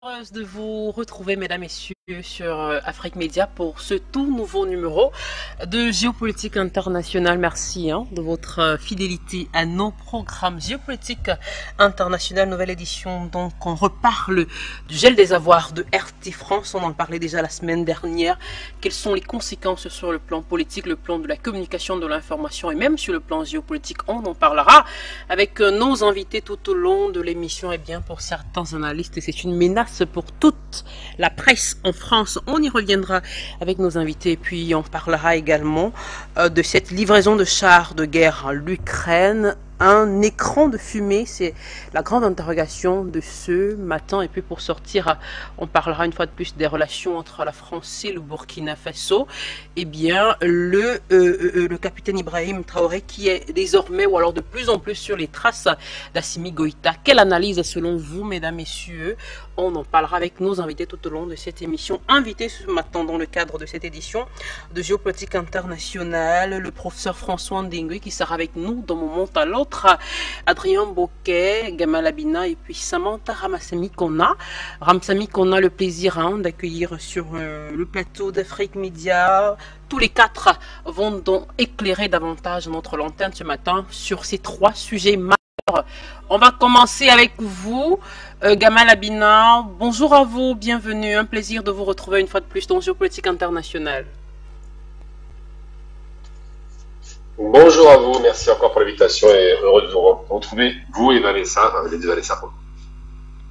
Heureuse de vous retrouver, mesdames, messieurs, sur Afrique Média pour ce tout nouveau numéro de Géopolitique Internationale. Merci de votre fidélité à nos programmes Géopolitique Internationale, nouvelle édition. Donc, on reparle du gel des avoirs de RT France. On en parlait déjà la semaine dernière. Quelles sont les conséquences sur le plan politique, le plan de la communication, de l'information et même sur le plan géopolitique? On en parlera avec nos invités tout au long de l'émission. Et bien, pour certains analystes, c'est une menace pour toute la presse en France. On y reviendra avec nos invités. Et puis, on parlera également de cette livraison de chars de guerre à l'Ukraine. Un écran de fumée, c'est la grande interrogation de ce matin. Et puis pour sortir, on parlera une fois de plus des relations entre la France et le Burkina Faso. Eh bien, le capitaine Ibrahim Traoré qui est désormais, ou alors de plus en plus sur les traces d'Assimi Goïta. Quelle analyse selon vous, mesdames, messieurs? On en parlera avec nos invités tout au long de cette émission. Invités ce matin dans le cadre de cette édition de Géopolitique Internationale, le professeur François Ndengui qui sera avec nous d'un moment à l'autre, Adrien Boquet, Gamal Abina et puis Samantha Ramsamy qu'on a le plaisir d'accueillir sur le plateau d'Afrique Média. Tous les quatre vont donc éclairer davantage notre lanterne ce matin sur ces trois sujets majeurs. On va commencer avec vous, Gamal Abina. Bonjour à vous, bienvenue. Un plaisir de vous retrouver une fois de plus dans Géopolitique Internationale. Bonjour à vous, merci encore pour l'invitation et heureux de vous retrouver, vous et Vanessa, les deux Vanessa.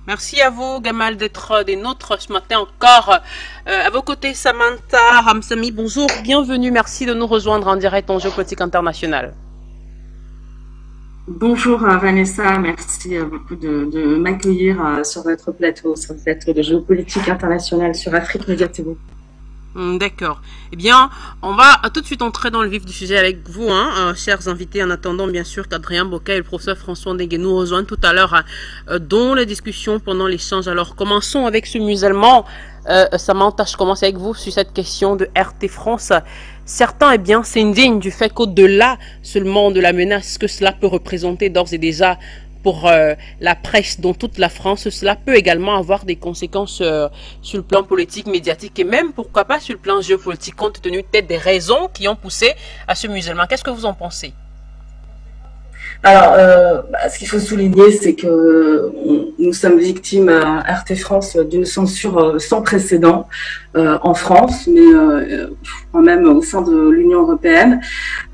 Merci à vous, Gamal, d'être des nôtres ce matin encore. À vos côtés, Samantha Ramsamy, bonjour, bienvenue, merci de nous rejoindre en direct en Géopolitique Internationale. Bonjour Vanessa, merci beaucoup de m'accueillir sur votre plateau, sur le plateau de Géopolitique Internationale sur Afrique Média TV. D'accord. Eh bien, on va tout de suite entrer dans le vif du sujet avec vous, chers invités, en attendant bien sûr qu'Adrien Boquet et le professeur François Ndengui nous rejoignent tout à l'heure dans les discussions pendant l'échange. Alors, commençons avec ce musulman. Samantha, je commence avec vous sur cette question de RT France. Certains, s'indignent du fait qu'au-delà seulement de la menace que cela peut représenter d'ores et déjà pour la presse dans toute la France, cela peut également avoir des conséquences sur le plan politique, médiatique et même, pourquoi pas, sur le plan géopolitique, compte tenu peut-être des raisons qui ont poussé à ce musulman. Qu'est-ce que vous en pensez? Alors, ce qu'il faut souligner, c'est que nous sommes victimes à RT France d'une censure sans précédent en France, mais quand même au sein de l'Union européenne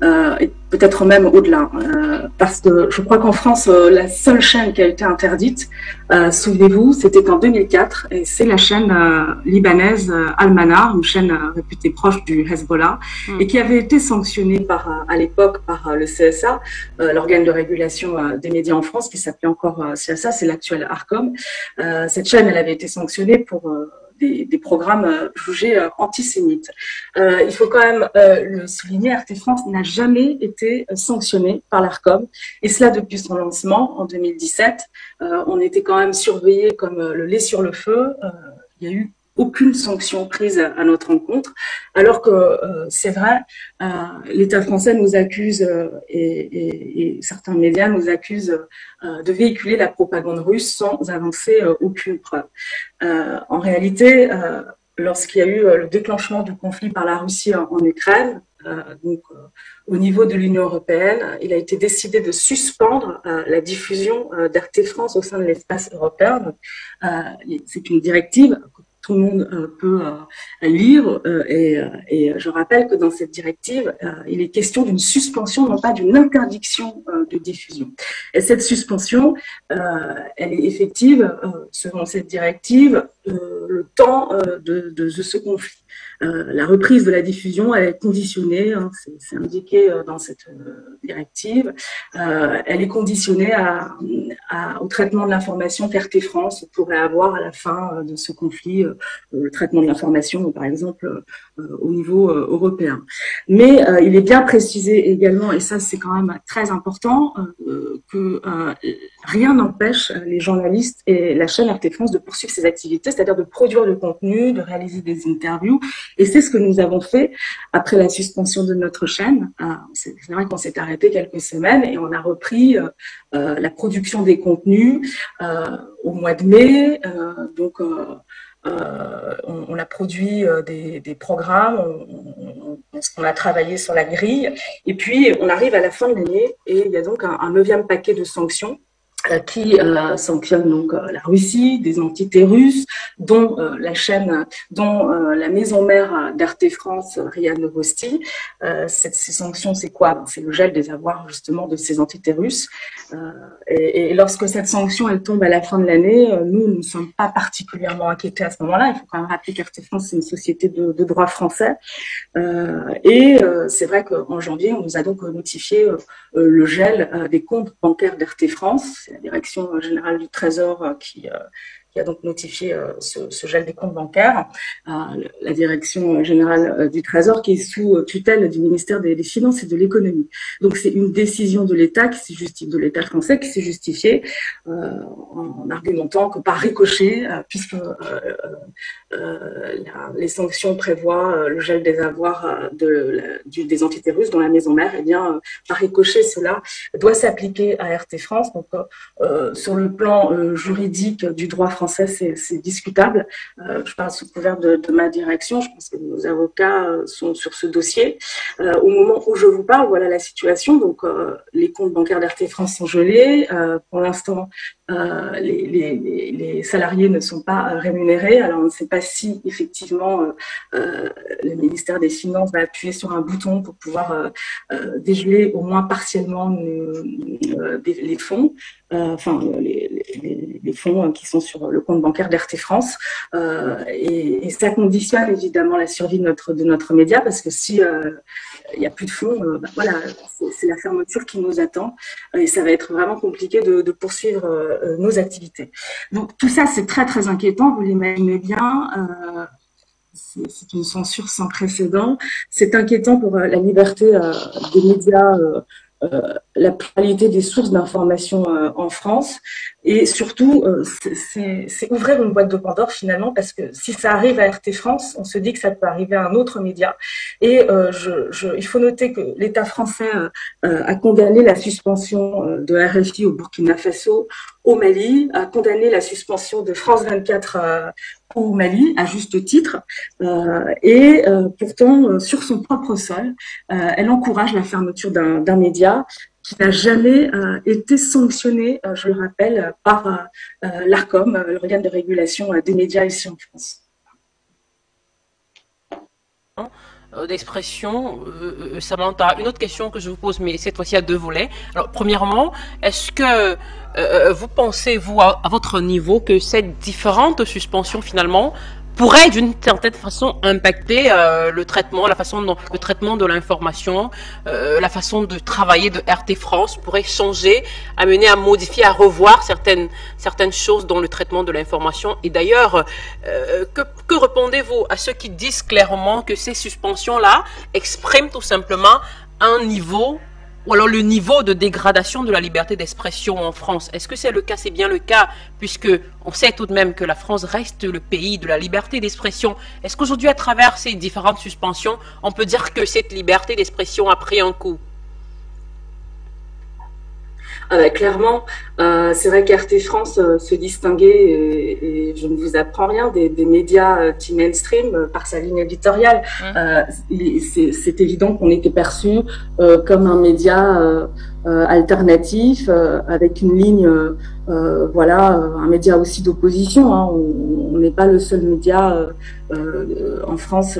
et peut-être même au-delà. Parce que je crois qu'en France, la seule chaîne qui a été interdite, souvenez-vous, c'était en 2004, et c'est la chaîne libanaise Al-Manar, une chaîne réputée proche du Hezbollah, et qui avait été sanctionnée à l'époque par le CSA, l'organe de régulation des médias en France, qui s'appelait encore CSA, c'est l'actuel Arcom. Cette chaîne, elle avait été sanctionnée pour des programmes jugés antisémites. Il faut quand même le souligner, RT France n'a jamais été sanctionné par l'Arcom, et cela depuis son lancement en 2017. On était quand même surveillés comme le lait sur le feu. Il y a eu aucune sanction prise à notre encontre, alors que c'est vrai, l'État français nous accuse et certains médias nous accusent de véhiculer la propagande russe sans avancer aucune preuve. En réalité, lorsqu'il y a eu le déclenchement du conflit par la Russie en Ukraine, au niveau de l'Union européenne, il a été décidé de suspendre la diffusion d'RT France au sein de l'espace européen. C'est une directive que tout le monde peut lire et je rappelle que dans cette directive, il est question d'une suspension, non pas d'une interdiction de diffusion. Et cette suspension, elle est effective selon cette directive le temps de ce conflit. La reprise de la diffusion, elle est conditionnée, c'est indiqué dans cette directive, elle est conditionnée au traitement de l'information qu'RT France pourrait avoir à la fin de ce conflit, le traitement de l'information, par exemple, au niveau européen. Mais il est bien précisé également, et ça c'est quand même très important, que rien n'empêche les journalistes et la chaîne RT France de poursuivre ses activités, c'est-à-dire de produire du contenu, de réaliser des interviews, Et c'est ce que nous avons fait après la suspension de notre chaîne. C'est vrai qu'on s'est arrêté quelques semaines et on a repris la production des contenus au mois de mai. On a produit des programmes, on a travaillé sur la grille, et puis on arrive à la fin de l'année et il y a donc un 9e paquet de sanctions qui sanctionne donc la Russie, des entités russes, dont la chaîne, dont la maison mère d'RT France, RIA Novosti. Ces sanctions, c'est quoi? C'est le gel des avoirs justement de ces entités russes. Et lorsque cette sanction elle tombe à la fin de l'année, nous ne sommes pas particulièrement inquiétés à ce moment-là. Il faut quand même rappeler qu'RT France c'est une société de droit français. C'est vrai qu'en janvier, on nous a donc notifié le gel des comptes bancaires d'RT France. C'est la direction générale du Trésor qui a donc notifié ce gel des comptes bancaires. La direction générale du Trésor qui est sous tutelle du ministère des Finances et de l'Économie. Donc c'est une décision de l'État de l'État français qui s'est justifiée en argumentant que par ricochet, puisque les sanctions prévoient le gel des avoirs des entités russes, dont la maison mère, eh bien, par ricochet, cela doit s'appliquer à RT France. Donc, sur le plan juridique du droit français, c'est discutable. Je parle sous couvert de ma direction. Je pense que nos avocats sont sur ce dossier. Au moment où je vous parle, voilà la situation. Donc, les comptes bancaires d'RT France sont gelés. Pour l'instant, les salariés ne sont pas rémunérés. Alors, on ne sait pas si, effectivement, le ministère des Finances va appuyer sur un bouton pour pouvoir dégeler au moins partiellement les fonds, les fonds qui sont sur le compte bancaire d'RT France. Et ça conditionne évidemment la survie de notre média, parce que si il n'y a plus de fonds, voilà, c'est la fermeture qui nous attend et ça va être vraiment compliqué de poursuivre nos activités. Donc tout ça, c'est très très inquiétant, vous l'imaginez bien. C'est une censure sans précédent. C'est inquiétant pour la liberté des médias, la pluralité des sources d'information en France. Et surtout, c'est ouvrir une boîte de Pandore finalement, parce que si ça arrive à RT France, on se dit que ça peut arriver à un autre média. Et il faut noter que l'État français a condamné la suspension de RFI au Burkina Faso, au Mali, a condamné la suspension de France 24 au Mali, à juste titre. Pourtant, sur son propre sol, elle encourage la fermeture d'un média qui n'a jamais été sanctionné, je le rappelle, par l'ARCOM, l'organe de régulation des médias ici en France. D'expression, Samantha, une autre question que je vous pose, mais cette fois-ci à deux volets. Alors, premièrement, est-ce que vous pensez, vous, à votre niveau, que cette différente suspension, finalement, pourrait d'une certaine façon impacter le traitement de l'information, la façon de travailler de RT France pourrait changer, amener à modifier, à revoir certaines choses dans le traitement de l'information. Et d'ailleurs, que répondez-vous à ceux qui disent clairement que ces suspensions-là expriment tout simplement un niveau, ou alors le niveau de dégradation de la liberté d'expression en France? Est-ce que c'est le cas? C'est bien le cas, puisque on sait tout de même que la France reste le pays de la liberté d'expression. Est-ce qu'aujourd'hui, à travers ces différentes suspensions, on peut dire que cette liberté d'expression a pris un coup? Clairement, c'est vrai qu'RT France se distinguait, et je ne vous apprends rien, des médias type mainstream par sa ligne éditoriale. C'est évident qu'on était perçu comme un média alternatif, avec une ligne, voilà, un média aussi d'opposition. Hein. On n'est pas le seul média en France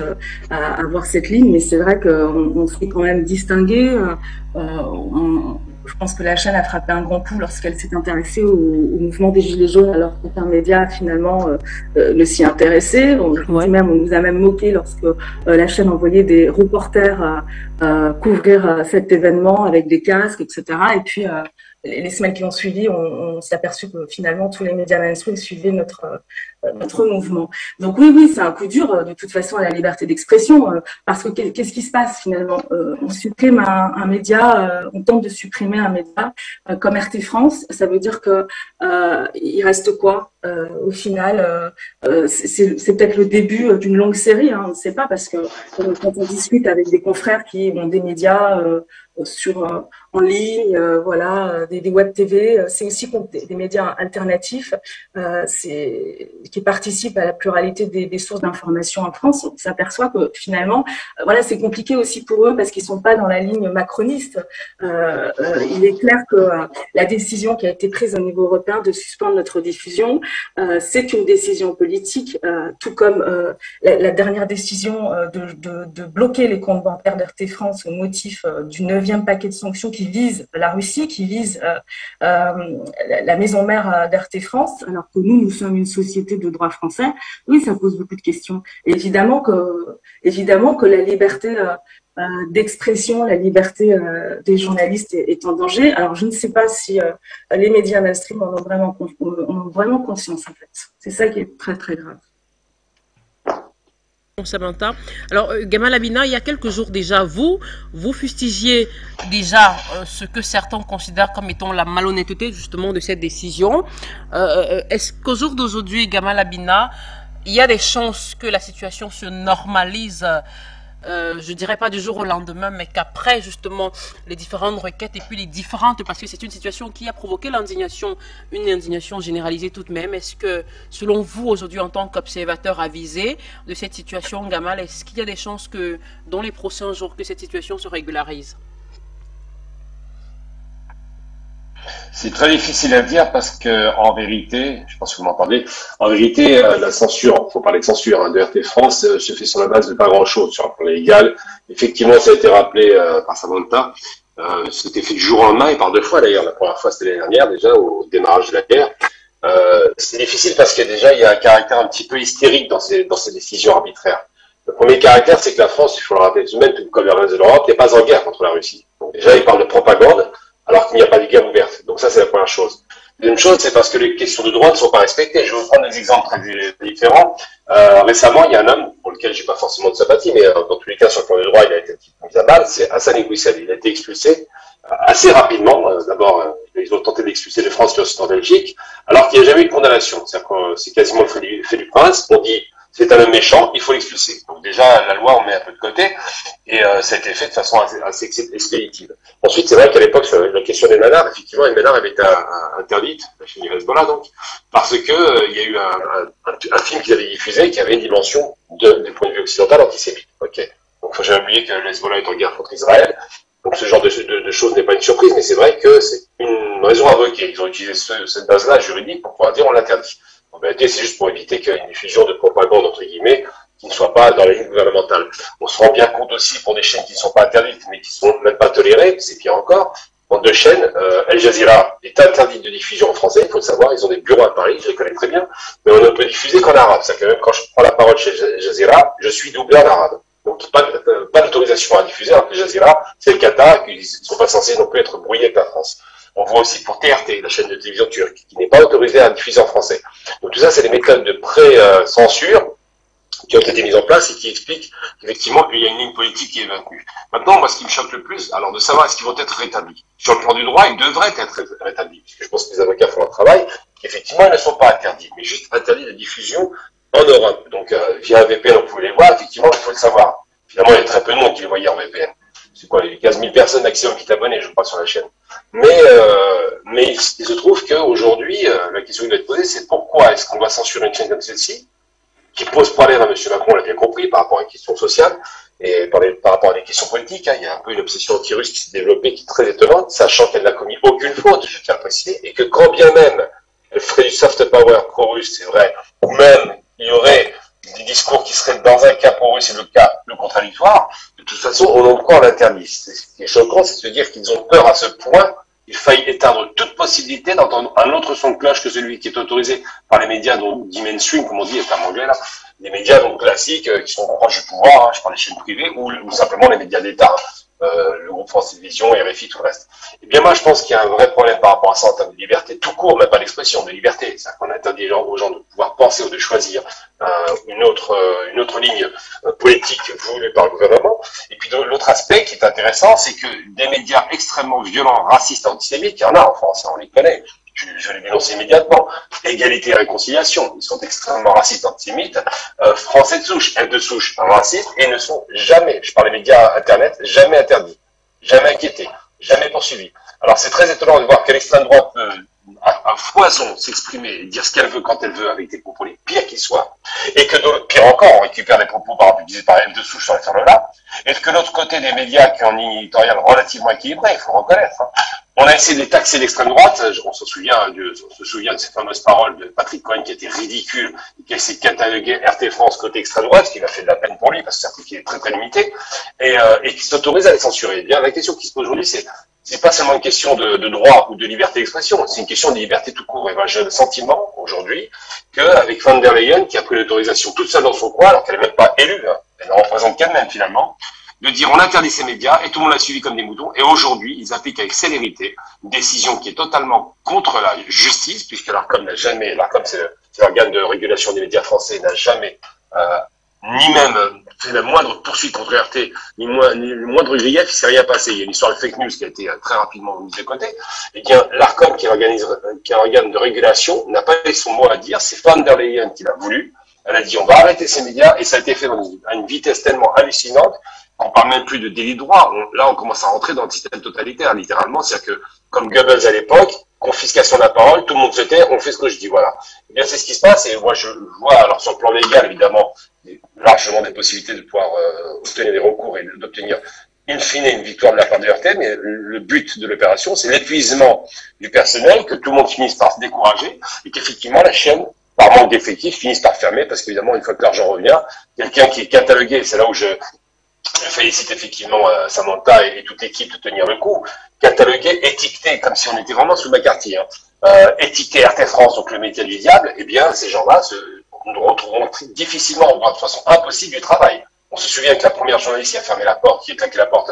à avoir cette ligne, mais c'est vrai qu'on s'est quand même distingué. Je pense que la chaîne a frappé un grand coup lorsqu'elle s'est intéressée au mouvement des Gilets jaunes, alors qu'aucun média finalement ne s'y intéressait. On nous a même moqué lorsque la chaîne envoyait des reporters couvrir cet événement avec des casques, etc. Et puis les semaines qui ont suivi, on s'est aperçu que finalement tous les médias mainstream suivaient notre mouvement. Donc oui, c'est un coup dur de toute façon à la liberté d'expression, parce que qu'est-ce qui se passe finalement? On supprime un média, on tente de supprimer un média comme RT France, ça veut dire que il reste quoi au final? C'est peut-être le début d'une longue série, hein, on ne sait pas, parce que quand on discute avec des confrères qui ont des médias en ligne, voilà, des web TV, c'est aussi des médias alternatifs, qui participent à la pluralité des sources d'information en France. On s'aperçoit que finalement, voilà, c'est compliqué aussi pour eux parce qu'ils sont pas dans la ligne macroniste. Il est clair que la décision qui a été prise au niveau européen de suspendre notre diffusion, c'est une décision politique, tout comme la dernière décision de bloquer les comptes bancaires d'RT France au motif du 9e paquet de sanctions qui vise la Russie, qui vise la maison mère d'RT France, alors que nous sommes une société de droit français. Oui, ça pose beaucoup de questions. Et évidemment que la liberté d'expression, la liberté des journalistes est en danger. Alors, je ne sais pas si les médias mainstream en ont vraiment conscience, en fait. C'est ça qui est très, très grave. Samantha. Alors, Gamal Amina, il y a quelques jours déjà, vous fustigiez déjà ce que certains considèrent comme étant la malhonnêteté justement de cette décision. Est-ce qu'au jour d'aujourd'hui, Gamal Amina, il y a des chances que la situation se normalise, je dirais pas du jour au lendemain, mais qu'après justement les différentes requêtes et puis les différentes, parce que c'est une situation qui a provoqué l'indignation, une indignation généralisée tout de même. Est-ce que selon vous aujourd'hui en tant qu'observateur avisé de cette situation, Gamal, est-ce qu'il y a des chances que dans les prochains jours que cette situation se régularise? C'est très difficile à dire parce que, en vérité, je pense que vous m'entendez, en vérité, la censure, faut parler de censure, hein, de RT France, se fait sur la base de pas grand-chose, sur un plan légal. Effectivement, ça a été rappelé par Samantha. C'était fait du jour au lendemain et par deux fois d'ailleurs. La première fois, c'était l'année dernière déjà, au démarrage de la guerre. C'est difficile parce que déjà, il y a un caractère un petit peu hystérique dans ces décisions arbitraires. Le premier caractère, c'est que la France, il faut le rappeler tout de même, tout comme le reste de l'Europe, n'est pas en guerre contre la Russie. Donc déjà, il parle de propagande, alors qu'il n'y a pas de guerre ouverte. Donc ça, c'est la première chose. Deuxième chose, c'est parce que les questions de droit ne sont pas respectées. Je vais vous prendre des exemples très différents. Récemment, il y a un homme pour lequel j'ai pas forcément de sympathie, mais dans tous les cas, sur le plan du droit, il a été mis à mal. C'est Hassan Iqouissel. Il a été expulsé assez rapidement. D'abord, ils ont tenté d'expulser de France, puis ensuite en Belgique, alors qu'il n'y a jamais eu de condamnation. C'est quasiment le fait du prince. On dit, c'est un homme méchant, il faut l'expulser. Donc déjà, la loi, on met un peu de côté, et ça a été fait de façon assez expéditive. Ensuite, c'est vrai qu'à l'époque, sur la question des nanars, effectivement, une nanar avait été interdite, la chaîne du Hezbollah, donc, parce que il y a eu un film qu'ils avaient diffusé qui avait une dimension du point de vue occidental antisémite. Ok. Donc, faut jamais oublier que le Hezbollah est en guerre contre Israël. Donc, ce genre de choses n'est pas une surprise, mais c'est vrai que c'est une raison invoquée. Ils ont utilisé cette base-là juridique pour pouvoir dire on l'interdit. En réalité, c'est juste pour éviter qu'il y ait une diffusion de propagande, entre guillemets, qui ne soit pas dans la ligne gouvernementale. On se rend bien compte aussi pour des chaînes qui ne sont pas interdites, mais qui ne sont même pas tolérées, c'est pire encore. Dans deux chaînes, Al Jazeera est interdite de diffusion en français, il faut le savoir, ils ont des bureaux à Paris, je les connais très bien, mais on ne peut diffuser qu'en arabe. C'est-à-dire que même quand je prends la parole chez Al Jazeera, je suis doublé en arabe. Donc pas d'autorisation à diffuser, alors que Al Jazeera, c'est le Qatar, et qu'ils ne sont pas censés non plus être brouillés avec la France. On voit aussi pour TRT, la chaîne de télévision turque, qui n'est pas autorisée à diffuser en français. Donc tout ça, c'est des méthodes de pré-censure qui ont été mises en place et qui expliquent qu'effectivement, il y a une ligne politique qui est maintenue. Maintenant, moi, ce qui me choque le plus, alors de savoir est-ce qu'ils vont être rétablis. Sur le plan du droit, ils devraient être rétablis, puisque je pense que les avocats font leur travail, qu'effectivement, ils ne sont pas interdits, mais juste interdits de diffusion en Europe. Donc, via un VPN, on pouvait les voir, effectivement, il faut le savoir. Finalement, il y a très peu de monde qui les voyait en VPN. C'est quoi, les 15 000 personnes maximum qui t'abonnaient, je crois, sur la chaîne. Mais il se trouve qu'aujourd'hui, la question qui doit être posée, c'est pourquoi est-ce qu'on doit censurer une chaîne comme celle-ci, qui pose problème à M. Macron, on l'a bien compris, par rapport à une question sociale, et par rapport à des questions politiques, hein. Il y a un peu une obsession anti-russe qui s'est développée, qui est très étonnante, sachant qu'elle n'a commis aucune faute, je tiens à préciser, et que quand bien même elle ferait du soft power pro-russe, c'est vrai, ou même il y aurait des discours qui seraient dans un cas pro-russe et le cas le contradictoire, de toute façon, au nom de quoi on l'interdit. Ce qui est choquant, c'est de se dire qu'ils ont peur à ce point, il faille éteindre toute possibilité d'entendre un autre son de cloche que celui qui est autorisé par les médias donc dits mainstream, comme on dit, est un anglais là, les médias donc classiques qui sont proches du pouvoir, hein, je parle des chaînes privées, ou simplement les médias d'État, le groupe France Télévisions, RFI, tout le reste. Eh bien, moi, je pense qu'il y a un vrai problème par rapport à ça en termes de liberté, tout court, même pas d'expression, de liberté. C'est-à-dire qu'on interdit aux gens de pouvoir penser ou de choisir une autre ligne politique voulue par le gouvernement. Et puis, l'autre aspect qui est intéressant, c'est que des médias extrêmement violents, racistes, antisémites, il y en a en France, on les connaît. Je l'ai dénoncé immédiatement. Égalité et réconciliation, ils sont extrêmement racistes, antisémites. Français de souche, F de souche, racistes, et ne sont jamais, je parle des médias Internet, jamais interdits, jamais inquiétés, jamais poursuivis. Alors c'est très étonnant de voir que l'extrême droite peut à foison s'exprimer et dire ce qu'elle veut quand elle veut avec des propos les pires qu'ils soient, et que pire encore, on récupère des propos utilisés par F de souche sur les là, et que l'autre côté des médias qui ont une ligne éditoriale relativement équilibrée, il faut reconnaître, hein. On a essayé de taxer l'extrême droite, on se souvient de ces fameuses paroles de Patrick Cohen qui étaient ridicules, qui a essayé de cataloguer RT France côté extrême droite, ce qui m'a fait de la peine pour lui, parce que c'est est très très limité, et qui s'autorise à les censurer. Eh bien, la question qui se pose aujourd'hui, c'est pas seulement une question de droit ou de liberté d'expression, c'est une question de liberté tout court. Et ben, j'ai le sentiment, aujourd'hui, qu'avec Van der Leyen, qui a pris l'autorisation toute seule dans son coin, alors qu'elle n'est même pas élue, hein, elle ne représente qu'elle-même finalement, de dire on interdit ces médias, et tout le monde l'a suivi comme des moutons, et aujourd'hui, ils appliquent avec célérité une décision qui est totalement contre la justice, puisque l'ARCOM n'a jamais, l'ARCOM c'est l'organe de régulation des médias français, n'a jamais ni même fait la moindre poursuite contre RT, ni le moindre grief, il s'est rien passé. Il y a une histoire de fake news qui a été très rapidement mise de côté. Et bien, l'ARCOM, qui est un organe de régulation, n'a pas eu son mot à dire. C'est Van der Leyen qui l'a voulu. Elle a dit, on va arrêter ces médias, et ça a été fait à une vitesse tellement hallucinante qu'on parle même plus de délit de droit. Là, on commence à rentrer dans le système totalitaire, littéralement. C'est-à-dire que, comme Goebbels à l'époque, confiscation de la parole, tout le monde se tait, on fait ce que je dis, voilà. Eh bien, c'est ce qui se passe, et moi, je vois, alors sur le plan légal, évidemment, largement des possibilités de pouvoir obtenir des recours et d'obtenir in fine une victoire de la part de RT, mais le but de l'opération, c'est l'épuisement du personnel, que tout le monde finisse par se décourager, et qu'effectivement, la chaîne, par manque d'effectifs, finisse par fermer, parce qu'évidemment, une fois que l'argent revient, quelqu'un qui est catalogué, c'est là où je félicite effectivement Samantha et toute l'équipe de tenir le coup, catalogué, étiqueté, comme si on était vraiment sous McCarthy, hein, étiqueté RT France, donc le métier du diable, eh bien, ces gens-là nous retrouveront difficilement, voire de façon impossible, du travail. On se souvient que la première journaliste qui a fermé la porte, qui a claqué la porte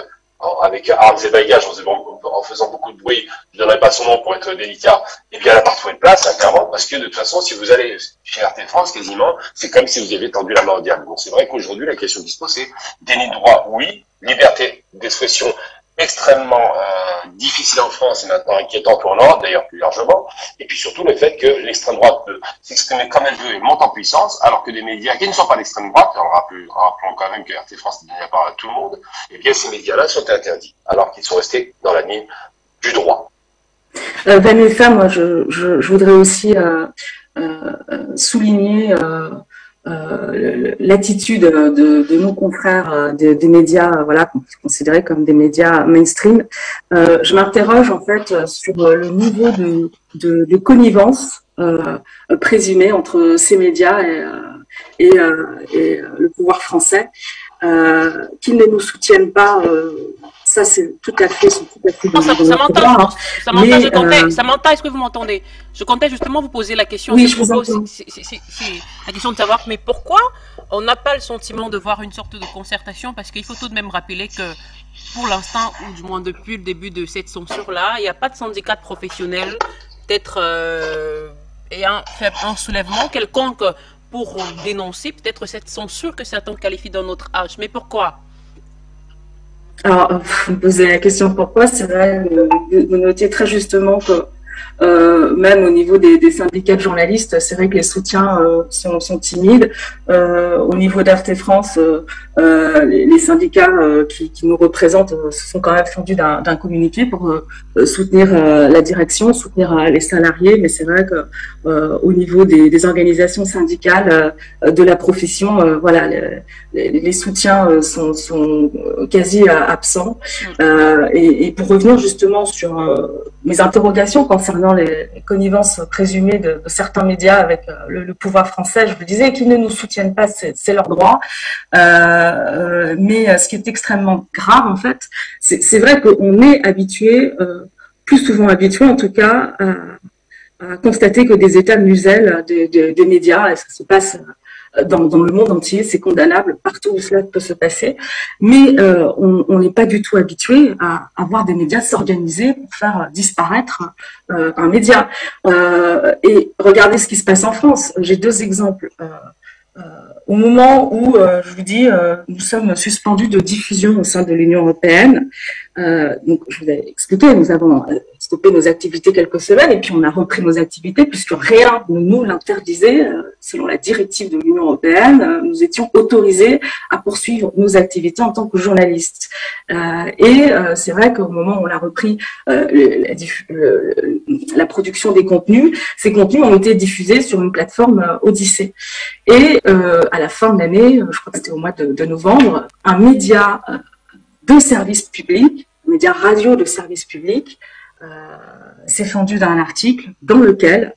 avec armes et bagages en faisant beaucoup de bruit, je ne donnerai pas son nom pour être délicat, eh bien, elle n'a pas retrouvé de place, hein, clairement, parce que de toute façon, si vous allez chez RT France, quasiment, c'est comme si vous aviez tendu la main au diable. Bon, c'est vrai qu'aujourd'hui, la question qui se pose, c'est déni de droit, oui, liberté d'expression extrêmement difficile en France et maintenant inquiétante en Europe, d'ailleurs plus largement, et puis surtout le fait que l'extrême droite peut s'exprimer comme elle veut et monte en puissance, alors que des médias qui ne sont pas d'extrême droite, rappelons quand même que RT France n'est pas à tout le monde, et bien ces médias-là sont interdits, alors qu'ils sont restés dans la ligne du droit. Vanessa, moi je voudrais aussi souligner l'attitude de nos confrères des médias, voilà, considérés comme des médias mainstream. Je m'interroge en fait sur le niveau de connivence présumée entre ces médias et le pouvoir français, qu'ils ne nous soutiennent pas. Ça, c'est tout à fait. Non, Samantha, je comptais. Samantha, est-ce que vous m'entendez? Je comptais justement vous poser la question. Oui, je vous entends. C'est la question de savoir, mais pourquoi on n'a pas le sentiment de voir une sorte de concertation? Parce qu'il faut tout de même rappeler que pour l'instant, ou du moins depuis le début de cette censure-là, il n'y a pas de syndicat de professionnels, peut-être ayant fait un soulèvement quelconque pour dénoncer peut-être cette censure que certains qualifient d'un autre âge. Mais pourquoi? Alors, vous me posez la question pourquoi, c'est vrai, vous notez très justement que même au niveau des syndicats de journalistes, c'est vrai que les soutiens sont timides. Au niveau d'RT France, les syndicats qui nous représentent se sont quand même fondus d'un communiqué pour soutenir la direction, soutenir les salariés, mais c'est vrai que au niveau des organisations syndicales de la profession, voilà, les soutiens sont quasi absents. Et pour revenir justement sur mes interrogations concernant les connivences présumées de certains médias avec le pouvoir français, je vous disais qu'ils ne nous soutiennent pas, c'est leur droit. Mais ce qui est extrêmement grave, en fait, c'est vrai qu'on est habitué, plus souvent habitué en tout cas, a constaté que des États musellent des médias, et ça se passe dans le monde entier, c'est condamnable partout où cela peut se passer, mais on n'est pas du tout habitué à voir des médias s'organiser pour faire disparaître un média. Et regardez ce qui se passe en France. J'ai deux exemples. Au moment où, je vous dis, nous sommes suspendus de diffusion au sein de l'Union européenne, donc je vous ai expliqué, nous avons stoppé nos activités quelques semaines et puis on a repris nos activités puisque rien ne nous l'interdisait. Selon la directive de l'Union européenne, nous étions autorisés à poursuivre nos activités en tant que journalistes. Et c'est vrai qu'au moment où on a repris la production des contenus, ces contenus ont été diffusés sur une plateforme Odyssée. Et à la fin de l'année, je crois que c'était au mois de novembre, un média de service public, un média radio de service public, s'est fendu d'un article dans lequel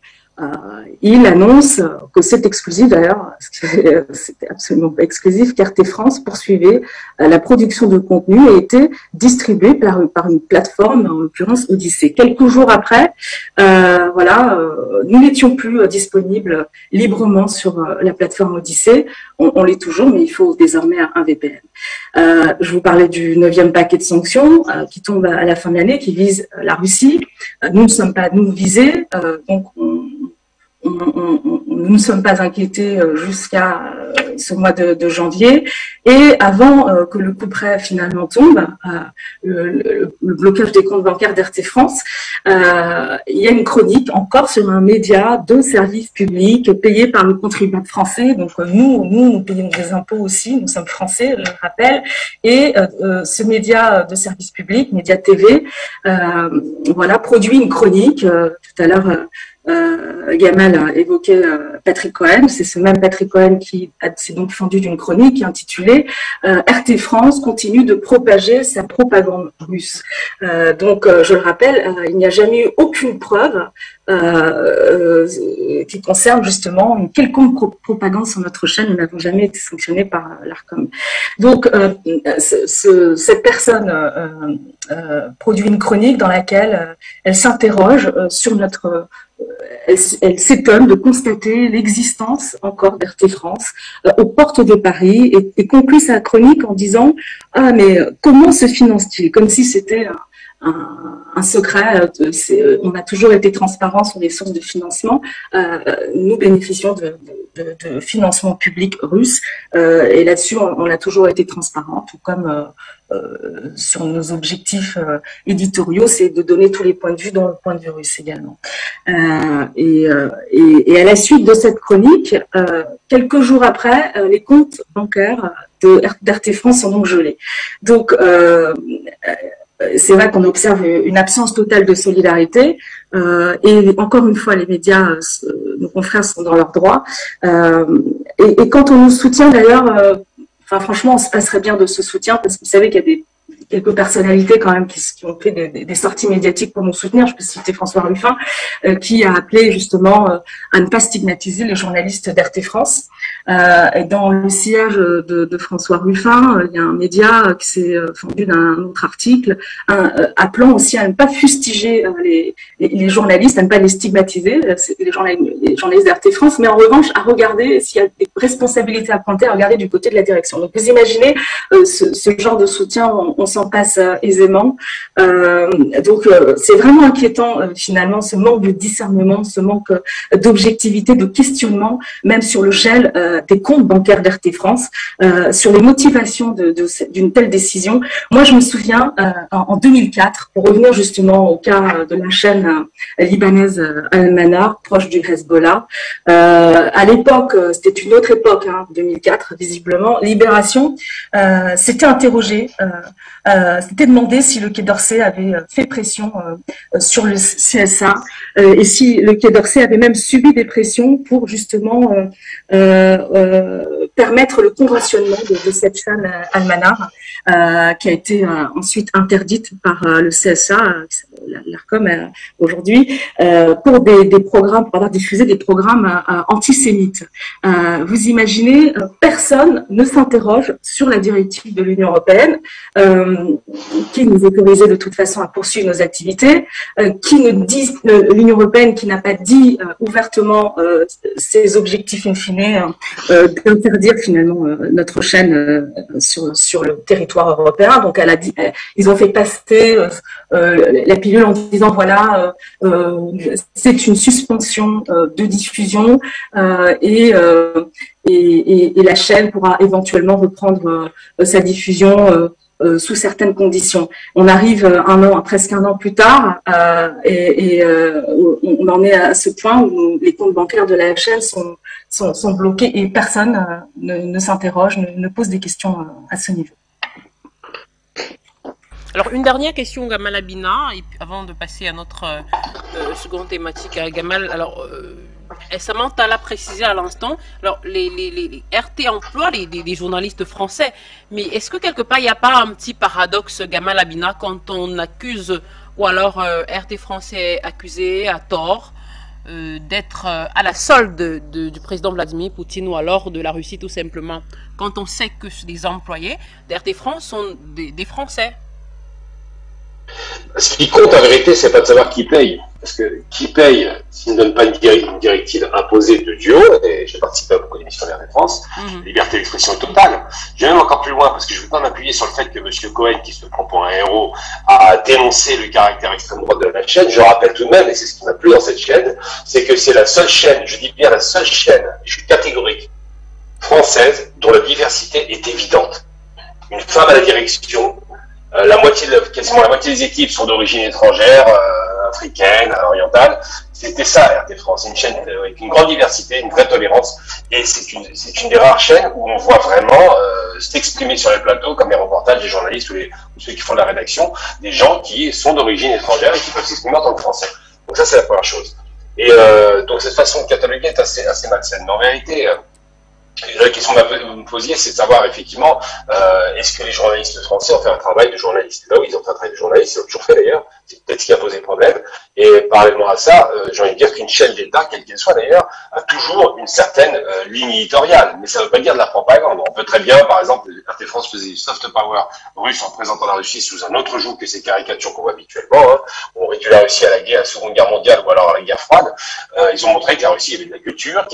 il annonce que c'est exclusif d'ailleurs, c'était absolument pas exclusif, qu'RT France poursuivait la production de contenu et était distribuée par une plateforme, en l'occurrence Odyssée. Quelques jours après, nous n'étions plus disponibles librement sur la plateforme Odyssée. On l'est toujours, mais il faut désormais un VPN. Je vous parlais du 9e paquet de sanctions qui tombe à la fin de l'année, qui vise la Russie. Nous ne sommes pas nous visés, donc nous ne sommes pas inquiétés jusqu'à ce mois de janvier. Et avant que le coup près finalement tombe, le blocage des comptes bancaires d'RT France, il y a une chronique encore sur un média de service public payé par le contribuable français. Donc nous payons des impôts aussi, nous sommes français, je le rappelle. Et ce média de service public, Média TV, produit une chronique. Tout à l'heure, Gamal a évoqué Patrick Cohen. C'est ce même Patrick Cohen qui s'est donc fendu d'une chronique intitulée RT France continue de propager sa propagande russe. Je le rappelle, il n'y a jamais eu aucune preuve qui concerne justement une quelconque propagande sur notre chaîne. Nous n'avons jamais été sanctionnés par l'ARCOM. Donc cette personne produit une chronique dans laquelle elle s'interroge sur notre elle s'étonne de constater l'existence encore d'RT France aux portes de Paris et conclut sa chronique en disant « Ah, mais comment se finance-t-il ?» Comme si c'était un secret. On a toujours été transparent sur les sources de financement. Nous bénéficions de financement public russe et là-dessus, on a toujours été transparent, tout comme sur nos objectifs éditoriaux, c'est de donner tous les points de vue dans le point de vue russe également. Et à la suite de cette chronique, quelques jours après, les comptes bancaires d'RT France sont donc gelés. Donc, c'est vrai qu'on observe une absence totale de solidarité et encore une fois, les médias, nos confrères sont dans leurs droits. Et quand on nous soutient d'ailleurs, franchement, on se passerait bien de ce soutien parce que vous savez qu'il y a quelques personnalités quand même qui ont fait des sorties médiatiques pour nous soutenir. Je peux citer François Ruffin qui a appelé justement à ne pas stigmatiser les journalistes d'RT France. Et dans le sillage de François Ruffin, il y a un média qui s'est fendu d'un autre article appelant aussi à ne pas fustiger les journalistes, à ne pas les stigmatiser, les journalistes d'RT France, mais en revanche à regarder s'il y a des responsabilités à pointer, à regarder du côté de la direction. Donc vous imaginez ce genre de soutien, on s'en passe aisément. Donc c'est vraiment inquiétant finalement ce manque de discernement, ce manque d'objectivité, de questionnement, même sur le gel des comptes bancaires d'RT France, sur les motivations d'une telle décision. Moi, je me souviens en 2004, pour revenir justement au cas de la chaîne libanaise Al-Manar, proche du Hezbollah. À l'époque, c'était une autre époque, 2004, visiblement. Libération s'était interrogé, s'était demandé si le Quai d'Orsay avait fait pression sur le CSA et si le Quai d'Orsay avait même subi des pressions pour justement permettre le conventionnement de cette chaîne Al-Manar, qui a été ensuite interdite par le CSA, l'ARCOM aujourd'hui, pour des programmes, pour avoir diffusé des programmes antisémites. Vous imaginez, personne ne s'interroge sur la directive de l'Union européenne qui nous autorisait de toute façon à poursuivre nos activités, qui ne dit l'Union européenne qui n'a pas dit ouvertement ses objectifs in fine d'interdire finalement notre chaîne sur le territoire européen. Donc elle a dit, ils ont fait passer la pilule en disant voilà, c'est une suspension de diffusion et la chaîne pourra éventuellement reprendre sa diffusion sous certaines conditions. On arrive presque un an plus tard on en est à ce point où les comptes bancaires de la chaîne sont bloqués et personne ne s'interroge, ne pose des questions à ce niveau. Alors, une dernière question, Gamal Abina, et avant de passer à notre seconde thématique à Gamal. Alors, Samantha l'a précisé à l'instant, alors les RT emploient des journalistes français, mais est-ce que quelque part il n'y a pas un petit paradoxe, Gamal Abina, quand on accuse, ou alors RT français accusé à tort d'être à la solde du président Vladimir Poutine ou alors de la Russie tout simplement, quand on sait que les employés d'RT France sont des Français? Ce qui compte en vérité, c'est pas de savoir qui paye. Parce que qui paye, s'il ne donne pas une directive imposée de Dieu, et j'ai participé à beaucoup d'émissions de France, liberté d'expression totale. Je vais même encore plus loin, parce que je ne veux pas m'appuyer sur le fait que M. Cohen, qui se prend pour un héros, a dénoncé le caractère extrême droite de la chaîne. Je rappelle tout de même, et c'est ce qui m'a plu dans cette chaîne, c'est que c'est la seule chaîne, je dis bien la seule chaîne, je suis catégorique, française, dont la diversité est évidente. Une femme à la direction, quasiment la moitié des équipes sont d'origine étrangère, africaine, orientale. C'était ça, RT France, une chaîne avec une grande diversité, une vraie tolérance, et c'est une des rares chaînes où on voit vraiment s'exprimer sur les plateaux, comme les reportages des journalistes ou ceux qui font de la rédaction, des gens qui sont d'origine étrangère et qui peuvent s'exprimer en tant que français. Donc ça, c'est la première chose. Et donc cette façon de cataloguer est assez malsaine. Mais en vérité, la question que vous me posiez, c'est de savoir effectivement, est-ce que les journalistes français ont fait un travail de journaliste? Là, oui, ils ont fait un travail de journaliste, ils l'ont toujours fait d'ailleurs, c'est peut-être ce qui a posé problème. Et parallèlement à ça, j'ai envie de dire qu'une chaîne d'État, quelle qu'elle soit d'ailleurs, a toujours une certaine ligne éditoriale. Mais ça ne veut pas dire de la propagande. On peut très bien, par exemple, RT France faisait du soft power russe en présentant la Russie sous un autre joug que ces caricatures qu'on voit habituellement. On réduit la Russie à la Seconde Guerre mondiale ou alors à la guerre froide. Ils ont montré que la Russie avait de la culture,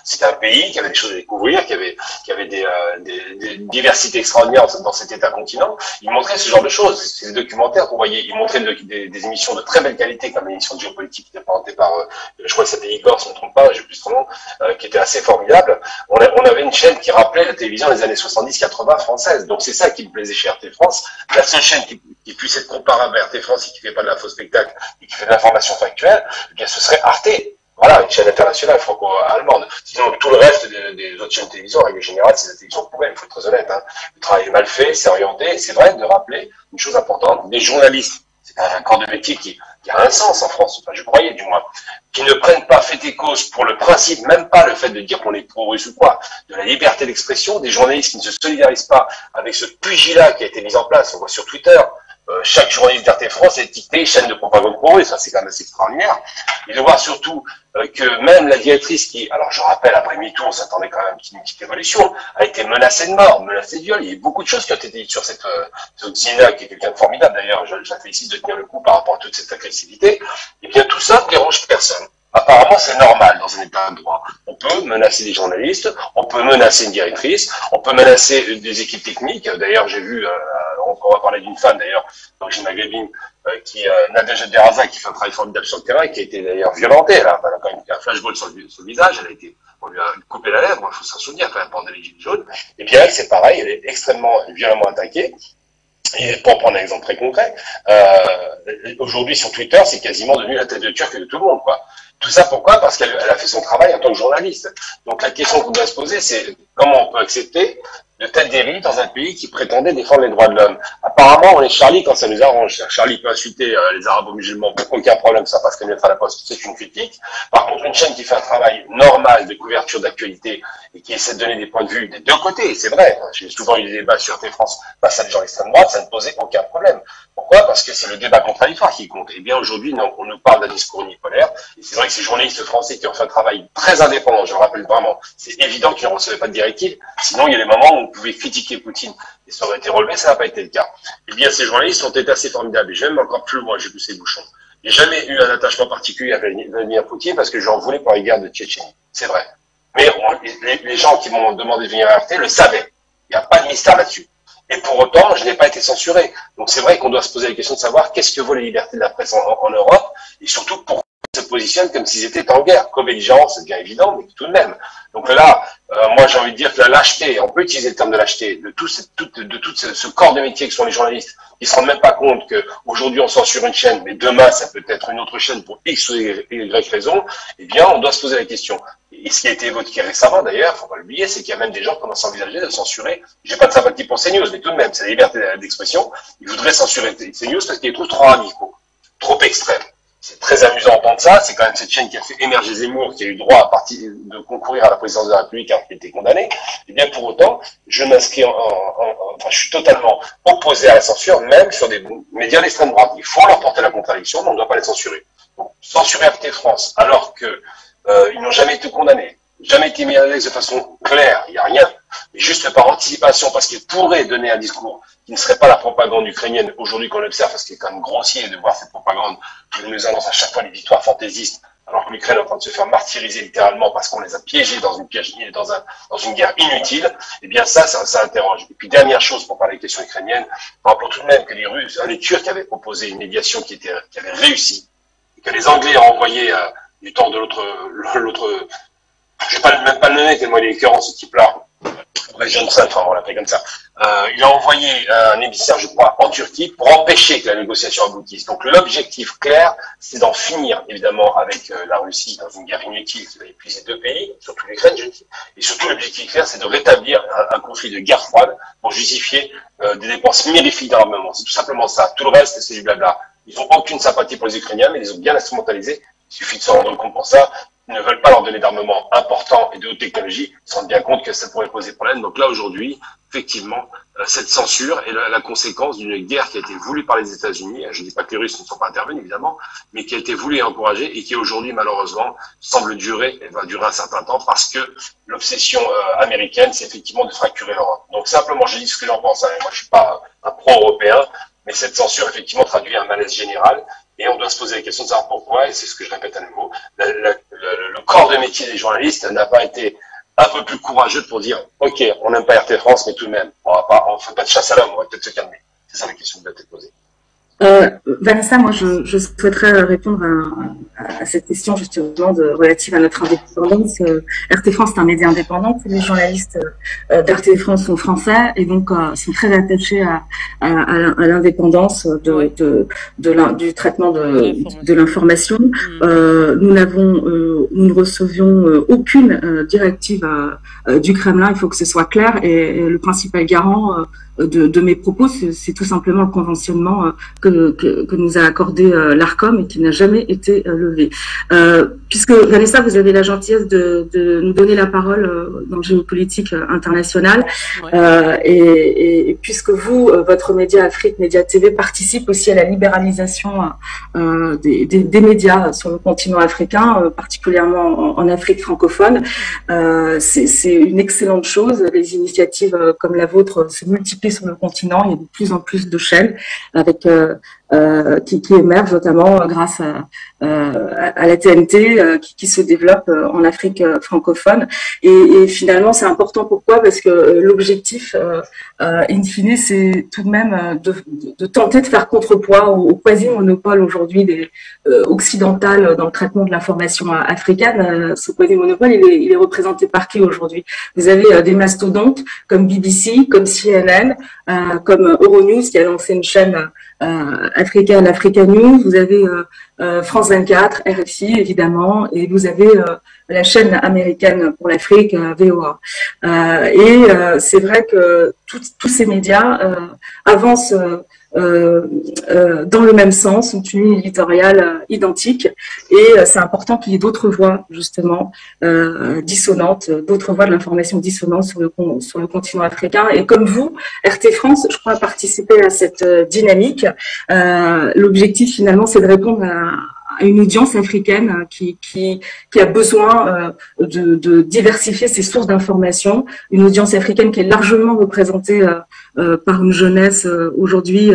c'était un pays qui avait des choses à découvrir, qui avait des diversités extraordinaires dans cet État-continent. Ils montraient ce genre de choses. C'est des documentaires qu'on voyait. Ils montraient des émissions de très belle qualité, comme l'émission de géopolitique qui était présentée par, je crois que c'était Igor, si je ne me trompe pas, je ne sais plus son nom, qui était assez formidable. On avait une chaîne qui rappelait la télévision des années 70-80 française. Donc c'est ça qui me plaisait chez RT France. La seule chaîne qui puisse être comparable à RT France et qui ne fait pas de la faux spectacle et qui fait de l'information factuelle, eh bien ce serait Arte. Voilà, une chaîne internationale franco-allemande. Sinon, tout le reste des autres chaînes de télévision, en règle générale, c'est la télévision poubelle, il faut être très honnête. Le travail est mal fait, c'est orienté, et c'est vrai de rappeler une chose importante. Des journalistes, c'est un corps de métier qui a un sens en France, enfin, je croyais du moins, qui ne prennent pas fait et cause pour le principe, même pas le fait de dire qu'on est pro-russe ou quoi, de la liberté d'expression, des journalistes qui ne se solidarisent pas avec ce pugilat qui a été mis en place, on voit sur Twitter. Chaque journaliste d'RT France est étiqueté chaîne de propagande pro-russe, ça c'est quand même assez extraordinaire. Et de voir surtout que même la directrice qui, alors je rappelle, après MeToo, on s'attendait quand même à une petite évolution, a été menacée de mort, menacée de viol. Il y a eu beaucoup de choses qui ont été dites sur cette Zina, qui est quelqu'un de formidable d'ailleurs, je la félicite de tenir le coup par rapport à toute cette agressivité. Et bien tout ça ne dérange personne. Apparemment, c'est normal dans un état de droit. On peut menacer des journalistes, on peut menacer une directrice, on peut menacer des équipes techniques. D'ailleurs, j'ai vu, on va parler d'une femme d'ailleurs, d'origine maghrébine, Nadège Deraza, qui fait un travail formidable sur le terrain, qui a été d'ailleurs violentée. Elle a quand même un flashball sur le visage, on lui a coupé la lèvre, il faut s'en souvenir quand même pendant les gilets jaunes. Et bien elle, c'est pareil, elle est extrêmement violemment attaquée. Et pour prendre un exemple très concret, aujourd'hui sur Twitter, c'est quasiment devenu la tête de turc de tout le monde, quoi. Tout ça pourquoi? Parce qu'elle a fait son travail en tant que journaliste. Donc la question qu'on doit se poser, c'est comment on peut accepter de tête dérive dans un pays qui prétendait défendre les droits de l'homme. Apparemment, on est Charlie quand ça nous arrange. Charlie peut insulter les arabo-musulmans, aucun problème, ça passe comme lettre à la poste, c'est une critique. Par contre, une chaîne qui fait un travail normal de couverture d'actualité et qui essaie de donner des points de vue des deux côtés, c'est vrai. J'ai souvent eu des débats sur RT France face à des gens d'extrême droite, ça ne posait aucun problème. Pourquoi? Parce que c'est le débat contradictoire qui compte. Eh bien, aujourd'hui, on nous parle d'un discours unipolaire. Et c'est vrai que ces journalistes français qui ont fait un travail très indépendant, je le rappelle vraiment, c'est évident qu'ils ne recevaient pas de directive. Sinon, il y a des moments où on pouvait critiquer Poutine et ça aurait été relevé, ça n'a pas été le cas. Eh bien, ces journalistes ont été assez formidables. Et j'aime encore plus loin, j'ai poussé le bouchon. J'ai jamais eu un attachement particulier à Vladimir Poutine parce que j'en voulais pour les guerres de Tchétchénie. C'est vrai. Mais les gens qui m'ont demandé de venir à RT le savaient. Il n'y a pas de mystère là-dessus. Et pour autant, je n'ai pas été censuré. Donc c'est vrai qu'on doit se poser la question de savoir qu'est-ce que vaut la liberté de la presse en Europe et surtout pourquoi ils se positionnent comme s'ils étaient en guerre. Co-belligérance, c'est bien évident, mais tout de même. Donc là, moi j'ai envie de dire que la lâcheté, on peut utiliser le terme de lâcheté, de tout ce corps de métier que sont les journalistes, ils se rendent même pas compte qu'aujourd'hui on censure une chaîne, mais demain ça peut être une autre chaîne pour X ou Y raison, eh bien on doit se poser la question. Et ce qui a été évoqué récemment d'ailleurs, faut pas l'oublier, c'est qu'il y a même des gens qui commencent à envisager de censurer. J'ai pas de sympathie pour CNews, mais tout de même, c'est la liberté d'expression. Ils voudraient censurer CNews parce qu'ils les trouvent trop radicaux, trop extrêmes. C'est très amusant d'entendre ça. C'est quand même cette chaîne qui a fait émerger Zemmour, qui a eu droit de concourir à la présidence de la République alors qu'il était condamné. Et bien pour autant, je m'inscris enfin, je suis totalement opposé à la censure, même sur des médias d'extrême droite. Il faut leur porter la contradiction, mais on ne doit pas les censurer. Donc, censurer RT France, alors que ils n'ont jamais été condamnés, jamais été mis à l'aise de façon claire, il n'y a rien. Mais juste par anticipation, parce qu'ils pourraient donner un discours qui ne serait pas la propagande ukrainienne aujourd'hui qu'on observe, parce qu'il est quand même grossier de voir cette propagande qui nous annonce à chaque fois les victoires fantaisistes, alors que l'Ukraine est en train de se faire martyriser littéralement parce qu'on les a piégés dans une guerre inutile. Eh bien ça interroge. Et puis dernière chose pour parler des questions ukrainiennes, rappelons tout de même que les Turcs avaient proposé une médiation qui avait réussi, et que les Anglais ont envoyé du temps de l'autre, je vais même pas le nommer tellement il est écœurant ce type-là. Johnson, enfin on l'appelle comme ça. Il a envoyé un émissaire, je crois, en Turquie pour empêcher que la négociation aboutisse. Donc l'objectif clair, c'est d'en finir évidemment avec la Russie dans une guerre inutile qui va épuiser deux pays, surtout l'Ukraine, je dis. Et surtout l'objectif clair, c'est de rétablir un conflit de guerre froide pour justifier des dépenses mirifiques d'armement. C'est tout simplement ça. Tout le reste, c'est du blabla. Ils n'ont aucune sympathie pour les Ukrainiens, mais ils les ont bien instrumentalisés. Il suffit de se rendre compte pour ça. Ils ne veulent pas leur donner d'armement important et de haute technologie. Ils se rendent bien compte que ça pourrait poser problème. Donc là, aujourd'hui, effectivement, cette censure est la conséquence d'une guerre qui a été voulue par les États-Unis. Je ne dis pas que les Russes ne sont pas intervenus, évidemment, mais qui a été voulue et encouragée et qui aujourd'hui, malheureusement, semble durer et va durer un certain temps parce que l'obsession américaine, c'est effectivement de fracturer l'Europe. Donc simplement, je dis ce que j'en pense. Moi, je suis pas un pro-européen, mais cette censure, effectivement, traduit un malaise général. Et on doit se poser la question de savoir pourquoi, et c'est ce que je répète à nouveau, le corps de métier des journalistes n'a pas été un peu plus courageux pour dire « Ok, on n'aime pas RT France, mais tout de même, on ne fait pas de chasse à l'homme, on va peut-être se calmer. » C'est ça la question qui doit être posée. Vanessa, moi je souhaiterais répondre à cette question justement relative à notre indépendance. RT France est un média indépendant, tous les journalistes d'RT France sont français et donc sont très attachés à l'indépendance du traitement de l'information. Nous ne recevions aucune directive du Kremlin, il faut que ce soit clair, et le principal garant de mes propos, c'est tout simplement le conventionnement que nous a accordé l'ARCOM et qui n'a jamais été levé. Puisque Vanessa, vous avez la gentillesse de nous donner la parole dans le géopolitique international, et puisque vous, votre média Afrique Média TV participe aussi à la libéralisation des médias sur le continent africain, particulièrement en Afrique francophone, c'est une excellente chose. Les initiatives comme la vôtre se multiplient sur le continent. Il y a de plus en plus de chaînes avec qui émergent notamment grâce à la TNT qui se développe en Afrique francophone. Et finalement, c'est important. Pourquoi? Parce que l'objectif, in fine, c'est tout de même de tenter de faire contrepoids au quasi-monopole aujourd'hui occidental dans le traitement de l'information africaine. Ce quasi-monopole, il est représenté par qui aujourd'hui? Vous avez des mastodontes comme BBC, comme CNN, comme Euronews qui a lancé une chaîne africaine, Africa News. Vous avez France 24, RFI évidemment, et vous avez la chaîne américaine pour l'Afrique, VOA. C'est vrai que tous ces médias avancent dans le même sens, ont une ligne éditoriale identique, et c'est important qu'il y ait d'autres voix justement dissonantes, d'autres voix de l'information dissonante sur le continent africain. Et comme vous, RT France, je crois, participer à cette dynamique. L'objectif finalement, c'est de répondre à une audience africaine qui a besoin de diversifier ses sources d'information, une audience africaine qui est largement représentée par une jeunesse aujourd'hui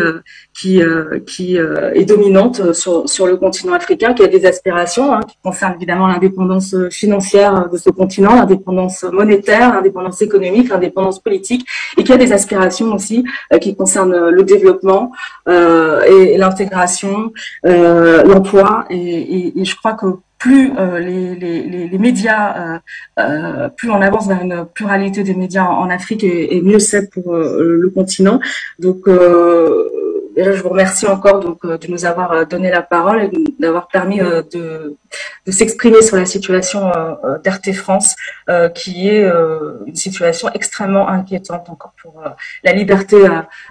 qui est dominante sur le continent africain, qui a des aspirations qui concernent évidemment l'indépendance financière de ce continent, l'indépendance monétaire, l'indépendance économique, l'indépendance politique, et qui a des aspirations aussi qui concernent le développement et l'intégration, l'emploi, et je crois que plus les médias, plus on avance vers une pluralité des médias en Afrique, et mieux c'est pour le continent. Donc déjà, je vous remercie encore de nous avoir donné la parole et d'avoir permis de s'exprimer sur la situation d'RT France, qui est une situation extrêmement inquiétante encore pour la liberté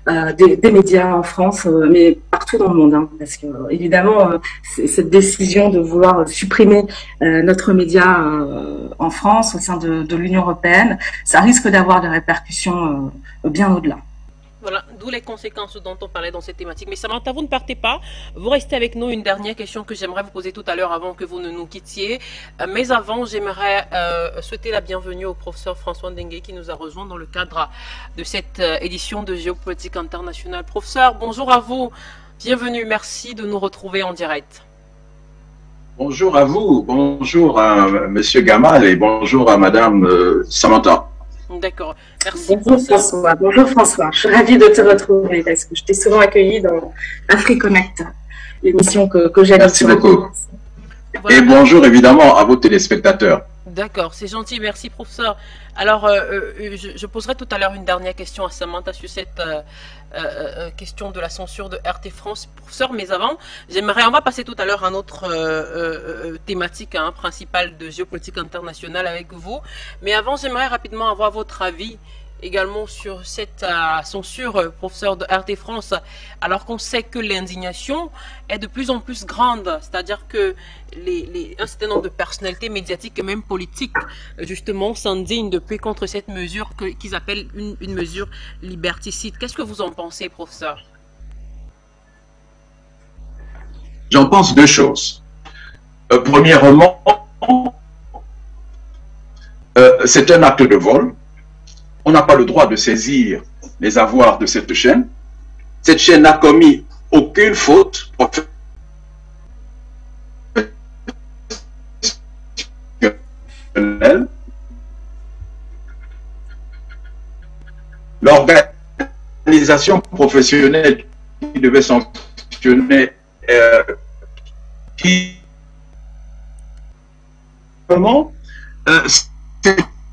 des médias en France, mais partout dans le monde, parce que évidemment cette décision de vouloir supprimer notre média en France au sein de l'Union européenne, ça risque d'avoir des répercussions bien au-delà. Voilà, d'où les conséquences dont on parlait dans cette thématique. Mais Samantha, vous ne partez pas. Vous restez avec nous. Une dernière question que j'aimerais vous poser tout à l'heure avant que vous ne nous quittiez. Mais avant, j'aimerais souhaiter la bienvenue au professeur François Ndengue qui nous a rejoint dans le cadre de cette édition de Géopolitique Internationale. Professeur, bonjour à vous. Bienvenue. Merci de nous retrouver en direct. Bonjour à vous. Bonjour à Monsieur Gamal et bonjour à Madame Samantha. D'accord. Merci. Bonjour François. Bonjour François. Je suis ravie de te retrouver parce que je t'ai souvent accueilli dans AfriConnect, l'émission que j'aime. Merci beaucoup. Voilà. Et bonjour évidemment à vos téléspectateurs. D'accord, c'est gentil, merci professeur. Alors, je poserai tout à l'heure une dernière question à Samantha sur cette question de la censure de RT France, professeur, mais avant, on va passer tout à l'heure à notre thématique principale de géopolitique internationale avec vous, mais avant, j'aimerais rapidement avoir votre avis également sur cette censure, professeur de RT France, alors qu'on sait que l'indignation est de plus en plus grande, c'est-à-dire que un certain nombre de personnalités médiatiques et même politiques, justement, s'indignent depuis contre cette mesure qu'ils appellent une mesure liberticide. Qu'est-ce que vous en pensez, professeur? J'en pense deux choses. Premièrement, c'est un acte de vol. On n'a pas le droit de saisir les avoirs de cette chaîne. Cette chaîne n'a commis aucune faute professionnelle. L'organisation professionnelle qui devait sanctionner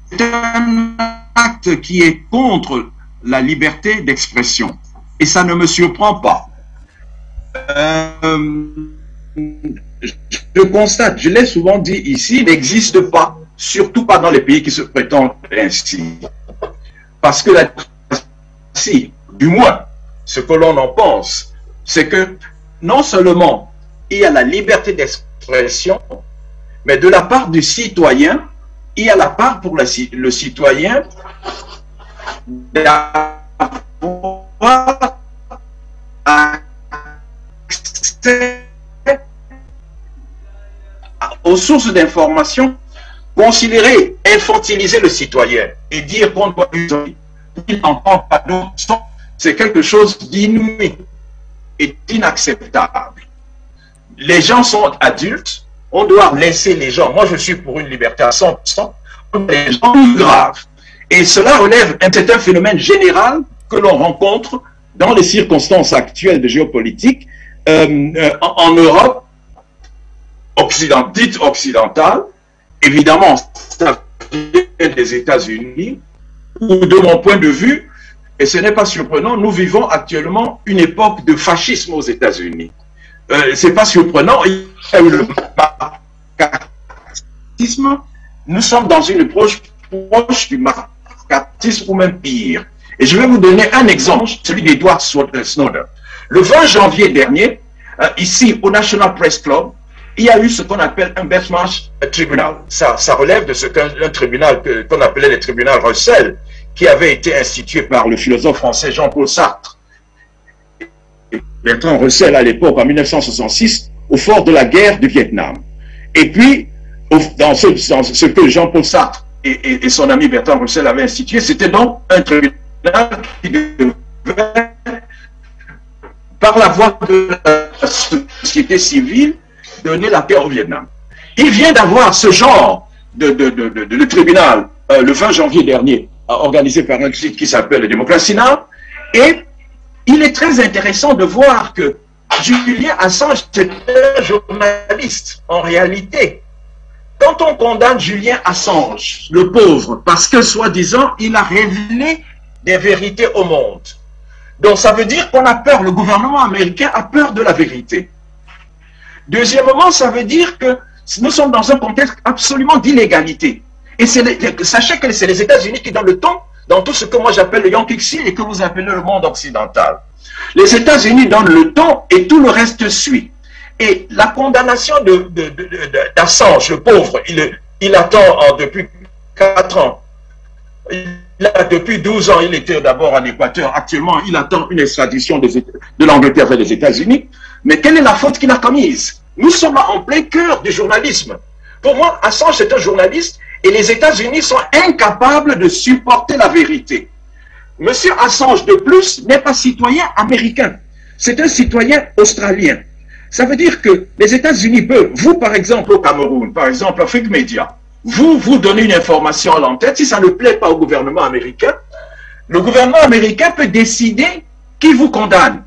c'est un acte qui est contre la liberté d'expression. Et ça ne me surprend pas. Je constate, je l'ai souvent dit ici, il n'existe pas, surtout pas dans les pays qui se prétendent ainsi. Parce que la démocratie, du moins, ce que l'on en pense, c'est que non seulement il y a la liberté d'expression, mais de la part du citoyen, il y a la part pour le citoyen d'avoir accès aux sources d'information, considérer, infantiliser le citoyen et dire qu'on doit lui il n'entend pas d'autres sons, c'est quelque chose d'inouï et d'inacceptable. Les gens sont adultes, on doit laisser les gens, moi je suis pour une liberté à 100%, les gens graves. Et cela relève un certain phénomène général que l'on rencontre dans les circonstances actuelles de géopolitique en Europe dite occidentale. Évidemment, ça vient des États-Unis, où de mon point de vue, et ce n'est pas surprenant, nous vivons actuellement une époque de fascisme aux États-Unis. c'est pas surprenant, il y a eu le macartisme. Nous sommes dans une approche proche du macartisme ou même pire. Et je vais vous donner un exemple, celui d'Edward Snowden. Le 20 janvier dernier, ici au National Press Club, il y a eu ce qu'on appelle un benchmark tribunal. Ça relève de ce qu'un tribunal qu'on appelait le tribunal Russell, qui avait été institué par le philosophe français Jean-Paul Sartre. Bertrand Russell à l'époque, en 1966, au fort de la guerre du Vietnam. Et puis, dans ce que Jean-Paul Sartre et son ami Bertrand Russell avaient institué, c'était donc un tribunal qui devait, par la voie de la société civile, donner la paix au Vietnam. Il vient d'avoir ce genre de tribunal le 20 janvier dernier, organisé par un site qui s'appelle le Democracy Now! Et il est très intéressant de voir que Julian Assange, c'est un journaliste, en réalité. Quand on condamne Julian Assange, le pauvre, parce que, soi-disant, il a révélé des vérités au monde. Donc, ça veut dire qu'on a peur, le gouvernement américain a peur de la vérité. Deuxièmement, ça veut dire que nous sommes dans un contexte absolument d'illégalité. Et sachez que c'est les États-Unis qui donnent le ton dans tout ce que moi j'appelle le Yankee et que vous appelez le monde occidental. Les États-Unis donnent le ton et tout le reste suit. Et la condamnation d'Assange, le pauvre, il attend depuis 4 ans. Depuis 12 ans, il était d'abord en Équateur. Actuellement, il attend une extradition de l'Angleterre vers les États-Unis. Mais quelle est la faute qu'il a commise? Nous sommes en plein cœur du journalisme. Pour moi, Assange est un journaliste et les États-Unis sont incapables de supporter la vérité. Monsieur Assange, de plus, n'est pas citoyen américain. C'est un citoyen australien. Ça veut dire que les États-Unis peuvent, vous par exemple au Cameroun, par exemple Afrique Média, vous donnez une information à l'entête, si ça ne plaît pas au gouvernement américain, le gouvernement américain peut décider qui vous condamne.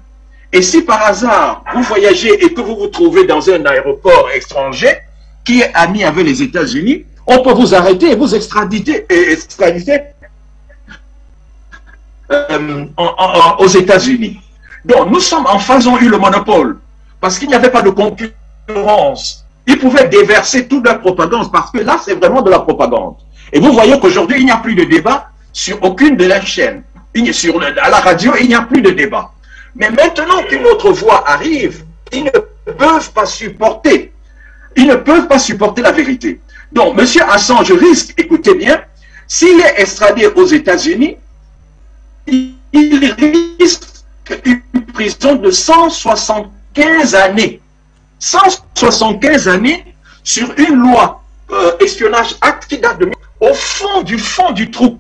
Et si par hasard vous voyagez et que vous vous trouvez dans un aéroport étranger qui est ami avec les États-Unis, on peut vous arrêter et vous extraditer aux États-Unis. Donc nous sommes en phase, ont eu le monopole parce qu'il n'y avait pas de concurrence. Ils pouvaient déverser toute leur propagande parce que là c'est vraiment de la propagande. Et vous voyez qu'aujourd'hui il n'y a plus de débat sur aucune de leurs chaînes. À la radio il n'y a plus de débat. Mais maintenant qu'une autre voix arrive, ils ne peuvent pas supporter. Ils ne peuvent pas supporter la vérité. Donc, M. Assange risque, écoutez bien, s'il est extradé aux États-Unis, il risque une prison de 175 années. 175 années sur une loi espionnage acte qui date de au fond du trou.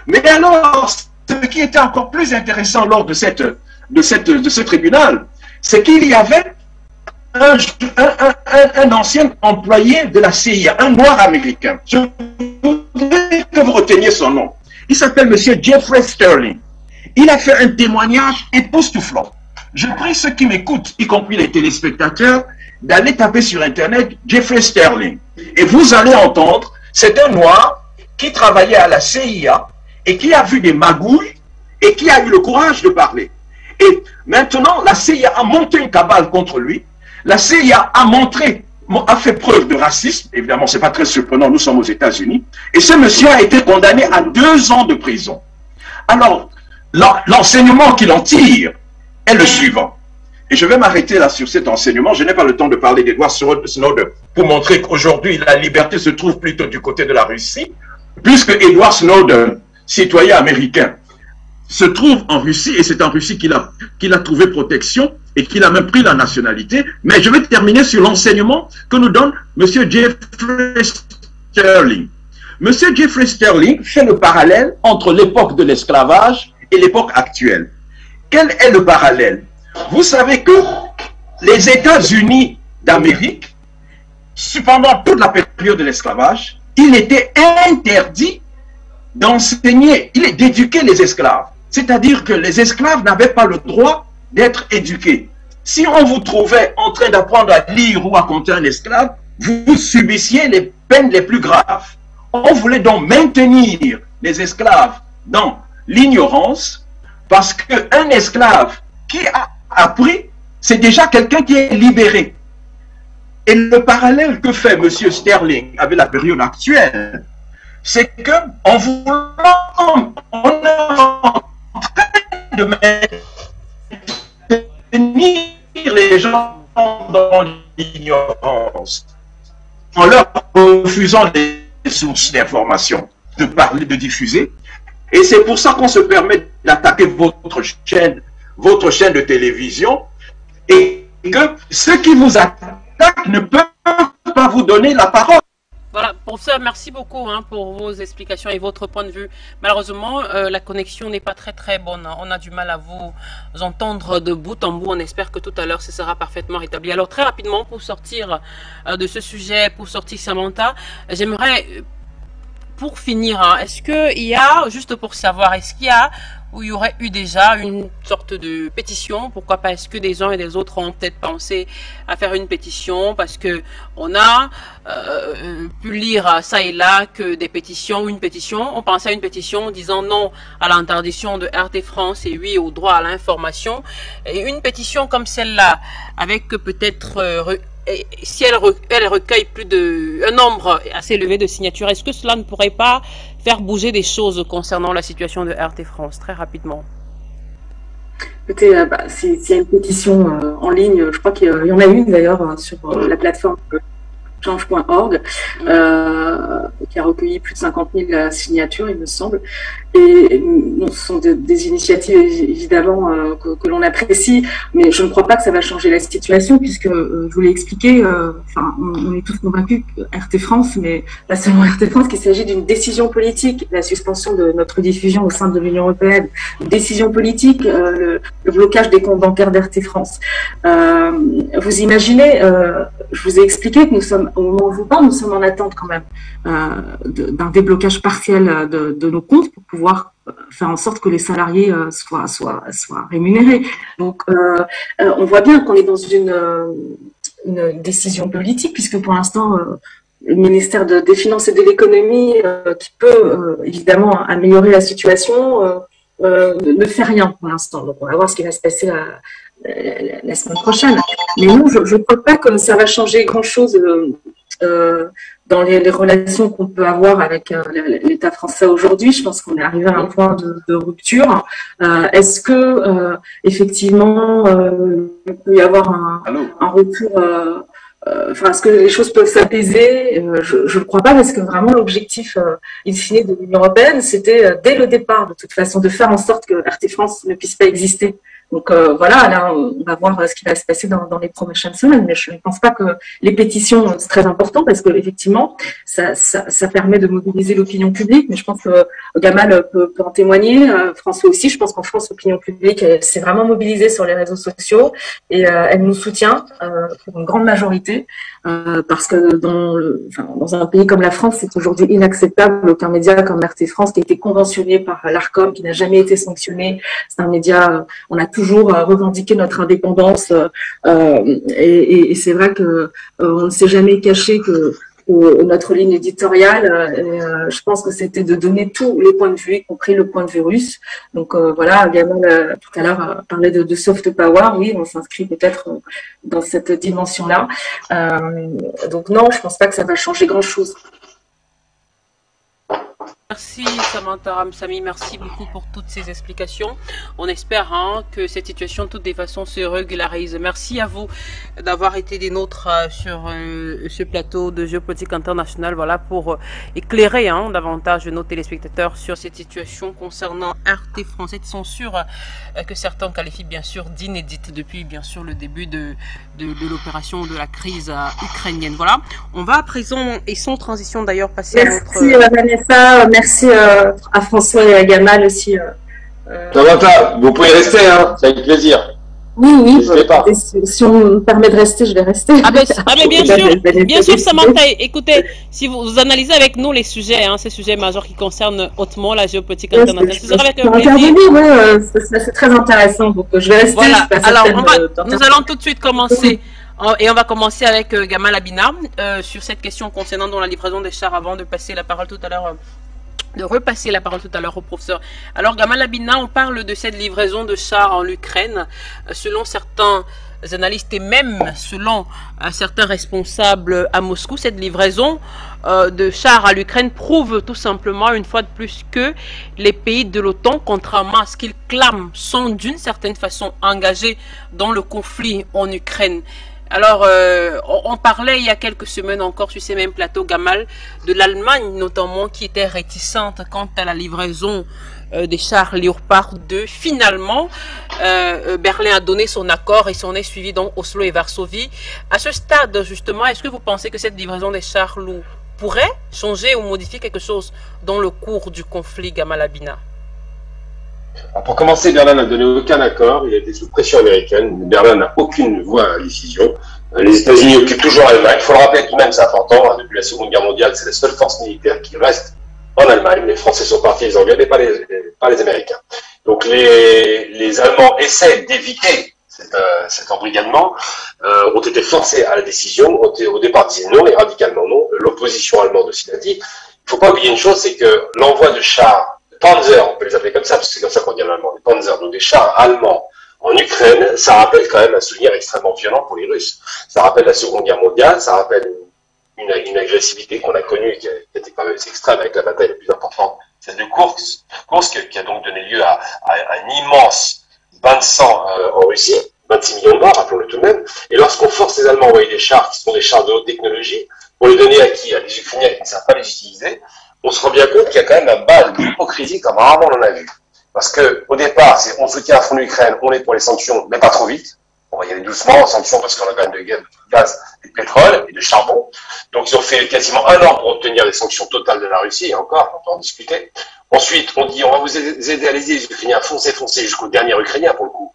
Mais alors, ce qui était encore plus intéressant lors de ce tribunal, c'est qu'il y avait un ancien employé de la CIA, un noir américain. Je voudrais que vous reteniez son nom. Il s'appelle M. Jeffrey Sterling. Il a fait un témoignage époustouflant. Je prie ceux qui m'écoutent, y compris les téléspectateurs, d'aller taper sur Internet Jeffrey Sterling. Et vous allez entendre, c'est un noir qui travaillait à la CIA et qui a vu des magouilles et qui a eu le courage de parler. Et maintenant, la CIA a monté une cabale contre lui. La CIA a fait preuve de racisme. Évidemment, ce n'est pas très surprenant, nous sommes aux États-Unis. Et ce monsieur a été condamné à 2 ans de prison. Alors, l'enseignement qu'il en tire est le suivant. Et je vais m'arrêter là sur cet enseignement. Je n'ai pas le temps de parler d'Edward Snowden pour montrer qu'aujourd'hui, la liberté se trouve plutôt du côté de la Russie, puisque Edward Snowden, citoyen américain, se trouve en Russie, et c'est en Russie qu'il a trouvé protection et qu'il a même pris la nationalité. Mais je vais terminer sur l'enseignement que nous donne M. Jeffrey Sterling. M. Jeffrey Sterling fait le parallèle entre l'époque de l'esclavage et l'époque actuelle. Quel est le parallèle? Vous savez que les États-Unis d'Amérique, pendant toute la période de l'esclavage, il était interdit d'enseigner, d'éduquer les esclaves. C'est-à-dire que les esclaves n'avaient pas le droit d'être éduqués. Si on vous trouvait en train d'apprendre à lire ou à compter un esclave, vous subissiez les peines les plus graves. On voulait donc maintenir les esclaves dans l'ignorance parce qu'un esclave qui a appris c'est déjà quelqu'un qui est libéré. Et le parallèle que fait M. Sterling avec la période actuelle, c'est que en voulant, on est en train de maintenir les gens dans l'ignorance, en leur refusant des sources d'information, de parler, de diffuser. Et c'est pour ça qu'on se permet d'attaquer votre chaîne de télévision, et que ceux qui vous attaquent ne peuvent pas vous donner la parole. Voilà, professeur, merci beaucoup pour vos explications et votre point de vue. Malheureusement, la connexion n'est pas très bonne. On a du mal à vous entendre de bout en bout. On espère que tout à l'heure, ce sera parfaitement rétabli. Alors, très rapidement, pour sortir de ce sujet, pour sortir Samantha, j'aimerais, pour finir, est-ce qu'il y a, juste pour savoir, est-ce qu'il y a où il y aurait eu déjà une sorte de pétition? Pourquoi pas? Est-ce que des uns et des autres ont peut-être pensé à faire une pétition? Parce que on a pu lire ça et là que des pétitions ou une pétition. On pensait à une pétition disant non à l'interdiction de RT France et oui au droit à l'information. Et une pétition comme celle-là, avec peut-être si elle recueille un nombre assez élevé de signatures, est-ce que cela ne pourrait pas faire bouger des choses concernant la situation de RT France, très rapidement? Écoutez, s'il y a une pétition en ligne, je crois qu'il y en a une d'ailleurs sur la plateforme change.org, qui a recueilli plus de 50 000 signatures, il me semble. Et ce sont des initiatives évidemment que l'on apprécie, mais je ne crois pas que ça va changer la situation, puisque je vous l'ai expliqué, on est tous convaincus que RT France, mais pas seulement RT France, qu'il s'agit d'une décision politique, la suspension de notre diffusion au sein de l'Union européenne, une décision politique, le blocage des comptes bancaires d'RT France. Vous imaginez, je vous ai expliqué que nous sommes, au moment où je vous parle, nous sommes en attente quand même d'un déblocage partiel de nos comptes pour pouvoir faire en sorte que les salariés soient rémunérés. Donc, on voit bien qu'on est dans une décision politique, puisque pour l'instant, le ministère des Finances et de l'Économie, qui peut évidemment améliorer la situation, ne fait rien pour l'instant. Donc, on va voir ce qui va se passer la semaine prochaine. Mais non, je ne crois pas que ça va changer grand-chose dans les relations qu'on peut avoir avec l'État français aujourd'hui. Je pense qu'on est arrivé à un point de rupture. Est-ce que effectivement il peut y avoir un retour, est-ce que les choses peuvent s'apaiser? Je ne crois pas, parce que vraiment l'objectif in fine de l'Union européenne, c'était dès le départ de toute façon de faire en sorte que RT France ne puisse pas exister. Donc voilà, là on va voir ce qui va se passer dans les prochaines semaines, mais je ne pense pas que les pétitions, c'est très important, parce que effectivement ça permet de mobiliser l'opinion publique, mais je pense que Gamal peut en témoigner, François aussi. Je pense qu'en France, l'opinion publique s'est vraiment mobilisée sur les réseaux sociaux, et elle nous soutient pour une grande majorité, parce que dans un pays comme la France, c'est aujourd'hui inacceptable qu'un média comme RT France, qui a été conventionné par l'ARCOM, qui n'a jamais été sanctionné, c'est un média, on a toujours revendiqué notre indépendance, et c'est vrai que on ne s'est jamais caché que notre ligne éditoriale, je pense que c'était de donner tous les points de vue, y compris le point de vue russe. Donc voilà, Gamal tout à l'heure parlait de soft power. Oui, on s'inscrit peut-être dans cette dimension-là. Donc non, je pense pas que ça va changer grand-chose. Merci Samantha Ramsamy, merci beaucoup pour toutes ces explications. On espère que cette situation de toutes les façons se régularise. Merci à vous d'avoir été des nôtres sur ce plateau de géopolitique internationale, voilà, pour éclairer davantage nos téléspectateurs sur cette situation concernant RT France, cette censure que certains qualifient bien sûr d'inédite depuis bien sûr le début de l'opération de la crise ukrainienne. Voilà, on va à présent et sans transition d'ailleurs passer à notre... Merci Vanessa, merci à François et à Gamal aussi. Samantha, vous pouvez rester, c'est avec plaisir. Oui, si on me permet de rester, je vais rester. Mais bien sûr, Samantha, écoutez, si vous analysez avec nous les sujets, ces sujets majeurs qui concernent hautement la géopolitique internationale, c'est très intéressant, donc je vais rester. Voilà, alors nous allons tout de suite commencer. Et on va commencer avec Gamal Abina sur cette question concernant la livraison des chars, avant de passer la parole tout à l'heure. De repasser la parole tout à l'heure au professeur. Alors Gamal Abina, on parle de cette livraison de chars en Ukraine. Selon certains analystes et même selon certains responsables à Moscou, cette livraison de chars à l'Ukraine prouve tout simplement une fois de plus que les pays de l'OTAN, contrairement à ce qu'ils clament, sont d'une certaine façon engagés dans le conflit en Ukraine. Alors, on parlait il y a quelques semaines encore sur ces mêmes plateaux, Gamal, de l'Allemagne notamment, qui était réticente quant à la livraison des chars Léopard 2. Finalement, Berlin a donné son accord et s'en est suivi donc Oslo et Varsovie. À ce stade, justement, est-ce que vous pensez que cette livraison des chars lourds pourrait changer ou modifier quelque chose dans le cours du conflit, Gamal Abina? Pour commencer, Berlin n'a donné aucun accord, il a été sous pression américaine, Berlin n'a aucune voix à la décision. Les États-Unis occupent toujours l'Allemagne, il faut le rappeler tout de même, c'est important, depuis la Seconde Guerre mondiale, c'est la seule force militaire qui reste en Allemagne. Les Français sont partis, les Anglais, mais pas les Américains. Donc les Allemands essaient d'éviter cet embrigadement, ont été forcés à la décision, au départ disaient non et radicalement non, l'opposition allemande aussi l'a dit. Il ne faut pas oublier une chose, c'est que l'envoi de chars Panzer, on peut les appeler comme ça, parce que c'est comme ça qu'on dit en allemand, les Panzer, donc des chars allemands en Ukraine, ça rappelle quand même un souvenir extrêmement violent pour les Russes. Ça rappelle la Seconde Guerre mondiale, ça rappelle une agressivité qu'on a connue, qui était quand même extrême avec la bataille la plus importante, celle de Kursk, qui a donc donné lieu à un immense bain de sang en Russie, 26 millions de morts, rappelons-le tout de même. Et lorsqu'on force les Allemands à envoyer des chars qui sont des chars de haute technologie, pour les donner à qui? À des Ukrainiens qui ne savent pas les utiliser, on se rend bien compte qu'il y a quand même un bal d'hypocrisie comme rarement on en a vu. Parce que au départ, on soutient à fond l'Ukraine, on est pour les sanctions, mais pas trop vite. On va y aller doucement, sanctions parce qu'on a quand même de gaz et de pétrole et de charbon. Donc ils ont fait quasiment un an pour obtenir les sanctions totales de la Russie, et encore, on peut en discuter. Ensuite, on dit on va vous aider, allez-y les Ukrainiens, foncez jusqu'au dernier Ukrainien pour le coup.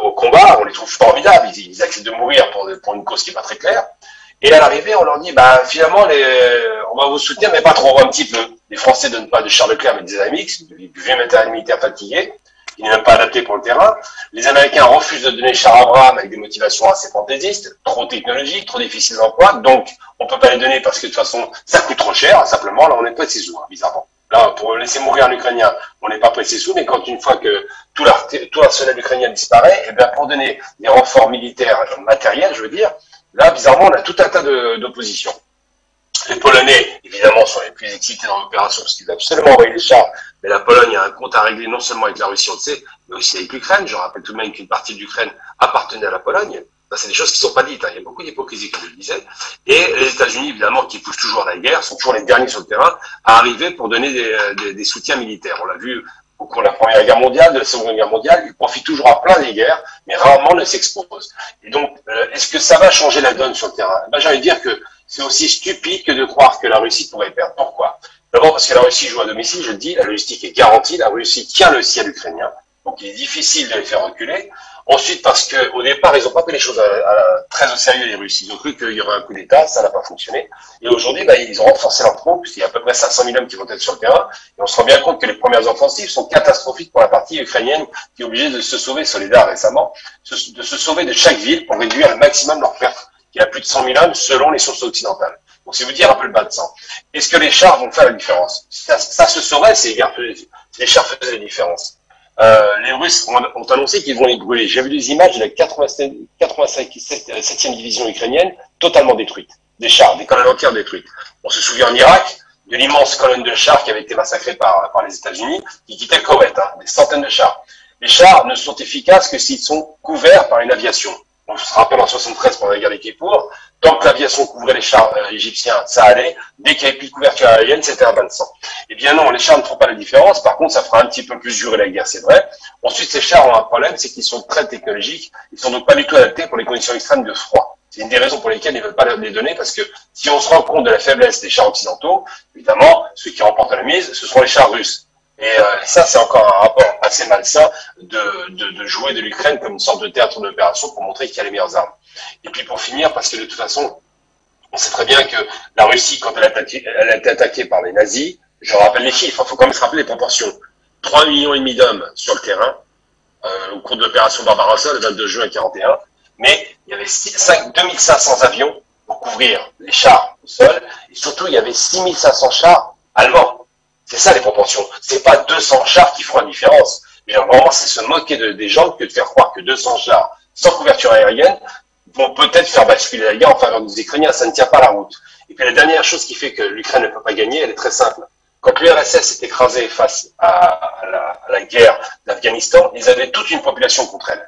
Au combat, on les trouve formidables, ils acceptent de mourir pour une cause qui n'est pas très claire. Et à l'arrivée, on leur dit, finalement, on va vous soutenir, mais pas trop, un petit peu. Les Français donnent pas de chars Leclerc, mais des AMX, du vieux matériel militaire fatigué, qui n'est même pas adapté pour le terrain. Les Américains refusent de donner les chars Abrams avec des motivations assez fantaisistes, trop technologiques, trop difficiles d'emploi, donc on peut pas les donner parce que de toute façon, ça coûte trop cher, simplement, là, on n'est pas de ces sous, bizarrement. Là, pour laisser mourir un Ukrainien, on n'est pas prêt de ces sous, mais quand une fois que tout l'arsenal ukrainien disparaît, eh bien, pour donner des renforts militaires, matériels, je veux dire, là, bizarrement, on a tout un tas d'oppositions. Les Polonais, évidemment, sont les plus excités dans l'opération parce qu'ils veulent absolument envoyer les chars. Mais la Pologne a un compte à régler non seulement avec la Russie, on le sait, mais aussi avec l'Ukraine. Je rappelle tout de même qu'une partie de l'Ukraine appartenait à la Pologne. Ça, c'est des choses qui ne sont pas dites. Il y a beaucoup d'hypocrisie, comme je le disais. Et les États-Unis, évidemment, qui poussent toujours la guerre, sont toujours les derniers sur le terrain à arriver pour donner des soutiens militaires. On l'a vu au cours de la Première Guerre mondiale, de la Seconde Guerre mondiale, ils profitent toujours à plein des guerres, mais rarement ne s'exposent. Et donc, est-ce que ça va changer la donne sur le terrain? J'ai envie de dire que c'est aussi stupide que de croire que la Russie pourrait perdre. Pourquoi? D'abord parce que la Russie joue à domicile, je le dis, la logistique est garantie, la Russie tient le ciel ukrainien, donc il est difficile de les faire reculer. Ensuite, parce que au départ, ils n'ont pas pris les choses très au sérieux, les Russes. Ils ont cru qu'il y aurait un coup d'État, ça n'a pas fonctionné. Et aujourd'hui, ils ont renforcé leur front, puisqu'il y a à peu près 500 000 hommes qui vont être sur le terrain. Et on se rend bien compte que les premières offensives sont catastrophiques pour la partie ukrainienne, qui est obligée de se sauver, Soledar récemment, de se sauver de chaque ville pour réduire au maximum leur perte, qui est à plus de 100 000 hommes selon les sources occidentales. Donc c'est vous dire un peu le bas de sang. Est-ce que les chars vont faire la différence? Ça se saurait si les chars faisaient la différence. Les Russes ont annoncé qu'ils vont les brûler. J'ai vu des images de la 87e division ukrainienne totalement détruite. Des chars, des colonnes entières détruites. On se souvient en Irak de l'immense colonne de chars qui avait été massacrée par les États-Unis, qui quittait le Koweït, des centaines de chars. Les chars ne sont efficaces que s'ils sont couverts par une aviation. On se rappelle en 73 pendant la guerre des Kippour, tant que l'aviation couvrait les chars égyptiens, ça allait. Dès qu'il n'y avait plus de couverture aérienne, c'était un bain de sang. Eh bien non, les chars ne font pas la différence. Par contre, ça fera un petit peu plus durer la guerre, c'est vrai. Ensuite, ces chars ont un problème, c'est qu'ils sont très technologiques. Ils sont donc pas du tout adaptés pour les conditions extrêmes de froid. C'est une des raisons pour lesquelles ils ne veulent pas les donner, parce que si on se rend compte de la faiblesse des chars occidentaux, évidemment, ceux qui remportent la mise, ce seront les chars russes. Et ça, c'est encore un rapport assez malsain de jouer de l'Ukraine comme une sorte de théâtre d'opération pour montrer qu'il y a les meilleures armes. Et puis pour finir, parce que de toute façon, on sait très bien que la Russie, quand elle a été attaquée par les nazis, je rappelle les chiffres, il faut quand même se rappeler les proportions. 3,5 millions d'hommes sur le terrain, au cours de l'opération Barbarossa, le 22 juin 1941, mais il y avait 2500 avions pour couvrir les chars au sol, et surtout il y avait 6500 chars allemands. C'est ça les proportions. C'est pas 200 chars qui feront la différence. Mais vraiment, c'est se moquer des gens que de faire croire que 200 chars, sans couverture aérienne, vont peut-être faire basculer la guerre en faveur des Ukrainiens. Ça ne tient pas la route. Et puis la dernière chose qui fait que l'Ukraine ne peut pas gagner, elle est très simple. Quand l'URSS est écrasée face à la guerre d'Afghanistan, ils avaient toute une population contre elle.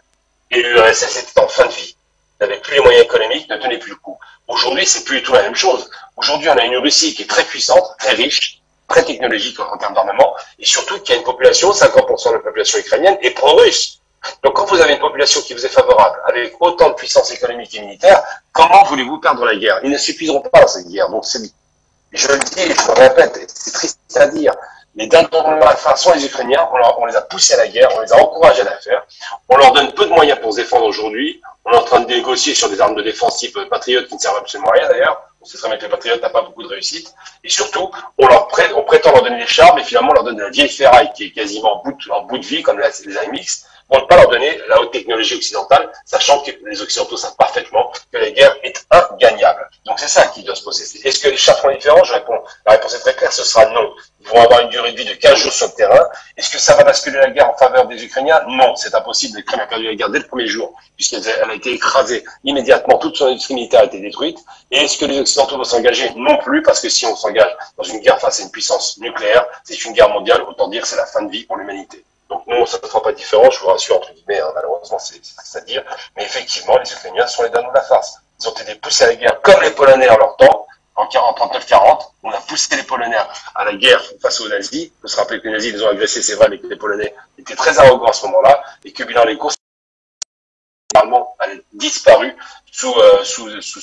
Et l'URSS était en fin de vie. N'avait plus les moyens économiques, ne tenait plus le coup. Aujourd'hui, c'est plus du tout la même chose. Aujourd'hui, on a une Russie qui est très puissante, très riche, très technologique en termes d'armement, et surtout qui a une population, 50% de la population ukrainienne est pro-russe. Donc quand vous avez une population qui vous est favorable, avec autant de puissance économique et militaire, comment voulez-vous perdre la guerre? Ils ne suffiront pas dans cette guerre. Donc je le dis, je le répète, c'est triste à dire, mais d'un temps à la façon, les Ukrainiens, on les a poussés à la guerre, on les a encouragés à la faire, on leur donne peu de moyens pour se défendre aujourd'hui, on est en train de négocier sur des armes de défense type Patriot qui ne servent absolument à rien d'ailleurs, on sait très bien que les Patriotes n'ont pas beaucoup de réussite, et surtout, on prétend leur donner des chars, mais finalement on leur donne de la vieille ferraille qui est quasiment en bout de vie, comme les AMX, pour ne pas leur donner la haute technologie occidentale, sachant que les Occidentaux savent parfaitement que la guerre est ingagnable. Donc c'est ça qui doit se poser. Est-ce que les chars seront différents? Je réponds, la réponse est très claire, ce sera non. Ils vont avoir une durée de vie de 15 jours sur le terrain. Est-ce que ça va basculer la guerre en faveur des Ukrainiens? Non, c'est impossible. L'Ukraine a perdu la guerre dès le premier jour, puisqu'elle a été écrasée immédiatement, toute son industrie militaire a été détruite. Et est-ce que les Occidentaux vont s'engager? Non plus, parce que si on s'engage dans une guerre face à une puissance nucléaire, c'est une guerre mondiale, autant dire que c'est la fin de vie pour l'humanité. Donc non, ça ne sera pas différent, je vous rassure, entre guillemets, hein, malheureusement c'est triste à dire, mais effectivement, les Ukrainiens sont les dindons de la farce. Ils ont été poussés à la guerre comme les Polonais en leur temps, en 39-40, on a poussé les Polonais à la guerre face aux nazis. Il faut se rappeler que les nazis les ont agressés, c'est vrai, mais que les Polonais étaient très arrogants à ce moment-là, et que bilan les courses, généralement, a disparu sous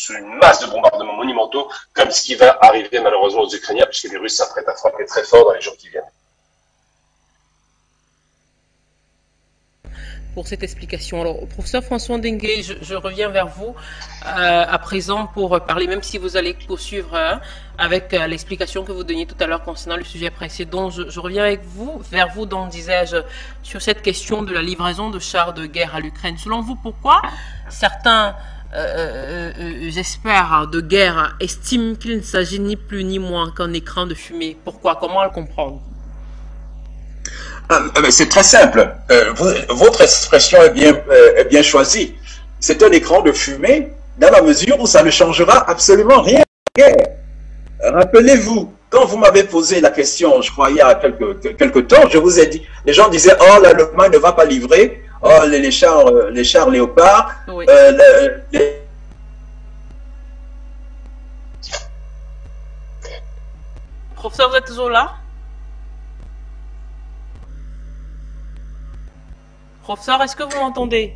une masse de bombardements monumentaux, comme ce qui va arriver malheureusement aux Ukrainiens, puisque les Russes s'apprêtent à frapper très fort dans les jours qui viennent. Pour cette explication. Alors, professeur François Ndengue, je reviens vers vous à présent pour parler, même si vous allez poursuivre avec l'explication que vous donniez tout à l'heure concernant le sujet précédent. Je reviens vers vous, donc disais-je, sur cette question de la livraison de chars de guerre à l'Ukraine. Selon vous, pourquoi certains experts de guerre estiment qu'il ne s'agit ni plus ni moins qu'un écran de fumée? Pourquoi? Comment le comprendre? C'est très simple. Votre expression est bien choisie. C'est un écran de fumée dans la mesure où ça ne changera absolument rien. Rappelez-vous, quand vous m'avez posé la question, je crois il y a quelques temps, je vous ai dit, les gens disaient, oh l'Allemagne ne va pas livrer, oh les chars Léopard, oui. Professeur, vous êtes toujours là? Professeur, est-ce que vous m'entendez?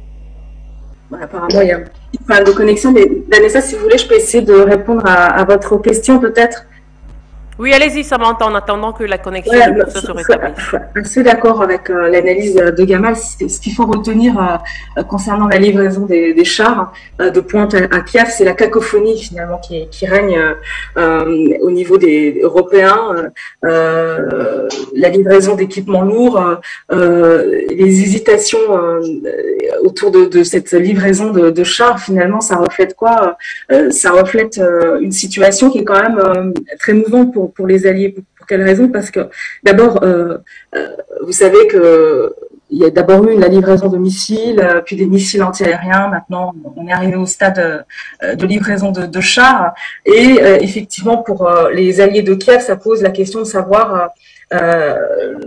Apparemment, il y a un petit problème de connexion, mais Vanessa, si vous voulez, je peux essayer de répondre à votre question, peut-être. Oui, allez-y, ça m'entend en attendant que la connexion du professeur se rétablisse. Je suis assez d'accord avec l'analyse de Gamal. Ce qu'il faut retenir concernant la livraison des chars de pointe à Kiev, c'est la cacophonie finalement qui règne au niveau des Européens. La livraison d'équipements lourds, les hésitations autour de cette livraison de chars, finalement, ça reflète quoi? Ça reflète une situation qui est quand même très mouvante pour les Alliés. Pour quelle raison? Parce que d'abord, vous savez que il y a d'abord eu la livraison de missiles, puis des missiles antiaériens. Maintenant, on est arrivé au stade de livraison de chars. Et effectivement, pour les Alliés de Kiev, ça pose la question de savoir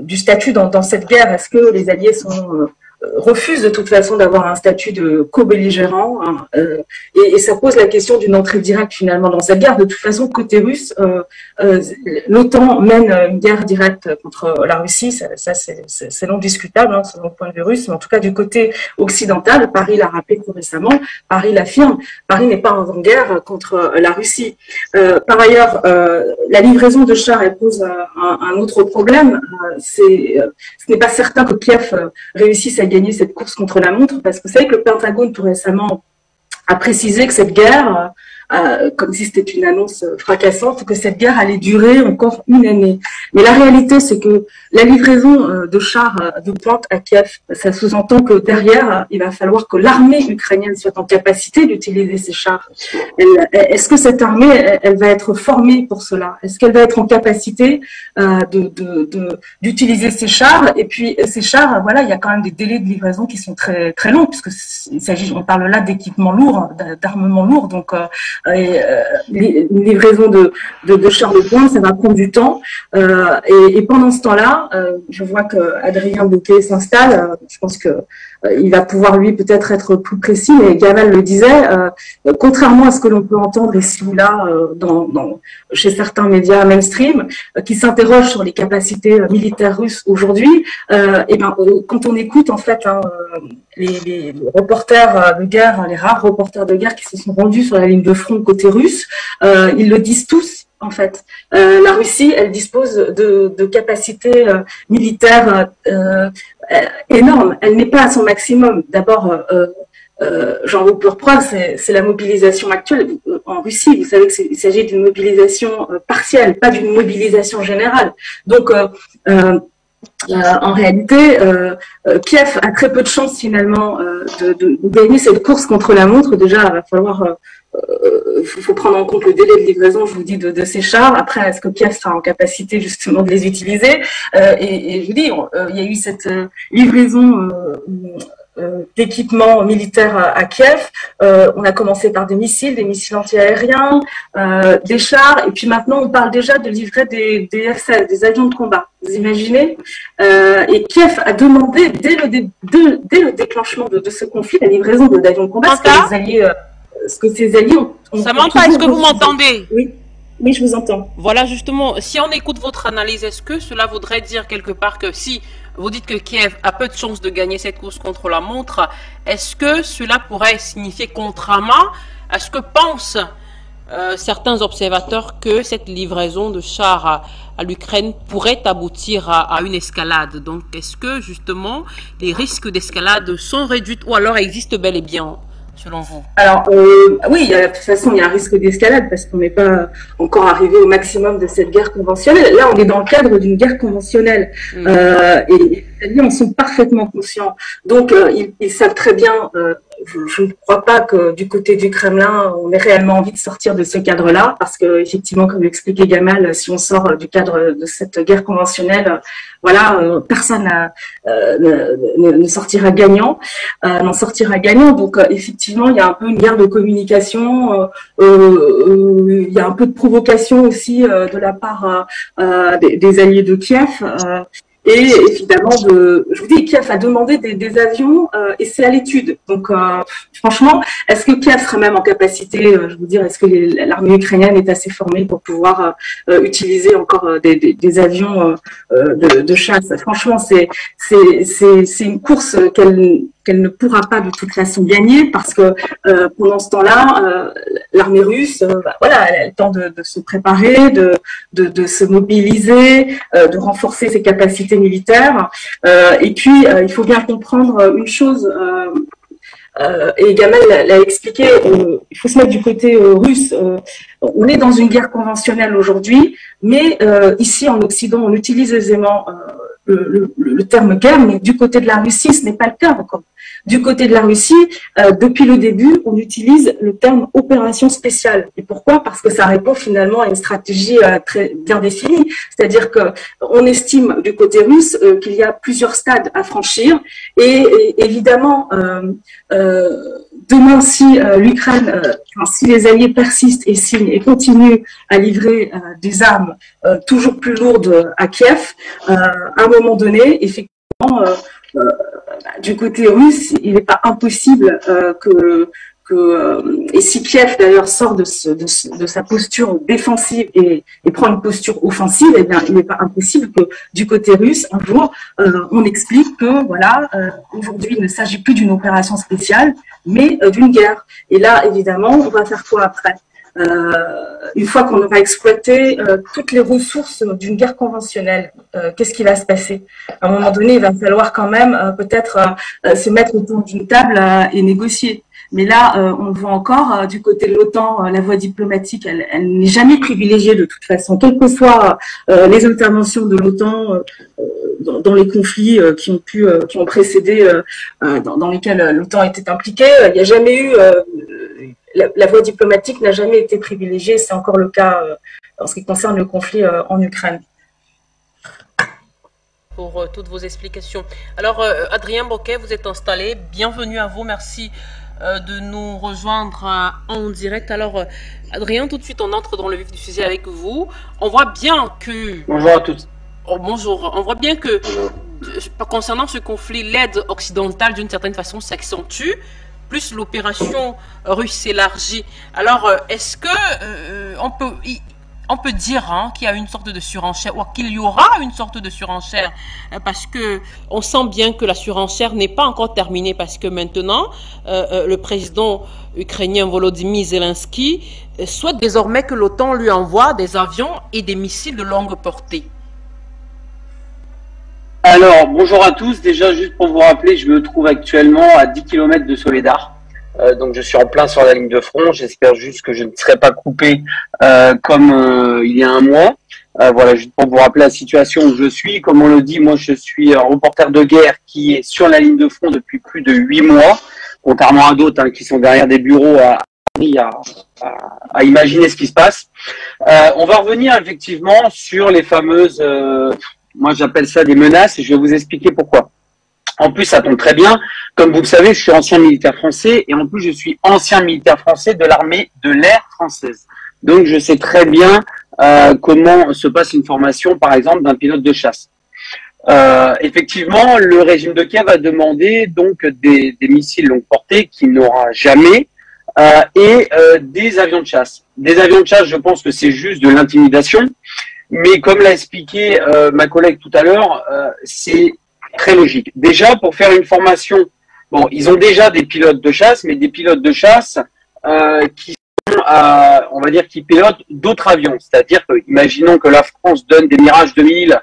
du statut dans cette guerre. Est-ce que les Alliés refusent de toute façon d'avoir un statut de co-belligérant, hein, et ça pose la question d'une entrée directe finalement dans cette guerre. De toute façon, côté russe, l'OTAN mène une guerre directe contre la Russie, ça c'est non discutable, hein, selon le point de vue russe, mais en tout cas du côté occidental, Paris l'a rappelé tout récemment, Paris l'affirme, Paris n'est pas en guerre contre la Russie. Par ailleurs, la livraison de chars, elle pose un autre problème, ce n'est pas certain que Kiev réussisse à gagner cette course contre la montre, parce que vous savez que le Pentagone tout récemment a précisé que cette guerre comme si c'était une annonce fracassante, que cette guerre allait durer encore une année. Mais la réalité, c'est que la livraison de chars de pointe à Kiev, ça sous-entend que derrière, il va falloir que l'armée ukrainienne soit en capacité d'utiliser ces chars. Est-ce que cette armée, elle va être formée pour cela? Est-ce qu'elle va être en capacité d'utiliser ces chars? Et puis ces chars, voilà, il y a quand même des délais de livraison qui sont très très longs, puisque on parle là d'équipements lourds, d'armements lourds, donc les livraisons de chars de pointe, ça va prendre du temps. Et pendant ce temps-là, je vois que Adrien Bouquet s'installe. Je pense que il va pouvoir lui peut-être être plus précis, mais Gamal le disait, contrairement à ce que l'on peut entendre ici ou là chez certains médias mainstream qui s'interrogent sur les capacités militaires russes aujourd'hui, et ben quand on écoute en fait les reporters de guerre, les rares reporters de guerre qui se sont rendus sur la ligne de front côté russe, ils le disent tous. En fait, la Russie, elle dispose de capacités militaires énormes. Elle n'est pas à son maximum. D'abord, j'en veux pour preuve, c'est la mobilisation actuelle en Russie. Vous savez qu'il s'agit d'une mobilisation partielle, pas d'une mobilisation générale. Donc, en réalité, Kiev a très peu de chances finalement de gagner cette course contre la montre. Déjà, il va falloir faut prendre en compte le délai de livraison, je vous dis, de ces chars. Après, est-ce que Kiev sera en capacité justement de les utiliser? Et je vous dis, il y a eu cette livraison d'équipements militaires à Kiev. On a commencé par des missiles anti-aériens, des chars, et puis maintenant on parle déjà de livrer des F-16, des avions de combat. Vous imaginez? Et Kiev a demandé dès le déclenchement de ce conflit la livraison d'avions de combat, ce que ses alliés ont Samantha, est-ce que vous m'entendez? Oui, je vous entends. Voilà, justement, si on écoute votre analyse, est-ce que cela voudrait dire quelque part que si vous dites que Kiev a peu de chances de gagner cette course contre la montre, est-ce que cela pourrait signifier contrairement à ce que pensent certains observateurs que cette livraison de chars à l'Ukraine pourrait aboutir à une escalade? Donc, est-ce que justement les risques d'escalade sont réduits ou alors existent bel et bien selon vous? Alors, oui, de toute façon, il y a un risque d'escalade parce qu'on n'est pas encore arrivé au maximum de cette guerre conventionnelle. Là, on est dans le cadre d'une guerre conventionnelle. Et les Italiens en sont parfaitement conscients. Donc, ils savent très bien, je ne crois pas que du côté du Kremlin, on ait réellement envie de sortir de ce cadre-là parce que, effectivement, comme l'expliquait Gamal, si on sort du cadre de cette guerre conventionnelle, voilà, personne ne sortira gagnant, n'en sortira gagnant. Donc, effectivement, il y a un peu une guerre de communication, il y a un peu de provocation aussi de la part des alliés de Kiev. Et évidemment, je vous dis, Kiev a demandé des avions et c'est à l'étude. Donc, franchement, est-ce que Kiev serait même en capacité, je veux dire, est-ce que l'armée ukrainienne est assez formée pour pouvoir utiliser encore des avions de chasse? Franchement, c'est une course qu'elle ne pourra pas de toute façon gagner parce que pendant ce temps-là, l'armée russe, voilà, elle a le temps de se préparer, de se mobiliser, de renforcer ses capacités militaires. Et puis, il faut bien comprendre une chose. Et Gamal l'a expliqué, il faut se mettre du côté russe. On est dans une guerre conventionnelle aujourd'hui, mais ici en Occident, on utilise aisément le terme guerre, mais du côté de la Russie, ce n'est pas le cas encore. Du côté de la Russie, depuis le début, on utilise le terme opération spéciale. Et pourquoi? Parce que ça répond finalement à une stratégie très bien définie. C'est-à-dire que on estime du côté russe qu'il y a plusieurs stades à franchir. Et évidemment, demain, si l'Ukraine, si les alliés persistent et signent et continuent à livrer des armes toujours plus lourdes à Kiev, à un moment donné, effectivement, du côté russe, il n'est pas impossible et si Kiev d'ailleurs sort de sa posture défensive et prend une posture offensive, eh bien, il n'est pas impossible que du côté russe, un jour, on explique que voilà, aujourd'hui, il ne s'agit plus d'une opération spéciale, mais d'une guerre. Et là, évidemment, on va faire quoi après? Une fois qu'on aura exploité toutes les ressources d'une guerre conventionnelle, qu'est-ce qui va se passer? À un moment donné, il va falloir quand même peut-être se mettre autour d'une table et négocier. Mais là, on voit encore du côté de l'OTAN, la voie diplomatique, elle n'est jamais privilégiée de toute façon, quelles que soient les interventions de l'OTAN dans les conflits qui ont précédé, dans lesquels l'OTAN était impliquée. Il n'y a jamais eu la voie diplomatique n'a jamais été privilégiée. C'est encore le cas en ce qui concerne le conflit en Ukraine. Pour toutes vos explications. Alors, Adrien Boquet, vous êtes installé. Bienvenue à vous. Merci de nous rejoindre en direct. Alors, Adrien, tout de suite, on entre dans le vif du sujet avec vous. On voit bien que... Bonjour à tous. Oh, bonjour. On voit bien que, concernant ce conflit, l'aide occidentale, d'une certaine façon, s'accentue, plus l'opération russe s'élargit. Alors, est-ce que on peut dire qu'il y a une sorte de surenchère, ou qu'il y aura une sorte de surenchère, parce que on sent bien que la surenchère n'est pas encore terminée, parce que maintenant, le président ukrainien Volodymyr Zelensky souhaite désormais que l'OTAN lui envoie des avions et des missiles de longue portée. Alors, bonjour à tous. Déjà, juste pour vous rappeler, je me trouve actuellement à 10 km de Soledar. Donc, je suis en plein sur la ligne de front. J'espère juste que je ne serai pas coupé comme il y a un mois. Voilà, juste pour vous rappeler la situation où je suis. Comme on le dit, moi, je suis un reporter de guerre qui est sur la ligne de front depuis plus de 8 mois, contrairement à d'autres qui sont derrière des bureaux à imaginer ce qui se passe. On va revenir effectivement sur les fameuses... moi, j'appelle ça des menaces et je vais vous expliquer pourquoi. En plus, ça tombe très bien. Comme vous le savez, je suis ancien militaire français et en plus, je suis ancien militaire français de l'armée de l'air française. Donc, je sais très bien comment se passe une formation, par exemple, d'un pilote de chasse. Effectivement, le régime de Kiev a demandé donc des missiles longue portée qu'il n'aura jamais et des avions de chasse. Des avions de chasse, je pense que c'est juste de l'intimidation. Mais comme l'a expliqué ma collègue tout à l'heure, c'est très logique. Déjà, pour faire une formation, bon, ils ont déjà des pilotes de chasse, mais des pilotes de chasse qui sont, on va dire, qui pilotent d'autres avions. C'est-à-dire que, imaginons que la France donne des Mirage 2000,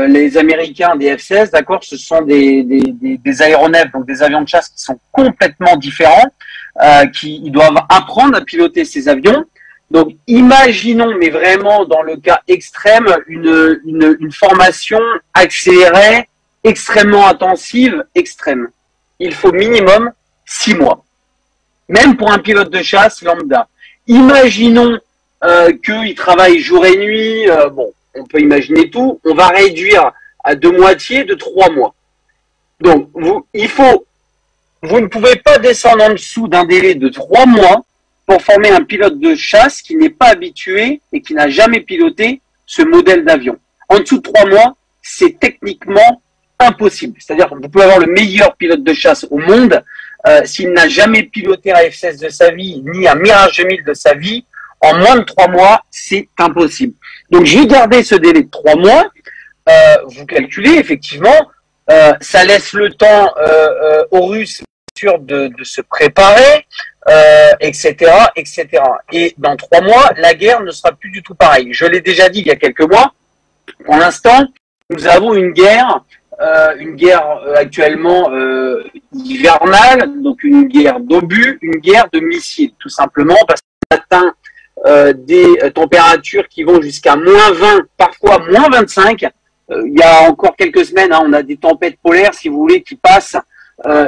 les Américains des F-16, d'accord, ce sont des aéronefs, donc des avions de chasse qui sont complètement différents, ils doivent apprendre à piloter ces avions. Donc, imaginons, mais vraiment dans le cas extrême, une formation accélérée, extrêmement intensive, extrême. Il faut minimum 6 mois. Même pour un pilote de chasse lambda. Imaginons qu'il travaille jour et nuit. Bon, on peut imaginer tout. On va réduire de moitié de 3 mois. Donc, vous ne pouvez pas descendre en dessous d'un délai de 3 mois pour former un pilote de chasse qui n'est pas habitué et qui n'a jamais piloté ce modèle d'avion. En dessous de 3 mois, c'est techniquement impossible. C'est-à-dire que vous pouvez avoir le meilleur pilote de chasse au monde, s'il n'a jamais piloté un F-16 de sa vie, ni un Mirage 2000 de sa vie, en moins de 3 mois, c'est impossible. Donc, j'ai gardé ce délai de 3 mois. Vous calculez, effectivement, ça laisse le temps aux Russes de se préparer, etc., etc. Et dans 3 mois, la guerre ne sera plus du tout pareille. Je l'ai déjà dit il y a quelques mois. Pour l'instant, nous avons une guerre actuellement hivernale, donc une guerre d'obus, une guerre de missiles, tout simplement parce qu'on atteint des températures qui vont jusqu'à moins 20, parfois moins 25. Il y a encore quelques semaines, on a des tempêtes polaires, si vous voulez, qui passent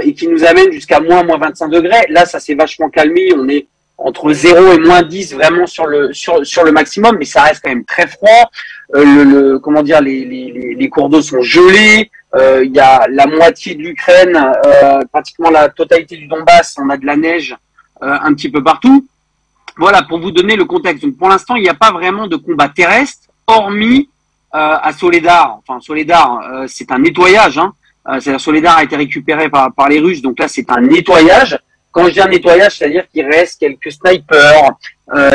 et qui nous amènent jusqu'à moins 25 degrés. Là, ça s'est vachement calmé. On est entre 0 et moins 10 vraiment sur le maximum, mais ça reste quand même très froid. Comment dire, les cours d'eau sont gelés. Il y a la moitié de l'Ukraine, pratiquement la totalité du Donbass, on a de la neige un petit peu partout. Voilà, pour vous donner le contexte. Donc, pour l'instant, il n'y a pas vraiment de combat terrestre, hormis à Soledar. Enfin, Soledar, c'est un nettoyage. C'est-à-dire Soledar a été récupéré par les Russes, donc là, c'est un nettoyage. Quand je dis un nettoyage, c'est-à-dire qu'il reste quelques snipers,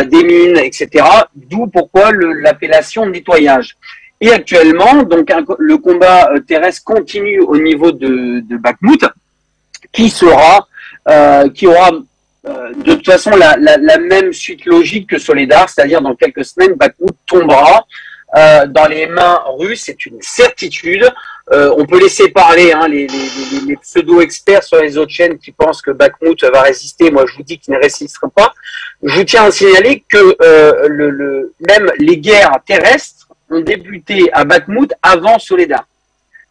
des mines, etc. D'où pourquoi l'appellation nettoyage. Et actuellement, donc le combat terrestre continue au niveau de Bakhmout, qui aura de toute façon la même suite logique que Soledar, c'est-à-dire dans quelques semaines, Bakhmout tombera dans les mains russes, c'est une certitude. On peut laisser parler hein, les pseudo-experts sur les autres chaînes qui pensent que Bakhmout va résister. Moi, je vous dis qu'il ne résistera pas. Je tiens à signaler que même les guerres terrestres ont débuté à Bakhmout avant Soledar.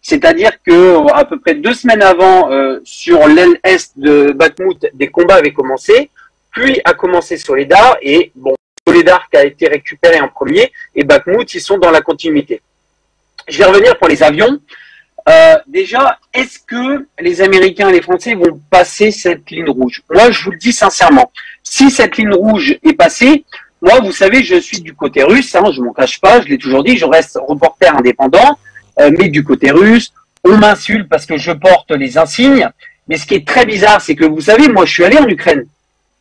C'est-à-dire que à peu près 2 semaines avant, sur l'aile est de Bakhmout, des combats avaient commencé, puis a commencé Soledar, et bon, Soledar qui a été récupéré en premier, et Bakhmout, ils sont dans la continuité. Je vais revenir pour les avions. Déjà, est-ce que les Américains et les Français vont passer cette ligne rouge? Moi, je vous le dis sincèrement, si cette ligne rouge est passée, moi, vous savez, je suis du côté russe, hein, je m'en cache pas, je l'ai toujours dit, je reste reporter indépendant, mais du côté russe, on m'insulte parce que je porte les insignes, mais ce qui est très bizarre, c'est que vous savez, moi, je suis allé en Ukraine,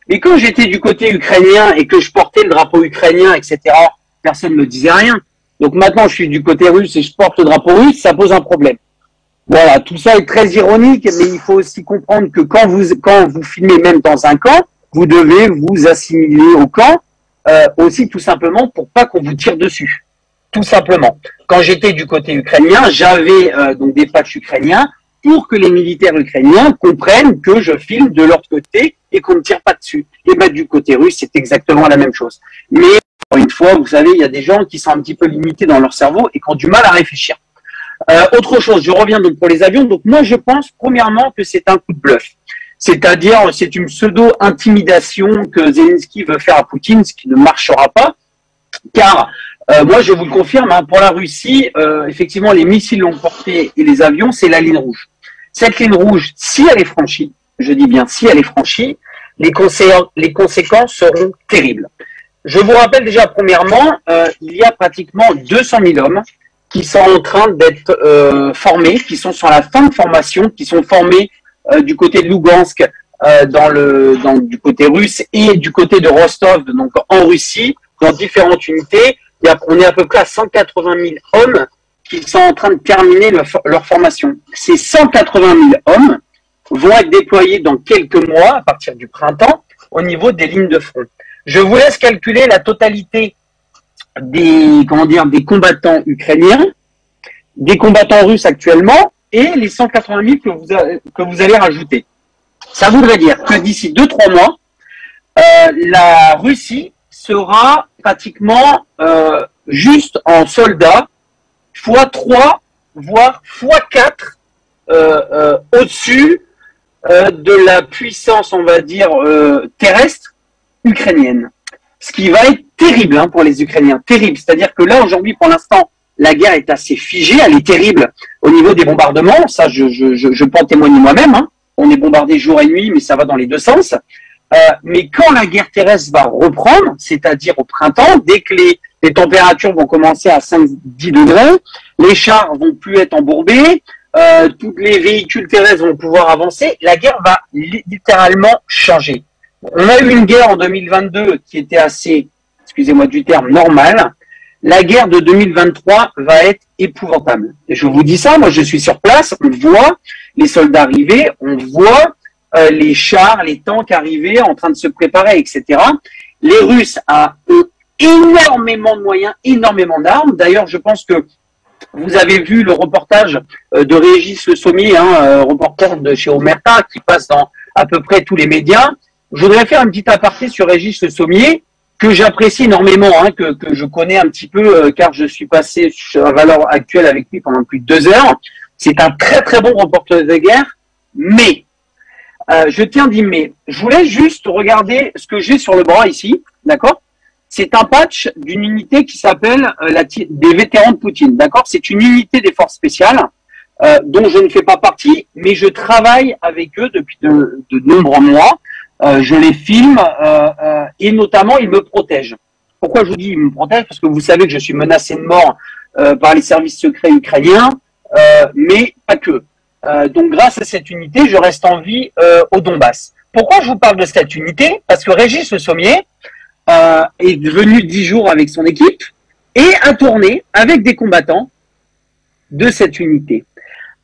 mais quand j'étais du côté ukrainien et que je portais le drapeau ukrainien, etc., personne ne me disait rien. Donc maintenant, je suis du côté russe et je porte le drapeau russe, ça pose un problème. Voilà, tout ça est très ironique, mais il faut aussi comprendre que quand vous filmez même dans un camp, vous devez vous assimiler au camp, aussi tout simplement pour pas qu'on vous tire dessus. Tout simplement. Quand j'étais du côté ukrainien, j'avais donc des patchs ukrainiens pour que les militaires ukrainiens comprennent que je filme de l'autre côté et qu'on ne tire pas dessus. Et ben du côté russe, c'est exactement la même chose. Mais encore une fois, vous savez, il y a des gens qui sont un petit peu limités dans leur cerveau et qui ont du mal à réfléchir. Autre chose, je reviens donc pour les avions. Donc moi, je pense premièrement que c'est un coup de bluff. C'est-à-dire, c'est une pseudo-intimidation que Zelensky veut faire à Poutine, ce qui ne marchera pas. Car, moi, je vous le confirme, hein, pour la Russie, effectivement, les missiles longue portée et les avions, c'est la ligne rouge. Cette ligne rouge, si elle est franchie, je dis bien si elle est franchie, les conséquences seront terribles. Je vous rappelle déjà, premièrement, il y a pratiquement 200 000 hommes qui sont en train d'être formés, qui sont sur la fin de formation, qui sont formés du côté de Lugansk, du côté russe, et du côté de Rostov, donc en Russie, dans différentes unités. On est à peu près à 180 000 hommes qui sont en train de terminer leur formation. Ces 180 000 hommes vont être déployés dans quelques mois, à partir du printemps, au niveau des lignes de front. Je vous laisse calculer la totalité des combattants ukrainiens, des combattants russes actuellement, et les 180 000 que vous allez rajouter. Ça voudrait dire que d'ici 2-3 mois, la Russie sera pratiquement juste en soldats x3, voire x4 au-dessus de la puissance, on va dire, terrestre ukrainienne. Ce qui va être terrible hein, pour les Ukrainiens, terrible. C'est-à-dire que là, aujourd'hui, pour l'instant, la guerre est assez figée, elle est terrible au niveau des bombardements. Ça, je peux en témoigner moi-même. Hein. On est bombardé jour et nuit, mais ça va dans les deux sens. Mais quand la guerre terrestre va reprendre, c'est-à-dire au printemps, dès que les températures vont commencer à 5-10 degrés, les chars vont plus être embourbés, tous les véhicules terrestres vont pouvoir avancer, la guerre va littéralement changer. On a eu une guerre en 2022 qui était assez, excusez-moi du terme, normale. La guerre de 2023 va être épouvantable. Et je vous dis ça, moi je suis sur place, on voit les soldats arriver, on voit les chars, les tanks arriver, en train de se préparer, etc. Les Russes ont énormément de moyens, énormément d'armes. D'ailleurs, je pense que vous avez vu le reportage de Régis Le Sommier, reporter de chez Omerta, qui passe dans à peu près tous les médias. Je voudrais faire un petit aparté sur Régis Le Sommier, que j'apprécie énormément, que je connais un petit peu, car je suis passé à Valeurs Actuelles avec lui pendant plus de 2 heures. C'est un très très bon reporter de guerre, mais je tiens à dire, mais je voulais juste regarder ce que j'ai sur le bras ici, d'accord? C'est un patch d'une unité qui s'appelle des vétérans de Poutine, d'accord? C'est une unité des forces spéciales dont je ne fais pas partie, mais je travaille avec eux depuis de nombreux mois. Je les filme et notamment ils me protègent. Pourquoi je vous dis ils me protègent? Parce que vous savez que je suis menacé de mort par les services secrets ukrainiens, mais pas que. Donc grâce à cette unité, je reste en vie au Donbass. Pourquoi je vous parle de cette unité? Parce que Régis Le Sommier est venu 10 jours avec son équipe et a tourné avec des combattants de cette unité.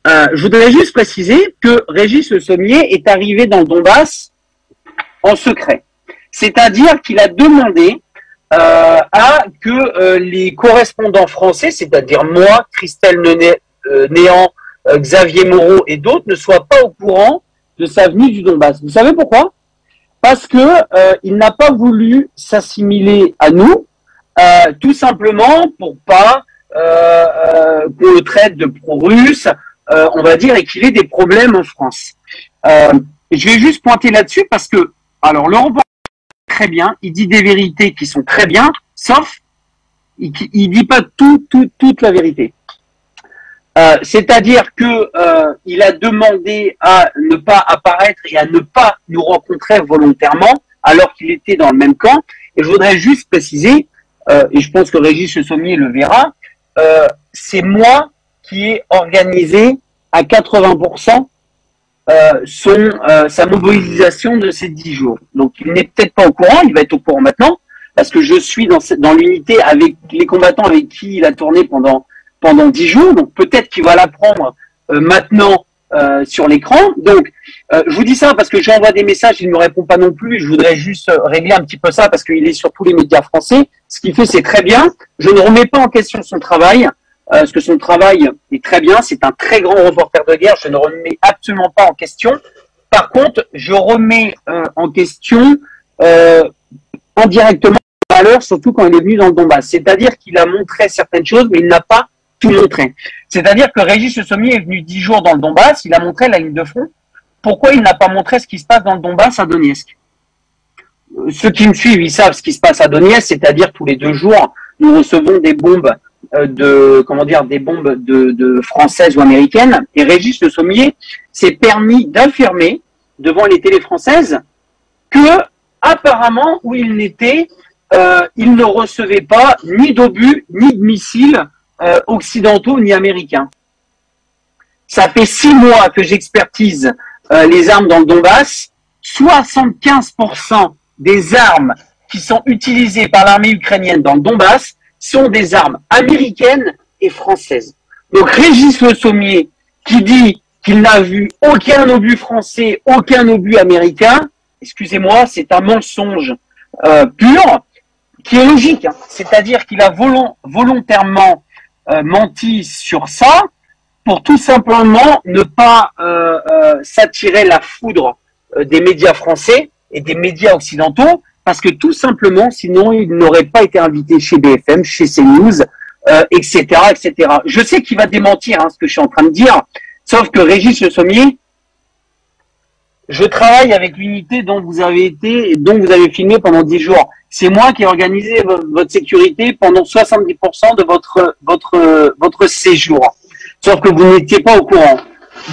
Je voudrais juste préciser que Régis Le Sommier est arrivé dans le Donbass en secret. C'est-à-dire qu'il a demandé à que les correspondants français, c'est-à-dire moi, Christelle Néant, Xavier Moreau et d'autres ne soient pas au courant de sa venue du Donbass. Vous savez pourquoi? Parce que il n'a pas voulu s'assimiler à nous, tout simplement pour pas qu'on le traite de pro-russe, on va dire, et qu'il ait des problèmes en France. Je vais juste pointer là-dessus parce que, alors, le reporter très bien, il dit des vérités qui sont très bien, sauf il dit pas toute la vérité. C'est-à-dire que il a demandé à ne pas apparaître et à ne pas nous rencontrer volontairement alors qu'il était dans le même camp. Et je voudrais juste préciser, et je pense que Régis Le Sommier le verra, c'est moi qui ai organisé à 80% sa mobilisation de ces 10 jours. Donc il n'est peut-être pas au courant, il va être au courant maintenant, parce que je suis dans l'unité avec les combattants avec qui il a tourné pendant 10 jours, donc peut-être qu'il va l'apprendre maintenant sur l'écran. Donc, je vous dis ça parce que j'envoie des messages, il ne me répond pas non plus, je voudrais juste régler un petit peu ça parce qu'il est sur tous les médias français. Ce qu'il fait, c'est très bien. Je ne remets pas en question son travail, parce que son travail est très bien, c'est un très grand reporter de guerre, je ne remets absolument pas en question. Par contre, je remets en question indirectement la valeur, surtout quand il est venu dans le Donbass. C'est-à-dire qu'il a montré certaines choses, mais il n'a pas tout montré. C'est-à-dire que Régis Le Sommier est venu 10 jours dans le Donbass, il a montré la ligne de front. Pourquoi il n'a pas montré ce qui se passe dans le Donbass à Donetsk? Ceux qui me suivent, ils savent ce qui se passe à Donetsk, c'est-à-dire tous les 2 jours, nous recevons des bombes des bombes de françaises ou américaines. Et Régis Le Sommier s'est permis d'affirmer devant les télés françaises que, apparemment, où il n'était, il ne recevait pas ni d'obus, ni de missiles occidentaux ni américains. Ça fait 6 mois que j'expertise les armes dans le Donbass. 75% des armes qui sont utilisées par l'armée ukrainienne dans le Donbass sont des armes américaines et françaises. Donc Régis Le Sommier qui dit qu'il n'a vu aucun obus français, aucun obus américain, excusez-moi, c'est un mensonge pur, qui est logique. Hein. C'est-à-dire qu'il a volontairement menti sur ça pour tout simplement ne pas s'attirer la foudre des médias français et des médias occidentaux, parce que tout simplement, sinon, il n'aurait pas été invité chez BFM, chez CNews, etc., etc. Je sais qu'il va démentir ce que je suis en train de dire, sauf que Régis Le Sommier, je travaille avec l'unité dont vous avez été et dont vous avez filmé pendant 10 jours. C'est moi qui ai organisé votre sécurité pendant 70% de votre séjour. Sauf que vous n'étiez pas au courant.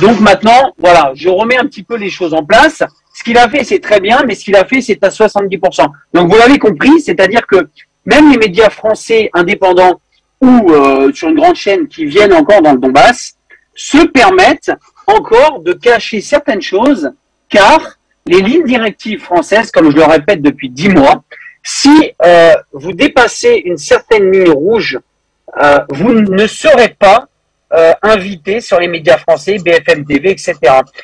Donc maintenant, voilà, je remets un petit peu les choses en place. Ce qu'il a fait, c'est très bien, mais ce qu'il a fait, c'est à 70%. Donc vous l'avez compris, c'est-à-dire que même les médias français indépendants ou sur une grande chaîne qui viennent encore dans le Donbass se permettent encore de cacher certaines choses, car les lignes directives françaises, comme je le répète depuis 10 mois, si vous dépassez une certaine ligne rouge, vous ne serez pas invité sur les médias français, BFM TV, etc.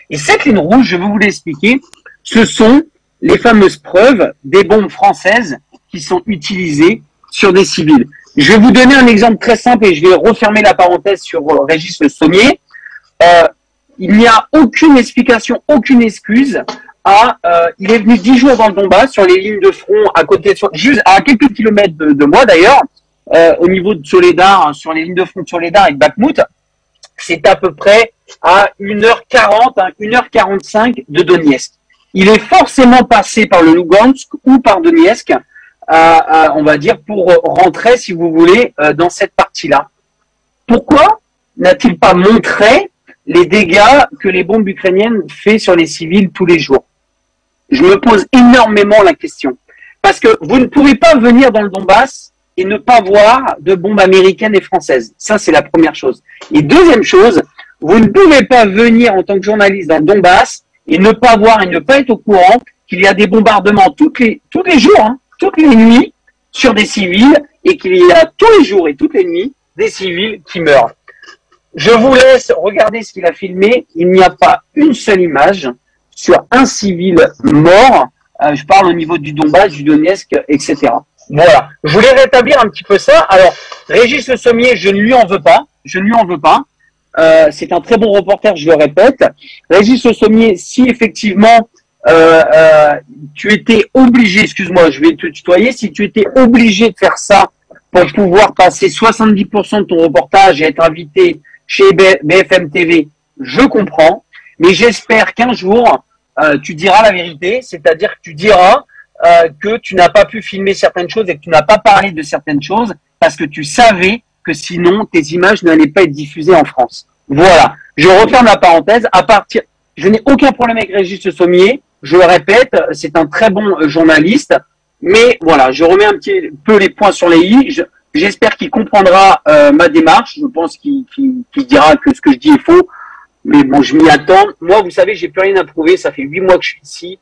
Et cette ligne rouge, je vais vous l'expliquer, ce sont les fameuses preuves des bombes françaises qui sont utilisées sur des civils. Je vais vous donner un exemple très simple et je vais refermer la parenthèse sur Régis Le Sommier. Il n'y a aucune explication, aucune excuse il est venu 10 jours dans le Donbass, sur les lignes de front, à côté, juste à quelques kilomètres de moi d'ailleurs, au niveau de Soledar, sur les lignes de front de Soledar et de Bakhmout. C'est à peu près à 1h40, 1h45 de Donetsk. Il est forcément passé par le Lugansk ou par Donetsk, on va dire, pour rentrer, si vous voulez, dans cette partie-là. Pourquoi n'a-t-il pas montré les dégâts que les bombes ukrainiennes font sur les civils tous les jours? Je me pose énormément la question. Parce que vous ne pouvez pas venir dans le Donbass et ne pas voir de bombes américaines et françaises. Ça, c'est la première chose. Et deuxième chose, vous ne pouvez pas venir en tant que journaliste dans le Donbass et ne pas voir et ne pas être au courant qu'il y a des bombardements tous les jours, toutes les nuits, sur des civils, et qu'il y a tous les jours et toutes les nuits des civils qui meurent. Je vous laisse regarder ce qu'il a filmé. Il n'y a pas une seule image sur un civil mort. Je parle au niveau du Donbass, du Donetsk, etc. Voilà. Je voulais rétablir un petit peu ça. Alors, Régis Le Sommier, je ne lui en veux pas. Je ne lui en veux pas. C'est un très bon reporter, je le répète. Régis Le Sommier, si effectivement tu étais obligé, excuse-moi, je vais te tutoyer, si tu étais obligé de faire ça pour pouvoir passer 70% de ton reportage et être invité chez BFM TV, je comprends, mais j'espère qu'un jour, tu diras la vérité, c'est-à-dire que tu diras que tu n'as pas pu filmer certaines choses et que tu n'as pas parlé de certaines choses parce que tu savais que sinon tes images n'allaient pas être diffusées en France. Voilà, je referme la parenthèse. Je n'ai aucun problème avec Régis Le Sommier, je le répète, c'est un très bon journaliste, mais voilà, je remets un petit peu les points sur les i. J'espère qu'il comprendra ma démarche, je pense qu'il dira que ce que je dis est faux, mais bon, je m'y attends. Moi, vous savez, j'ai plus rien à prouver, ça fait 8 mois que je suis ici.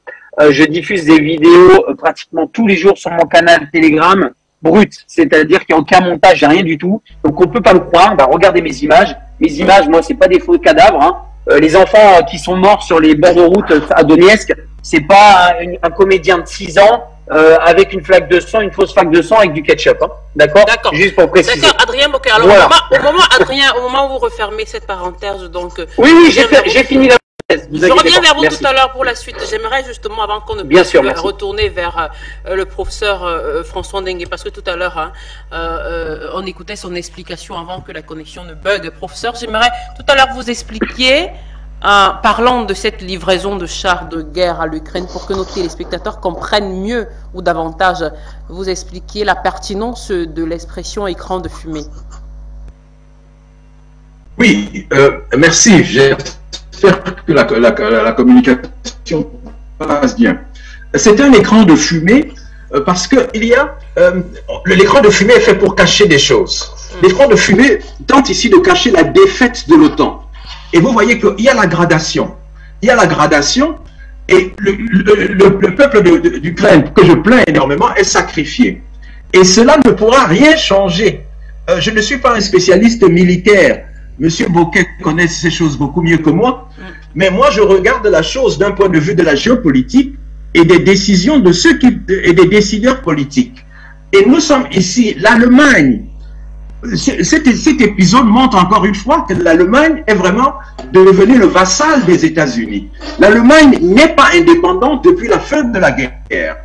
Je diffuse des vidéos pratiquement tous les jours sur mon canal Telegram, brut, c'est-à-dire qu'il n'y a aucun montage, rien du tout. Donc on peut pas me croire, regardez mes images. Mes images, moi, c'est pas des faux cadavres. Hein. Les enfants qui sont morts sur les bords de route à Donetsk, c'est pas un comédien de 6 ans avec une flaque de sang, une fausse flaque de sang avec du ketchup. Hein. D'accord. Juste pour préciser. D'accord, Adrien Bocquet. Alors, voilà. au moment où vous refermez cette parenthèse, donc. Oui, j'ai fini la. Je reviens vers vous tout à l'heure pour la suite. J'aimerais justement, avant qu'on ne puisse retourner vers le professeur François Dengue, parce que tout à l'heure, on écoutait son explication avant que la connexion ne bug. Professeur, j'aimerais tout à l'heure vous expliquer, parlant de cette livraison de chars de guerre à l'Ukraine, pour que nos téléspectateurs comprennent mieux ou davantage, vous expliquer la pertinence de l'expression écran de fumée. Oui, merci. J'espère que la communication passe bien. C'est un écran de fumée parce que l'écran de fumée est fait pour cacher des choses. L'écran de fumée tente ici de cacher la défaite de l'OTAN. Et vous voyez qu'il y a la gradation. Il y a la gradation et le peuple d'Ukraine, que je plains énormément, est sacrifié. Et cela ne pourra rien changer. Je ne suis pas un spécialiste militaire. Monsieur Bocquet connaît ces choses beaucoup mieux que moi, mais moi je regarde la chose d'un point de vue de la géopolitique et des décisions de et des décideurs politiques. Et nous sommes ici, l'Allemagne. Cet épisode montre encore une fois que l'Allemagne est vraiment devenue le vassal des États-Unis. L'Allemagne n'est pas indépendante depuis la fin de la guerre.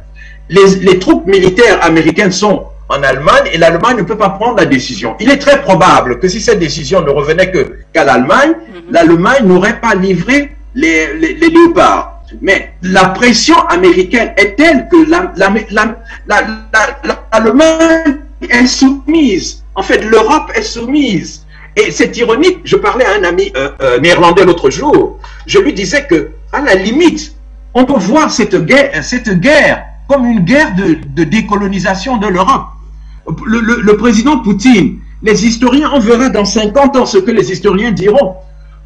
Les troupes militaires américaines sont en Allemagne et l'Allemagne ne peut pas prendre la décision. Il est très probable que si cette décision ne revenait qu'à l'Allemagne, l'Allemagne n'aurait pas livré les léopards. Mais la pression américaine est telle que l'Allemagne est soumise. En fait, l'Europe est soumise. Et c'est ironique, je parlais à un ami néerlandais l'autre jour, je lui disais que, à la limite, on peut voir cette guerre comme une guerre de décolonisation de l'Europe. Le président Poutine, les historiens, on verra dans 50 ans ce que les historiens diront.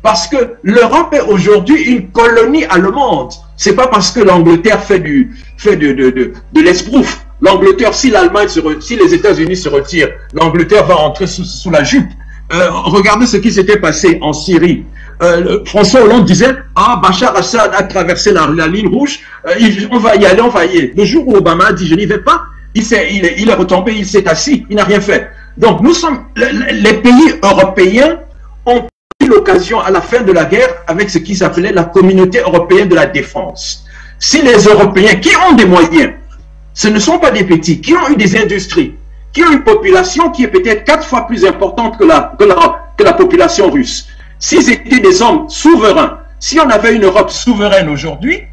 Parce que l'Europe est aujourd'hui une colonie allemande. C'est pas parce que l'Angleterre fait de l'esbrouf. L'Angleterre, si les États-Unis se retirent, l'Angleterre va entrer sous la jupe. Regardez ce qui s'était passé en Syrie. François Hollande disait, Bachar Assad a traversé la ligne rouge, on va y aller, on va y aller. Le jour où Obama a dit, je n'y vais pas, il est retombé, il s'est assis, il n'a rien fait. Donc les pays européens ont eu l'occasion à la fin de la guerre avec ce qui s'appelait la communauté européenne de la défense. Si les Européens qui ont des moyens, ce ne sont pas des petits, qui ont eu des industries, qui ont une population qui est peut-être 4 fois plus importante que la population russe, s'ils étaient des hommes souverains, si on avait une Europe souveraine aujourd'hui,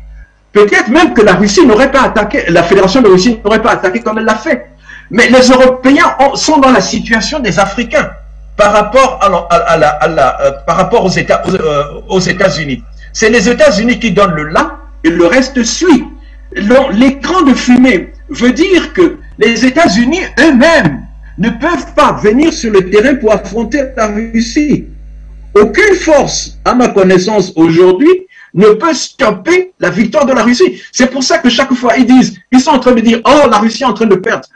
peut-être même que la Russie n'aurait pas attaqué, la Fédération de Russie n'aurait pas attaqué comme elle l'a fait. Mais les Européens sont dans la situation des Africains par rapport par rapport aux États-Unis. C'est les États-Unis qui donnent le là et le reste suit. L'écran de fumée veut dire que les États-Unis eux-mêmes ne peuvent pas venir sur le terrain pour affronter la Russie. Aucune force, à ma connaissance aujourd'hui, ne peut stopper la victoire de la Russie. C'est pour ça que chaque fois ils sont en train de dire, oh, la Russie est en train de perdre,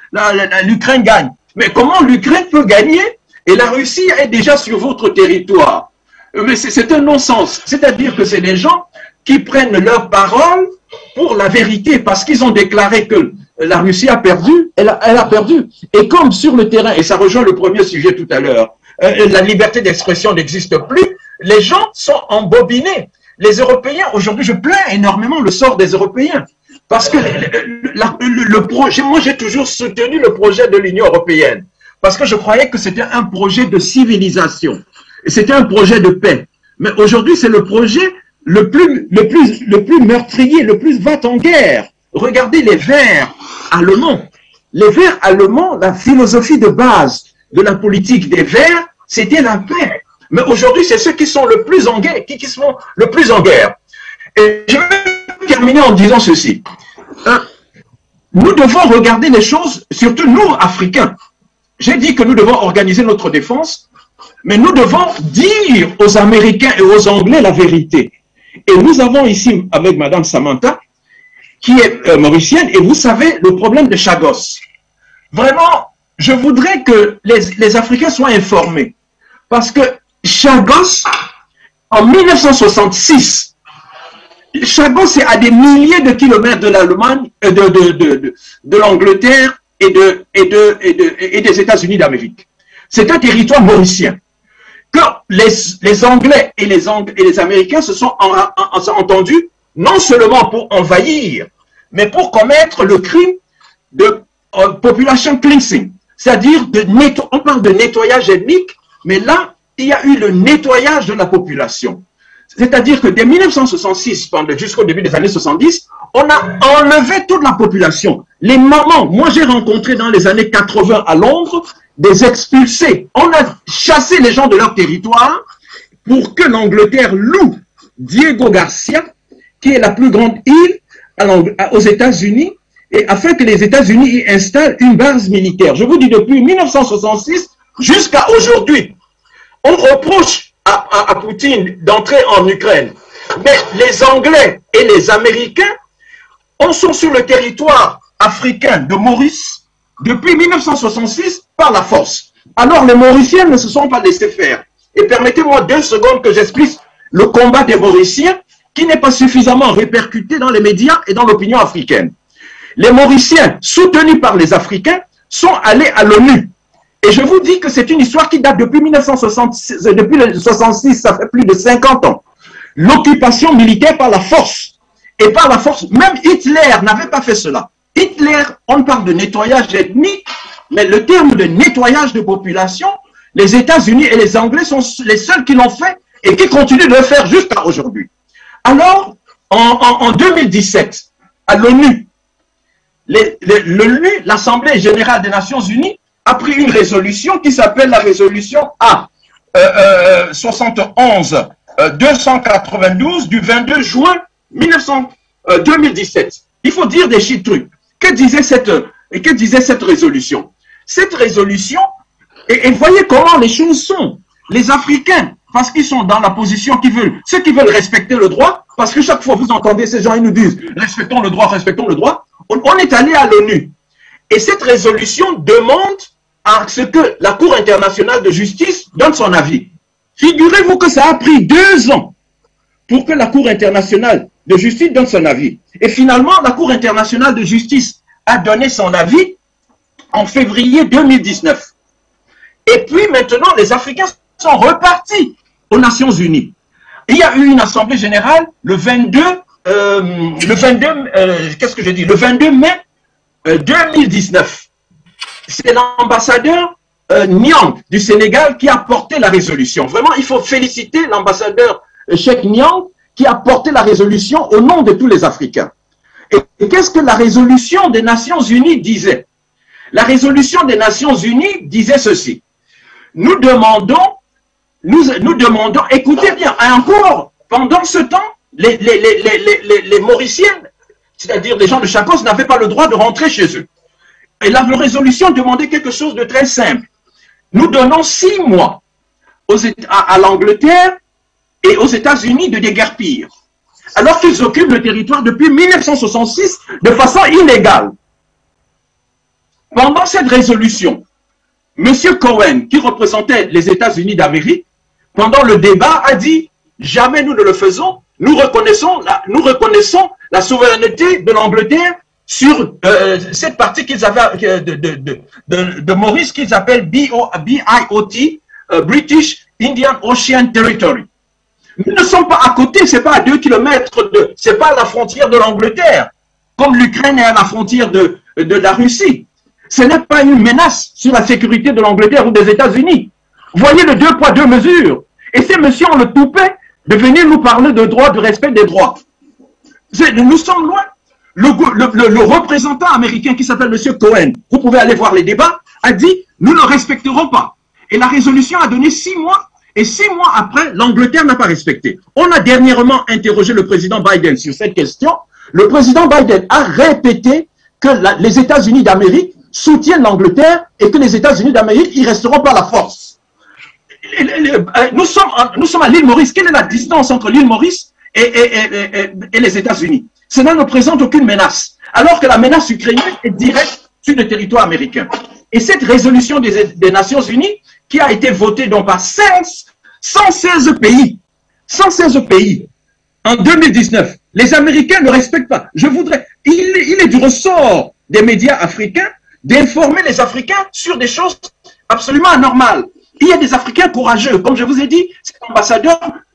l'Ukraine gagne. Mais comment l'Ukraine peut gagner et la Russie est déjà sur votre territoire? Mais c'est un non-sens. C'est-à-dire que c'est des gens qui prennent leur parole pour la vérité, parce qu'ils ont déclaré que la Russie a perdu, elle a perdu. Et comme sur le terrain, et ça rejoint le premier sujet tout à l'heure, la liberté d'expression n'existe plus, les gens sont embobinés. Les Européens, aujourd'hui, je plains énormément le sort des Européens. Parce que le projet, moi j'ai toujours soutenu le projet de l'Union européenne. Parce que je croyais que c'était un projet de civilisation. Et c'était un projet de paix. Mais aujourd'hui, c'est le projet le plus meurtrier, le plus va en guerre. Regardez les Verts allemands. Les Verts allemands, la philosophie de base de la politique des Verts, c'était la paix. Mais aujourd'hui, c'est ceux qui sont le plus en guerre, qui sont le plus en guerre. Et je vais terminer en disant ceci. Nous devons regarder les choses, surtout nous, Africains. J'ai dit que nous devons organiser notre défense, mais nous devons dire aux Américains et aux Anglais la vérité. Et nous avons ici, avec Madame Samantha, qui est mauricienne, et vous savez le problème de Chagos. Vraiment, je voudrais que les Africains soient informés. Parce que Chagos, en 1966, Chagos est à des milliers de kilomètres de l'Allemagne, de l'Angleterre et des États-Unis d'Amérique. C'est un territoire mauricien. Que les Anglais et les Américains se sont entendus non seulement pour envahir, mais pour commettre le crime de population cleansing. C'est-à-dire, on parle de nettoyage ethnique, mais là, il y a eu le nettoyage de la population. C'est-à-dire que dès 1966, jusqu'au début des années 70, on a enlevé toute la population. Les mamans, moi j'ai rencontré dans les années 80 à Londres, des expulsés. On a chassé les gens de leur territoire pour que l'Angleterre loue Diego Garcia, qui est la plus grande île aux États-Unis, et afin que les États-Unis y installent une base militaire. Je vous dis, depuis 1966 jusqu'à aujourd'hui, on reproche à Poutine d'entrer en Ukraine. Mais les Anglais et les Américains sont sur le territoire africain de Maurice depuis 1966 par la force. Alors les Mauriciens ne se sont pas laissés faire. Et permettez-moi 2 secondes que j'explique le combat des Mauriciens qui n'est pas suffisamment répercuté dans les médias et dans l'opinion africaine. Les Mauriciens, soutenus par les Africains, sont allés à l'ONU. Et je vous dis que c'est une histoire qui date depuis 1966, depuis le 66, ça fait plus de 50 ans. L'occupation militaire par la force. Et par la force, même Hitler n'avait pas fait cela. Hitler, on parle de nettoyage ethnique, mais le terme de nettoyage de population, les États-Unis et les Anglais sont les seuls qui l'ont fait et qui continuent de le faire jusqu'à aujourd'hui. Alors, en 2017, à l'ONU, l'Assemblée générale des Nations Unies, a pris une résolution qui s'appelle la résolution A71-292 du 22 juin 2017. Il faut dire des trucs. Que disait cette résolution? Cette résolution, et voyez comment les choses sont. Les Africains, parce qu'ils sont dans la position ceux qui veulent respecter le droit, parce que chaque fois vous entendez ces gens, ils nous disent respectons le droit, on est allé à l'ONU. Et cette résolution demande à ce que la Cour internationale de justice donne son avis. Figurez-vous que ça a pris 2 ans pour que la Cour internationale de justice donne son avis. Et finalement, la Cour internationale de justice a donné son avis en février 2019. Et puis maintenant, les Africains sont repartis aux Nations Unies. Il y a eu une assemblée générale le 22 mai 2019. C'est l'ambassadeur Nyang du Sénégal qui a porté la résolution. Vraiment, il faut féliciter l'ambassadeur Cheikh Nyang qui a porté la résolution au nom de tous les Africains. Et qu'est-ce que la résolution des Nations Unies disait? La résolution des Nations Unies disait ceci. Nous demandons, écoutez bien, encore, pendant ce temps, les Mauriciens, c'est-à-dire les gens de Chagos, n'avaient pas le droit de rentrer chez eux. Et la résolution demandait quelque chose de très simple. Nous donnons 6 mois à l'Angleterre et aux États-Unis de déguerpir, alors qu'ils occupent le territoire depuis 1966 de façon illégale. Pendant cette résolution, M. Cohen, qui représentait les États-Unis d'Amérique, pendant le débat, a dit « Jamais nous ne le faisons, nous reconnaissons la souveraineté de l'Angleterre sur cette partie qu'ils avaient de Maurice qu'ils appellent BIOT, British Indian Ocean Territory. Nous ne sommes pas à côté, c'est pas à 2 kilomètres c'est pas à la frontière de l'Angleterre, comme l'Ukraine est à la frontière de la Russie. Ce n'est pas une menace sur la sécurité de l'Angleterre ou des États-Unis. Voyez le 2 poids 2 mesures. Et ces messieurs ont le toupet de venir nous parler de droit, de respect des droits. Nous sommes loin. Le représentant américain qui s'appelle M. Cohen, vous pouvez aller voir les débats, a dit « nous ne respecterons pas ». Et la résolution a donné 6 mois, et 6 mois après, l'Angleterre n'a pas respecté. On a dernièrement interrogé le président Biden sur cette question. Le président Biden a répété que les États-Unis d'Amérique soutiennent l'Angleterre et que les États-Unis d'Amérique y resteront par la force. Nous sommes à l'île Maurice. Quelle est la distance entre l'île Maurice et les États-Unis? Cela ne présente aucune menace, alors que la menace ukrainienne est directe sur le territoire américain. Et cette résolution des Nations Unies, qui a été votée donc par 116 pays, en 2019, les Américains ne respectent pas. Il est du ressort des médias africains d'informer les Africains sur des choses absolument anormales. Il y a des Africains courageux, comme je vous ai dit, c'est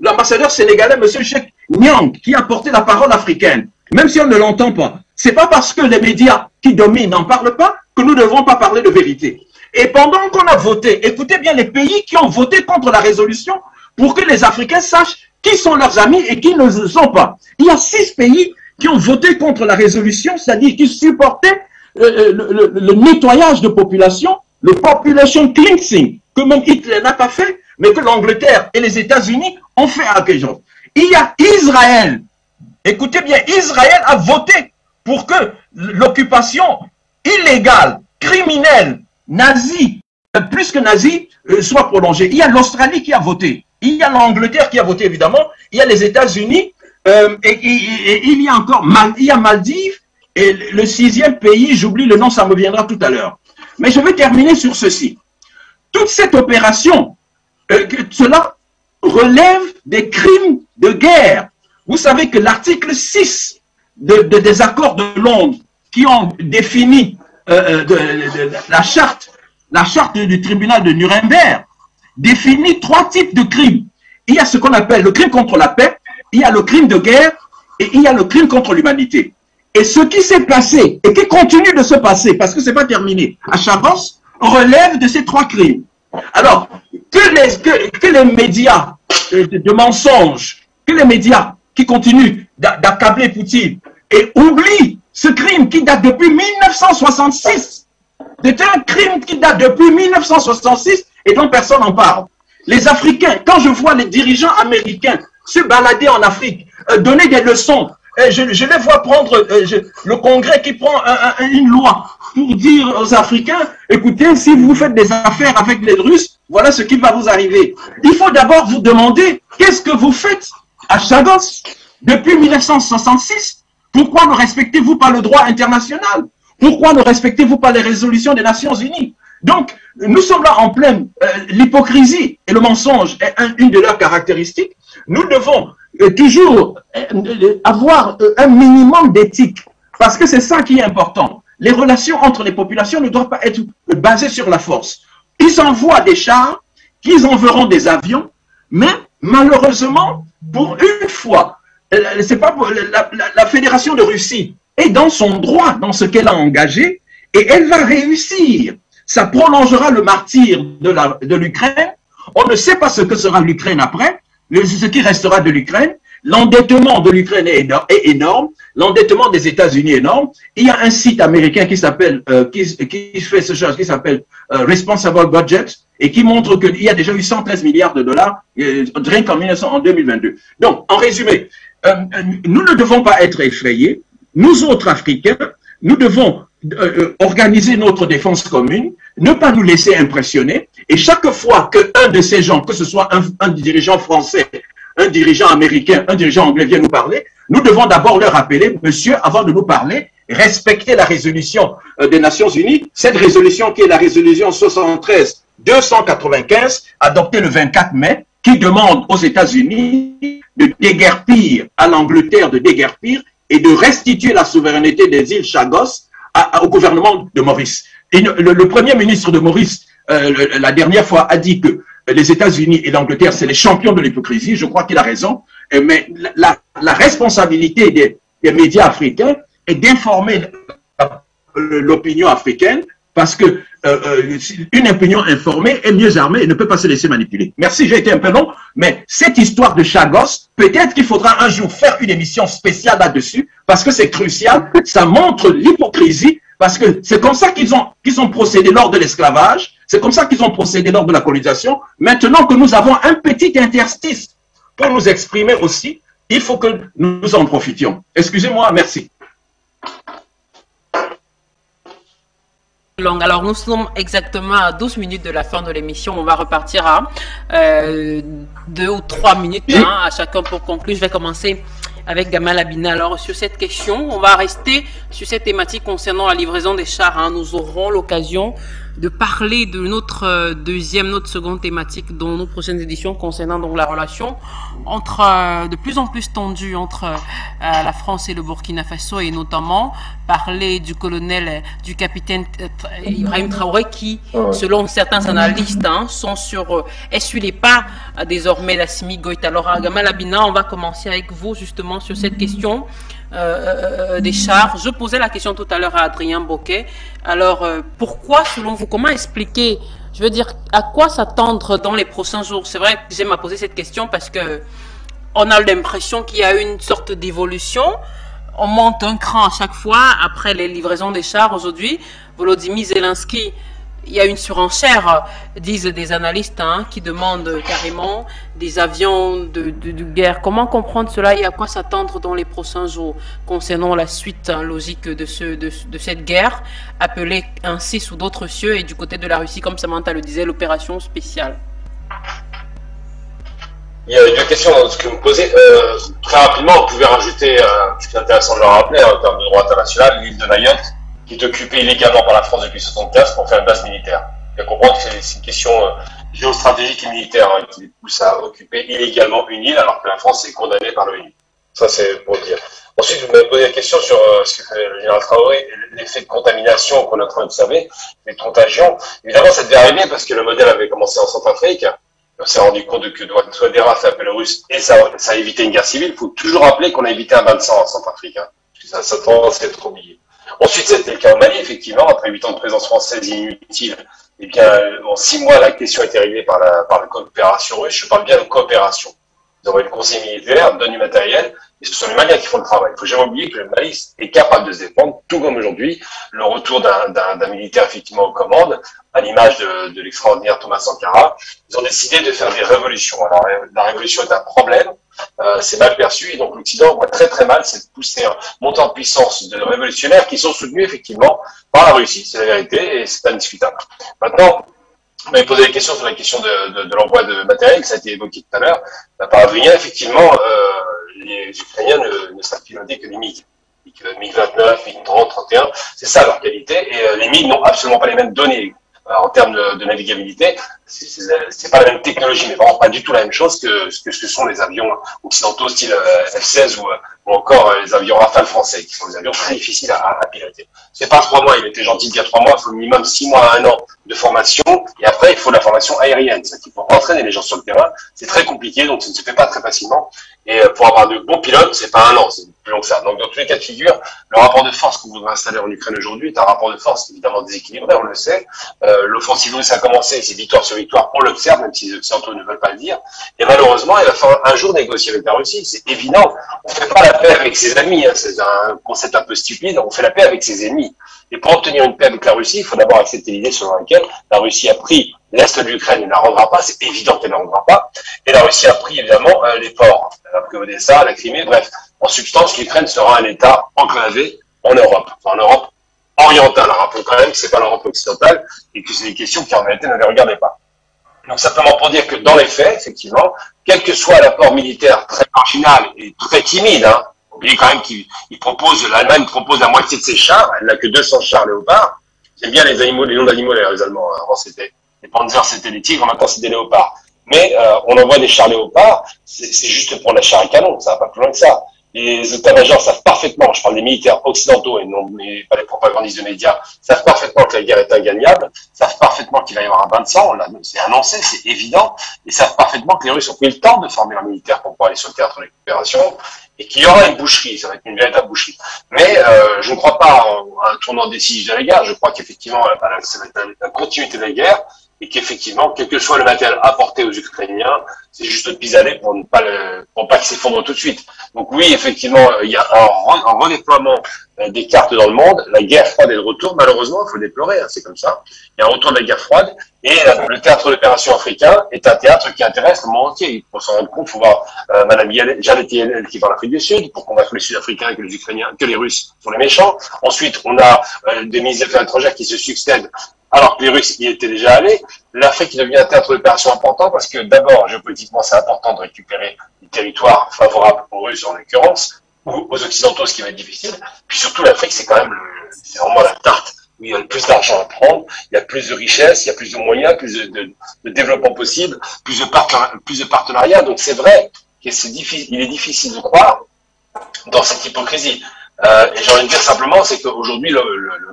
l'ambassadeur sénégalais, M. Cheikh Niang, qui a porté la parole africaine, même si on ne l'entend pas. C'est pas parce que les médias qui dominent n'en parlent pas que nous ne devons pas parler de vérité. Et pendant qu'on a voté, écoutez bien les pays qui ont voté contre la résolution pour que les Africains sachent qui sont leurs amis et qui ne le sont pas. Il y a 6 pays qui ont voté contre la résolution, c'est-à-dire qui supportaient le nettoyage de population, le population cleansing, que même Hitler n'a pas fait, mais que l'Angleterre et les États-Unis ont fait à quelque chose. Il y a Israël. Écoutez bien, Israël a voté pour que l'occupation illégale, criminelle, nazie, plus que nazie, soit prolongée. Il y a l'Australie qui a voté. Il y a l'Angleterre qui a voté, évidemment. Il y a les États-Unis. Et il y a encore Maldives. Et le 6e pays, j'oublie le nom, ça me viendra tout à l'heure. Mais je vais terminer sur ceci. Toute cette opération, cela relève des crimes de guerre. Vous savez que l'article 6 des accords de Londres qui ont défini la charte du tribunal de Nuremberg définit 3 types de crimes. Il y a ce qu'on appelle le crime contre la paix, il y a le crime de guerre et il y a le crime contre l'humanité. Et ce qui s'est passé et qui continue de se passer, parce que ce n'est pas terminé, à Chagos, relève de ces 3 crimes. Alors, que les médias de mensonges, que les médias qui continuent d'accabler Poutine et oublient ce crime qui date depuis 1966. C'est un crime qui date depuis 1966 et dont personne n'en parle. Les Africains, quand je vois les dirigeants américains se balader en Afrique, donner des leçons, je les vois prendre le Congrès qui prend une loi pour dire aux Africains, écoutez, si vous faites des affaires avec les Russes, voilà ce qui va vous arriver. Il faut d'abord vous demander, qu'est-ce que vous faites à Chagos depuis 1966? Pourquoi ne respectez-vous pas le droit international? Pourquoi ne respectez-vous pas les résolutions des Nations Unies? Donc, nous sommes là en pleine l'hypocrisie et le mensonge est une de leurs caractéristiques. Nous devons toujours avoir un minimum d'éthique, parce que c'est ça qui est important. Les relations entre les populations ne doivent pas être basées sur la force. Ils envoient des chars, qu'ils enverront des avions, mais malheureusement, pour une fois, c'est pas la Fédération de Russie est dans son droit, dans ce qu'elle a engagé, et elle va réussir. Ça prolongera le martyre de l'Ukraine. On ne sait pas ce que sera l'Ukraine après, ce qui restera de l'Ukraine. L'endettement de l'Ukraine est énorme, l'endettement des États-Unis est énorme. Il y a un site américain qui s'appelle, qui fait ce genre, qui s'appelle Responsible Budget, et qui montre qu'il y a déjà eu 113 milliards de dollars rien qu'en 2022. Donc, en résumé, nous ne devons pas être effrayés. Nous autres Africains, nous devons organiser notre défense commune, ne pas nous laisser impressionner, et chaque fois qu'un de ces gens, que ce soit un dirigeant français, un dirigeant américain, un dirigeant anglais vient nous parler, nous devons d'abord leur rappeler, monsieur, avant de nous parler, respectez la résolution des Nations Unies, cette résolution qui est la résolution 73-295, adoptée le 24 mai, qui demande aux États-Unis de déguerpir, à l'Angleterre de déguerpir, et de restituer la souveraineté des îles Chagos au gouvernement de Maurice. Et le premier ministre de Maurice, la dernière fois, a dit que les États-Unis et l'Angleterre, c'est les champions de l'hypocrisie. Je crois qu'il a raison. Mais la responsabilité des médias africains est d'informer l'opinion africaine parce que une opinion informée est mieux armée et ne peut pas se laisser manipuler. Merci, j'ai été un peu long, mais cette histoire de Chagos, peut-être qu'il faudra un jour faire une émission spéciale là-dessus parce que c'est crucial. Ça montre l'hypocrisie parce que c'est comme ça qu'ils ont procédé lors de l'esclavage. C'est comme ça qu'ils ont procédé lors de la colonisation. Maintenant que nous avons un petit interstice pour nous exprimer aussi, il faut que nous en profitions. Excusez-moi, merci. Alors, nous sommes exactement à 12 minutes de la fin de l'émission. On va repartir à 2 ou 3 minutes à chacun pour conclure. Je vais commencer avec Gamal Abina. Alors, sur cette question, on va rester sur cette thématique concernant la livraison des chars. Nous aurons l'occasion de parler de notre seconde thématique dans nos prochaines éditions concernant donc la relation entre de plus en plus tendue entre la France et le Burkina Faso, et notamment parler du colonel, du capitaine Ibrahim Traoré qui, selon certains analystes, essuie les pas désormais d'Assimi Goïta. Alors, Gamal Abina, on va commencer avec vous justement sur cette question des chars. Je posais la question tout à l'heure à Adrien Boquet. Alors, pourquoi, selon vous, comment expliquer, je veux dire, à quoi s'attendre dans les prochains jours? C'est vrai que j'aime poser cette question parce que on a l'impression qu'il y a une sorte d'évolution. On monte un cran à chaque fois après les livraisons des chars. Aujourd'hui, Volodymyr Zelensky, il y a une surenchère, disent des analystes, qui demandent carrément des avions de guerre. Comment comprendre cela et à quoi s'attendre dans les prochains jours concernant la suite logique de cette guerre, appelée ainsi sous d'autres cieux, et du côté de la Russie, comme Samantha le disait, l'opération spéciale? Il y a deux questions dans ce que vous me posez. Très rapidement, vous pouvez rajouter, ce qui est intéressant de le rappeler, en termes de droit international, l'île de Mayotte, qui est occupée illégalement par la France depuis 1975 pour faire une base militaire. Il faut comprendre que c'est une question géostratégique et militaire qui les pousse à occuper illégalement une île alors que la France est condamnée par l'ONU. Ça, c'est pour le dire. Ensuite, vous m'avez posé la question sur ce que fait le général Traoré, l'effet de contamination qu'on est en train d'observer, les contagions. Évidemment, ça devait arriver parce que le modèle avait commencé en Centrafrique. On s'est rendu compte que Touadéra fait appel aux Russes et ça a évité une guerre civile. Il faut toujours rappeler qu'on a évité un bain de sang en Centrafrique. Ça a tendance à être oublié. Ensuite, c'était le cas au Mali, effectivement, après 8 ans de présence française inutile. Eh bien, en 6 mois, la question a été réglée par la coopération russe. Je parle bien de coopération. Nous avons le conseil militaire, donne du matériel, et ce sont les Maliens qui font le travail. Il faut jamais oublier que le Mali est capable de se défendre, tout comme aujourd'hui, le retour d'un militaire effectivement aux commandes, à l'image de l'extraordinaire Thomas Sankara. Ils ont décidé de faire des révolutions. Alors, la révolution est un problème, c'est mal perçu, et donc l'Occident voit très très mal cette poussée montée en puissance de révolutionnaires qui sont soutenus effectivement par la Russie, c'est la vérité, et c'est indiscutable. Maintenant, vous m'avez posé des questions sur la question de l'envoi de matériel, ça a été évoqué tout à l'heure, par Adrien. Effectivement, les Ukrainiens ne savent piloter que les MiG. MiG 29, MiG 30, 31, c'est ça leur qualité, et les MiG n'ont absolument pas les mêmes données. En termes de navigabilité, c'est pas la même technologie, mais vraiment pas du tout la même chose que ce que sont les avions occidentaux style F-16 ou encore les avions Rafale français, qui sont des avions très difficiles à piloter. C'est pas 3 mois, il était gentil de dire 3 mois, il faut au minimum 6 mois à 1 an de formation, et après il faut la formation aérienne, c'est-à-dire qu'il faut entraîner les gens sur le terrain, c'est très compliqué, donc ça ne se fait pas très facilement, et pour avoir de bons pilotes, c'est pas 1 an, c'est plus long que ça. Donc dans tous les cas de figure, le rapport de force que vous voudrez installer en Ukraine aujourd'hui est un rapport de force évidemment déséquilibré, on le sait. L'offensive russe a commencé, c'est victoire sur victoire, on l'observe, même si les Occidentaux ne veulent pas le dire. Et malheureusement, il va falloir un jour négocier avec la Russie, c'est évident. On ne fait pas la paix avec ses amis, c'est un concept un peu stupide, on fait la paix avec ses ennemis. Et pour obtenir une paix avec la Russie, il faut d'abord accepter l'idée selon laquelle la Russie a pris l'Est de l'Ukraine, elle ne la rendra pas, c'est évident qu'elle ne la rendra pas. Et la Russie a pris évidemment les ports, après Odessa, la Crimée, bref. En substance, l'Ukraine sera un État enclavé en Europe, enfin en Europe orientale. Rappelons quand même que c'est pas l'Europe occidentale et que c'est des questions qui en réalité ne les regardaient pas. Donc simplement pour dire que dans les faits, effectivement, quel que soit l'apport militaire très marginal et très timide, oubliez quand même l'Allemagne propose la moitié de ses chars, elle n'a que 200 chars léopards. J'aime bien les noms d'animaux d'ailleurs, les Allemands. Avant c'était les Panzers, c'était des tigres, maintenant c'est des léopards. Mais on envoie des chars léopards, c'est juste pour la char à canon, ça va pas plus loin que ça. les états-majors savent parfaitement, je parle des militaires occidentaux et non pas les propagandistes de médias, savent parfaitement que la guerre est ingagnable, savent parfaitement qu'il va y avoir un bain de sang, c'est annoncé, c'est évident, et savent parfaitement que les Russes ont pris le temps de former leurs militaires pour pouvoir aller sur le théâtre de l'opération, et qu'il y aura une boucherie, ça va être une véritable boucherie. Mais je ne crois pas à un tournant décisif de la guerre, je crois qu'effectivement, ça va être la continuité de la guerre, et qu'effectivement, quel que soit le matériel apporté aux Ukrainiens, c'est juste de pis-aller pour ne pas qu'il s'effondre tout de suite. Donc oui, effectivement, il y a un redéploiement des cartes dans le monde. La guerre froide est de retour, malheureusement, il faut le déplorer, hein, c'est comme ça. Il y a un retour de la guerre froide, et le théâtre d'opération africain est un théâtre qui intéresse le monde entier. Il faut s'en rendre compte, il faut voir Madame Janet Yellen qui va en Afrique du Sud pour convaincre les Sud-Africains que les Ukrainiens, que les Russes sont les méchants. Ensuite, on a des ministres des Affaires étrangères qui se succèdent alors que les Russes y étaient déjà allés. L'Afrique devient un théâtre d'opération important parce que d'abord, géopolitiquement, c'est important de récupérer des territoires favorables aux Russes en l'occurrence, ou aux Occidentaux, ce qui va être difficile. Puis surtout, l'Afrique, c'est quand même c'est vraiment la tarte où il y a le plus d'argent à prendre, il y a plus de richesses, il y a plus de moyens, plus de développement possible, plus de partenariats. Donc c'est vrai que il est difficile de croire dans cette hypocrisie. Et j'ai envie de dire simplement, c'est qu'aujourd'hui, le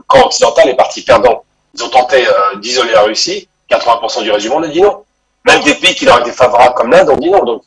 camp occidental est parti perdant. Ils ont tenté d'isoler la Russie, 80% du reste du monde a dit non. Même des pays qui leur étaient favorables comme l'Inde ont dit non. Donc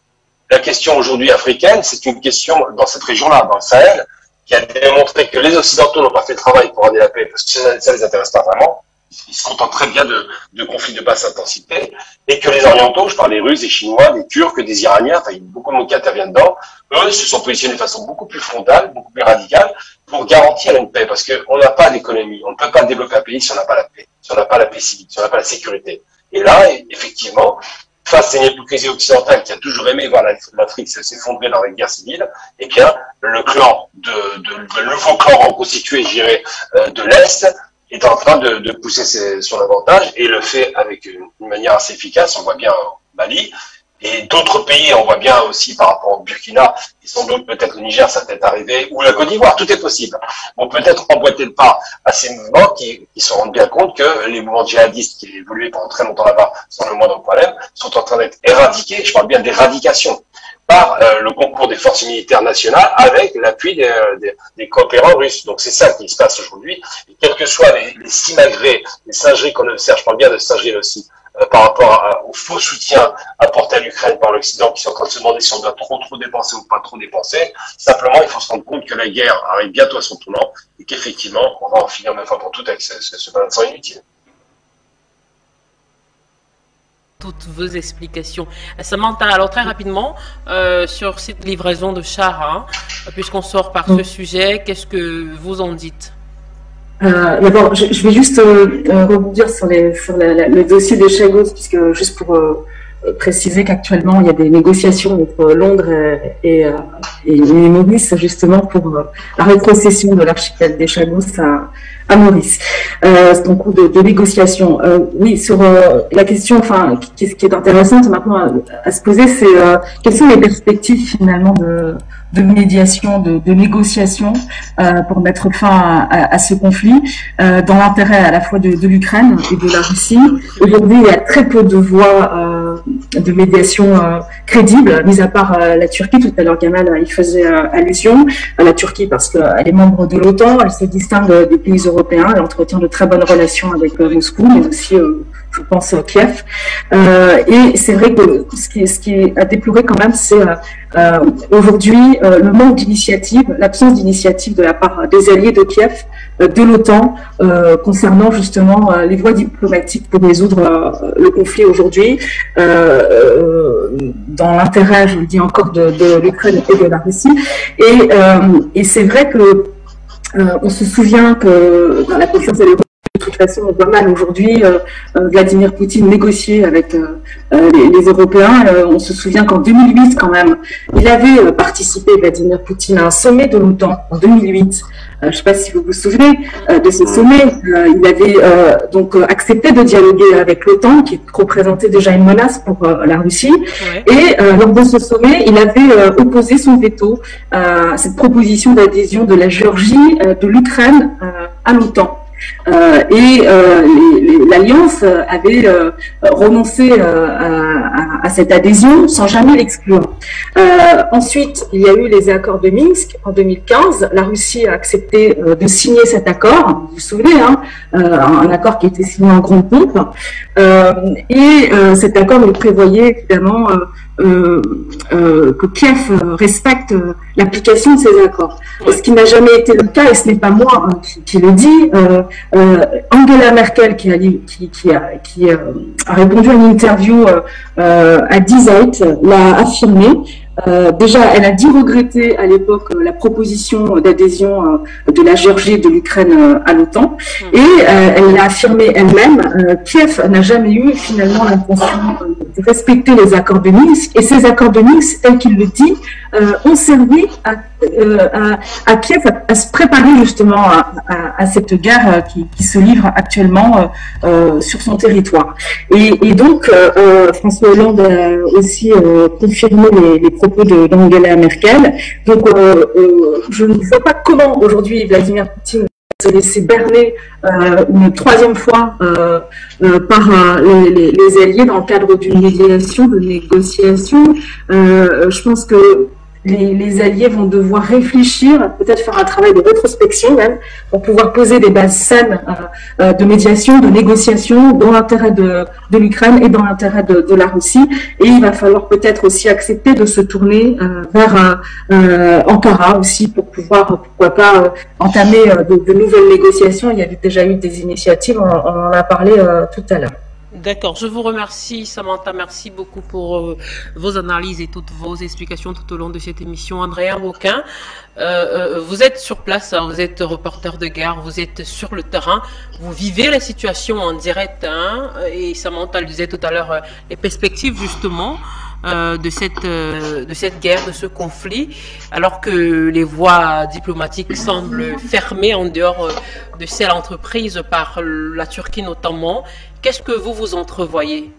la question aujourd'hui africaine, c'est une question dans cette région-là, dans le Sahel, qui a démontré que les Occidentaux n'ont pas fait le travail pour ramener la paix, parce que ça les intéresse pas vraiment. Ils se contentent très bien de conflits de basse intensité, et que les Orientaux, je parle des Russes, des Chinois, des Turcs, des Iraniens, enfin il y a beaucoup de monde qui intervient dedans, eux se sont positionnés de façon beaucoup plus frontale, beaucoup plus radicale, pour garantir une paix, parce qu'on n'a pas d'économie, on ne peut pas développer un pays si on n'a pas la paix, si on n'a pas la paix civique, si on n'a pas la sécurité. Et là, effectivement, face à une hypocrisie occidentale qui a toujours aimé voir l'Afrique s'effondrer dans les guerres civiles, eh bien, le clan le nouveau clan reconstitué, je dirais, de l'Est, est en train de pousser son avantage et le fait avec une manière assez efficace. On voit bien au Mali et d'autres pays, on voit bien aussi par rapport au Burkina et sans doute peut-être le Niger, ça peut être arrivé, ou la Côte d'Ivoire, tout est possible. On peut peut-être emboîter le pas à ces mouvements qui se rendent bien compte que les mouvements djihadistes qui évoluaient pendant très longtemps là-bas sans le moindre problème sont en train d'être éradiqués. Je parle bien d'éradication par le concours des forces militaires nationales avec l'appui des coopérants russes. Donc c'est ça qui se passe aujourd'hui. Et quels que soient les simagrées, les singeries qu'on observe, je parle bien de singeries aussi, par rapport au faux soutien apporté à l'Ukraine par l'Occident, qui sont en train de se demander si on doit trop dépenser ou pas trop dépenser. Simplement, il faut se rendre compte que la guerre arrive bientôt à son tournant et qu'effectivement, on va en finir une fois pour toutes avec ce bain de sang inutile. Toutes vos explications. Samantha, alors très rapidement, sur cette livraison de chars, hein, puisqu'on sort par ce sujet, qu'est-ce que vous en dites? D'abord, je vais juste rebondir sur le dossier des Chagos, puisque juste pour préciser qu'actuellement il y a des négociations entre Londres et Maurice justement pour la rétrocession de l'archipel des Chagos à Maurice. Donc de négociations. Oui, sur la question, enfin, qui est intéressante maintenant à se poser, c'est quelles sont les perspectives finalement de médiation, de négociation pour mettre fin à ce conflit, dans l'intérêt à la fois de l'Ukraine et de la Russie. Aujourd'hui, il y a très peu de voix de médiation crédibles, mis à part la Turquie. Tout à l'heure, Gamal il faisait allusion à la Turquie parce qu'elle est membre de l'OTAN, elle se distingue des pays européens, elle entretient de très bonnes relations avec Moscou, mais aussi, je pense, Kiev. Et c'est vrai que ce qui est à déplorer quand même, c'est aujourd'hui le manque d'initiative, l'absence d'initiative de la part des alliés de Kiev, de l'OTAN, concernant justement les voies diplomatiques pour résoudre le conflit aujourd'hui, dans l'intérêt, je le dis encore, de l'Ukraine et de la Russie. Et c'est vrai que on se souvient que dans la conférence de l'Europe, de toute façon, on voit mal aujourd'hui Vladimir Poutine négocier avec les Européens. On se souvient qu'en 2008, quand même, il avait participé, Vladimir Poutine, à un sommet de l'OTAN en 2008. Je ne sais pas si vous vous souvenez de ce sommet. Il avait donc accepté de dialoguer avec l'OTAN, qui représentait déjà une menace pour la Russie. Ouais. Et lors de ce sommet, il avait opposé son veto à cette proposition d'adhésion de la Géorgie, de l'Ukraine à l'OTAN. L'Alliance avait renoncé à cette adhésion sans jamais l'exclure. Ensuite, il y a eu les accords de Minsk en 2015. La Russie a accepté de signer cet accord. Vous vous souvenez, hein, un accord qui était signé en grande pompe. Cet accord ne prévoyait évidemment que Kiev respecte l'application de ces accords. Ce qui n'a jamais été le cas, et ce n'est pas moi qui le dis, Angela Merkel qui a répondu à une interview à Die Zeit l'a affirmé. Déjà, elle a dit regretter à l'époque la proposition d'adhésion de la Géorgie et de l'Ukraine à l'OTAN, et elle l'a affirmé elle-même. Kiev n'a jamais eu finalement l'intention de respecter les accords de Minsk, et ces accords de Minsk, tel qu'il le dit, ont servi à Kiev à se préparer justement à cette guerre qui se livre actuellement sur son territoire. Et donc, François Hollande a aussi confirmé les propos d'Angela Merkel. Donc, je ne vois pas comment aujourd'hui Vladimir Poutine se laisser berner une troisième fois par les alliés dans le cadre d'une médiation, de négociation. Je pense que les alliés vont devoir réfléchir, peut-être faire un travail de rétrospection même, pour pouvoir poser des bases saines de médiation, de négociation, dans l'intérêt de l'Ukraine et dans l'intérêt de la Russie. Et il va falloir peut-être aussi accepter de se tourner vers Ankara aussi, pour pouvoir, pourquoi pas, entamer de nouvelles négociations. Il y avait déjà eu des initiatives, on en a parlé tout à l'heure. D'accord, je vous remercie Samantha, merci beaucoup pour vos analyses et toutes vos explications tout au long de cette émission. Andrea Moquin, vous êtes sur place, hein, vous êtes reporter de guerre, vous êtes sur le terrain, vous vivez la situation en direct, hein, et Samantha le disait tout à l'heure, les perspectives justement de cette guerre, de ce conflit, alors que les voies diplomatiques semblent fermées en dehors de celles entreprises par la Turquie notamment. Qu'est-ce que vous entrevoyez?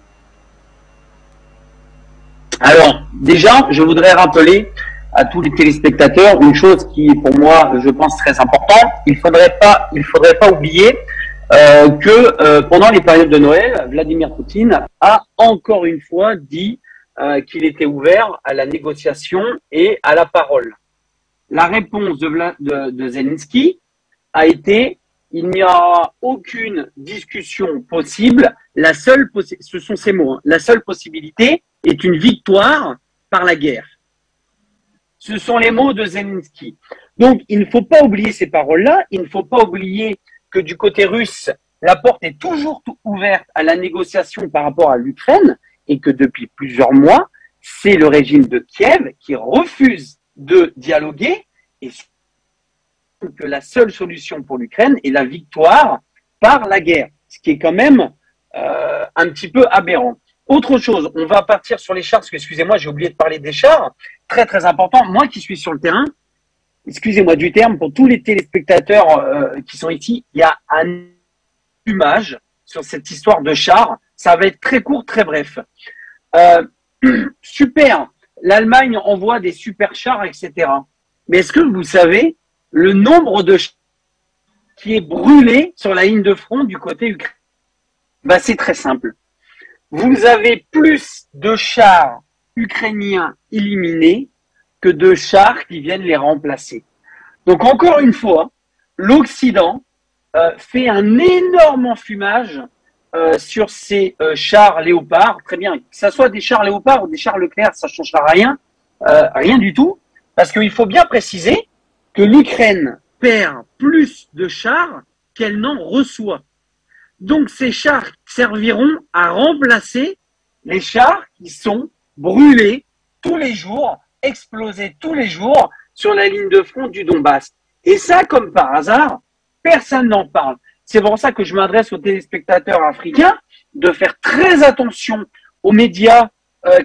Alors, déjà, je voudrais rappeler à tous les téléspectateurs une chose qui est pour moi, je pense, très importante. Il faudrait pas oublier que pendant les périodes de Noël, Vladimir Poutine a encore une fois dit qu'il était ouvert à la négociation et à la parole. La réponse de Zelensky a été: il n'y aura aucune discussion possible. Ce sont ces mots, hein, la seule possibilité est une victoire par la guerre. Ce sont les mots de Zelensky. Donc, il ne faut pas oublier ces paroles-là. Il ne faut pas oublier que du côté russe, la porte est toujours ouverte à la négociation par rapport à l'Ukraine, et que depuis plusieurs mois, c'est le régime de Kiev qui refuse de dialoguer, et que la seule solution pour l'Ukraine est la victoire par la guerre, ce qui est quand même un petit peu aberrant. Autre chose, on va partir sur les chars, parce que, excusez-moi, j'ai oublié de parler des chars, très très important, moi qui suis sur le terrain, excusez-moi du terme, pour tous les téléspectateurs qui sont ici, il y a un image sur cette histoire de chars, ça va être très court, très bref. Super, l'Allemagne envoie des super chars, etc. Mais est-ce que vous savez le nombre de chars qui est brûlé sur la ligne de front du côté ukrainien? Ben, c'est très simple. Vous avez plus de chars ukrainiens éliminés que de chars qui viennent les remplacer. Donc encore une fois, l'Occident fait un énorme enfumage sur ces chars Léopard. Très bien, que ce soit des chars Léopard ou des chars Leclerc, ça ne changera rien, rien du tout, parce qu'il faut bien préciser que l'Ukraine perd plus de chars qu'elle n'en reçoit. Donc ces chars serviront à remplacer les chars qui sont brûlés tous les jours, explosés tous les jours sur la ligne de front du Donbass. Et ça, comme par hasard, personne n'en parle. C'est pour ça que je m'adresse aux téléspectateurs africains de faire très attention aux médias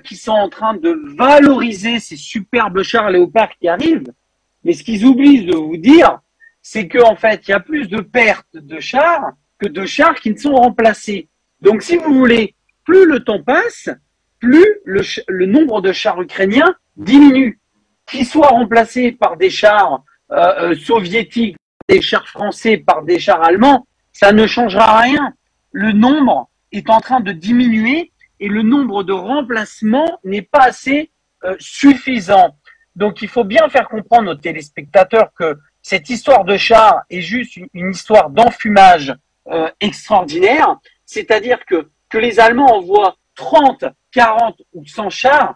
qui sont en train de valoriser ces superbes chars Léopard qui arrivent. Mais ce qu'ils oublient de vous dire, c'est qu'en fait, il y a plus de pertes de chars que de chars qui ne sont remplacés. Donc, si vous voulez, plus le temps passe, plus le nombre de chars ukrainiens diminue. Qu'ils soient remplacés par des chars soviétiques, des chars français, par des chars allemands, ça ne changera rien. Le nombre est en train de diminuer et le nombre de remplacements n'est pas assez suffisant. Donc, il faut bien faire comprendre aux téléspectateurs que cette histoire de char est juste une histoire d'enfumage extraordinaire. C'est-à-dire que les Allemands envoient 30, 40 ou 100 chars,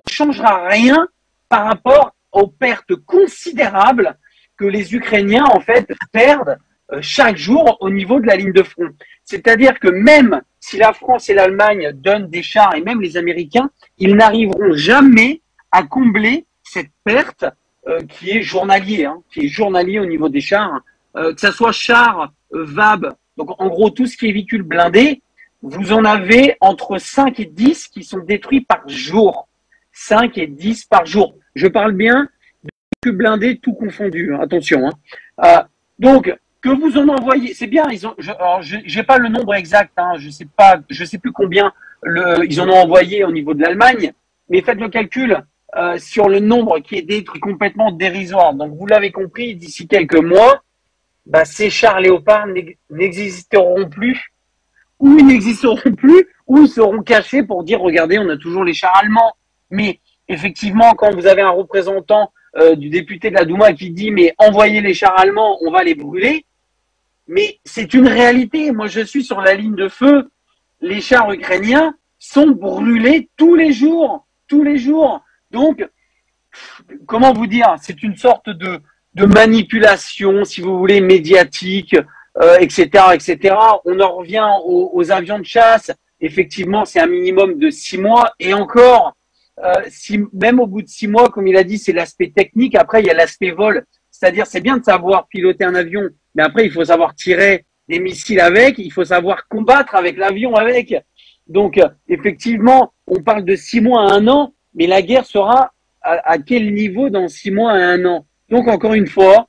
ne changera rien par rapport aux pertes considérables que les Ukrainiens, en fait, perdent chaque jour au niveau de la ligne de front. C'est-à-dire que même si la France et l'Allemagne donnent des chars, et même les Américains, ils n'arriveront jamais à combler cette perte qui est journalier, qui est journalier au niveau des chars, que ça soit chars, VAB, donc en gros tout ce qui est véhicule blindé, vous en avez entre 5 et 10 qui sont détruits par jour. 5 et 10 par jour. Je parle bien de véhicules blindés tout confondu, attention. Donc, que vous en envoyez, c'est bien, j'ai pas le nombre exact, je sais plus combien ils en ont envoyé au niveau de l'Allemagne, mais faites le calcul sur le nombre qui est détruit complètement dérisoire. Donc, vous l'avez compris, d'ici quelques mois, ces chars léopards n'existeront plus, ou ils n'existeront plus, ou seront cachés pour dire, regardez, on a toujours les chars allemands. Mais effectivement, quand vous avez un représentant du député de la Douma qui dit, mais envoyez les chars allemands, on va les brûler, mais c'est une réalité. Moi, je suis sur la ligne de feu. Les chars ukrainiens sont brûlés tous les jours. Tous les jours. Donc, comment vous dire, c'est une sorte de manipulation, si vous voulez, médiatique, etc., etc. On en revient aux avions de chasse. Effectivement, c'est un minimum de 6 mois. Et encore, même au bout de 6 mois, comme il a dit, c'est l'aspect technique. Après, il y a l'aspect vol. C'est-à-dire, c'est bien de savoir piloter un avion, mais après, il faut savoir tirer des missiles avec, il faut savoir combattre avec l'avion avec. Donc, effectivement, on parle de 6 mois à 1 an, mais la guerre sera à quel niveau dans 6 mois à 1 an? Donc, encore une fois,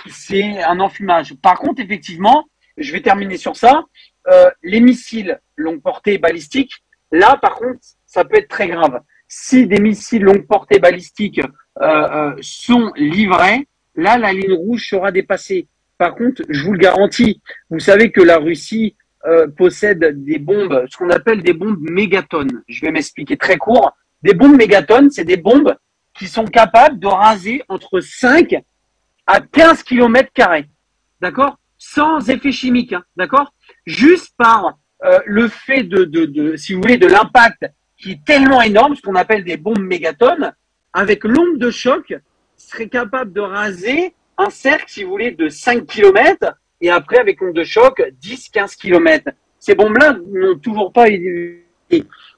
c'est un enfumage. Par contre, effectivement, je vais terminer sur ça, les missiles longue portée balistiques, là, par contre, ça peut être très grave. Si des missiles longue portée balistiques sont livrés, là, la ligne rouge sera dépassée. Par contre, je vous le garantis, vous savez que la Russie possède des bombes, ce qu'on appelle des bombes mégatonnes. Je vais m'expliquer très court. Des bombes mégatonnes, c'est des bombes qui sont capables de raser entre 5 à 15 km². D'accord? Sans effet chimique, d'accord? Juste par le fait si vous voulez, de l'impact qui est tellement énorme, ce qu'on appelle des bombes mégatonnes, avec l'onde de choc, serait capable de raser un cercle, si vous voulez, de 5 km, et après, avec onde de choc, 10-15 km. Ces bombes-là n'ont toujours pas été.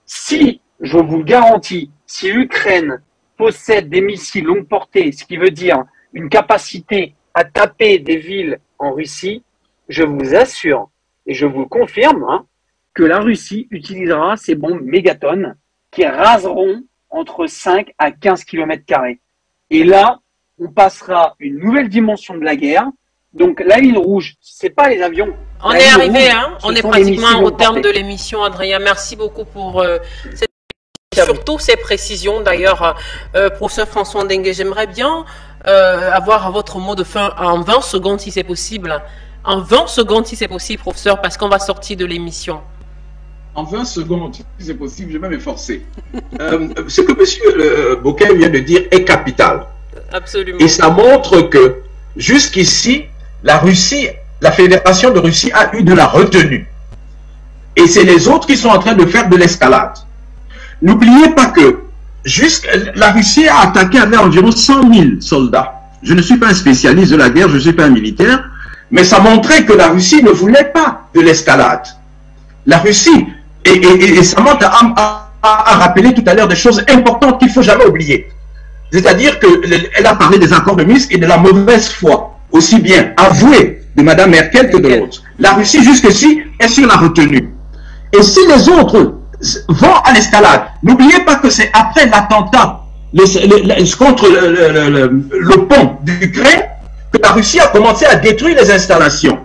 Si, je vous le garantis, si l'Ukraine possède des missiles longue portée, ce qui veut dire une capacité à taper des villes en Russie, je vous assure, et je vous confirme, que la Russie utilisera ces bombes mégatonnes qui raseront entre 5 à 15 km². Et là, on passera une nouvelle dimension de la guerre. Donc, la ligne rouge, c'est pas les avions. On est arrivé, on est pratiquement au terme de l'émission, Adrien. Merci beaucoup pour surtout ces précisions. D'ailleurs, professeur François Ndengue, j'aimerais bien avoir votre mot de fin en 20 secondes si c'est possible. En 20 secondes si c'est possible, professeur, parce qu'on va sortir de l'émission. En 20 secondes, si c'est possible, je vais m'efforcer. Ce que M. Bocquet vient de dire est capital. Absolument. Et ça montre que jusqu'ici, la Russie, la Fédération de Russie a eu de la retenue. Et c'est les autres qui sont en train de faire de l'escalade. N'oubliez pas que la Russie a attaqué avec environ 100 000 soldats. Je ne suis pas un spécialiste de la guerre, je ne suis pas un militaire, mais ça montrait que la Russie ne voulait pas de l'escalade. La Russie, et Samantha a rappelé tout à l'heure des choses importantes qu'il ne faut jamais oublier. C'est-à-dire qu'elle a parlé des accords de Minsk et de la mauvaise foi, aussi bien avouée de Mme Merkel que de l'autre. La Russie, jusqu'ici, est sur la retenue. Et si les autres vont à l'escalade, n'oubliez pas que c'est après l'attentat contre le pont d'Ukraine que la Russie a commencé à détruire les installations.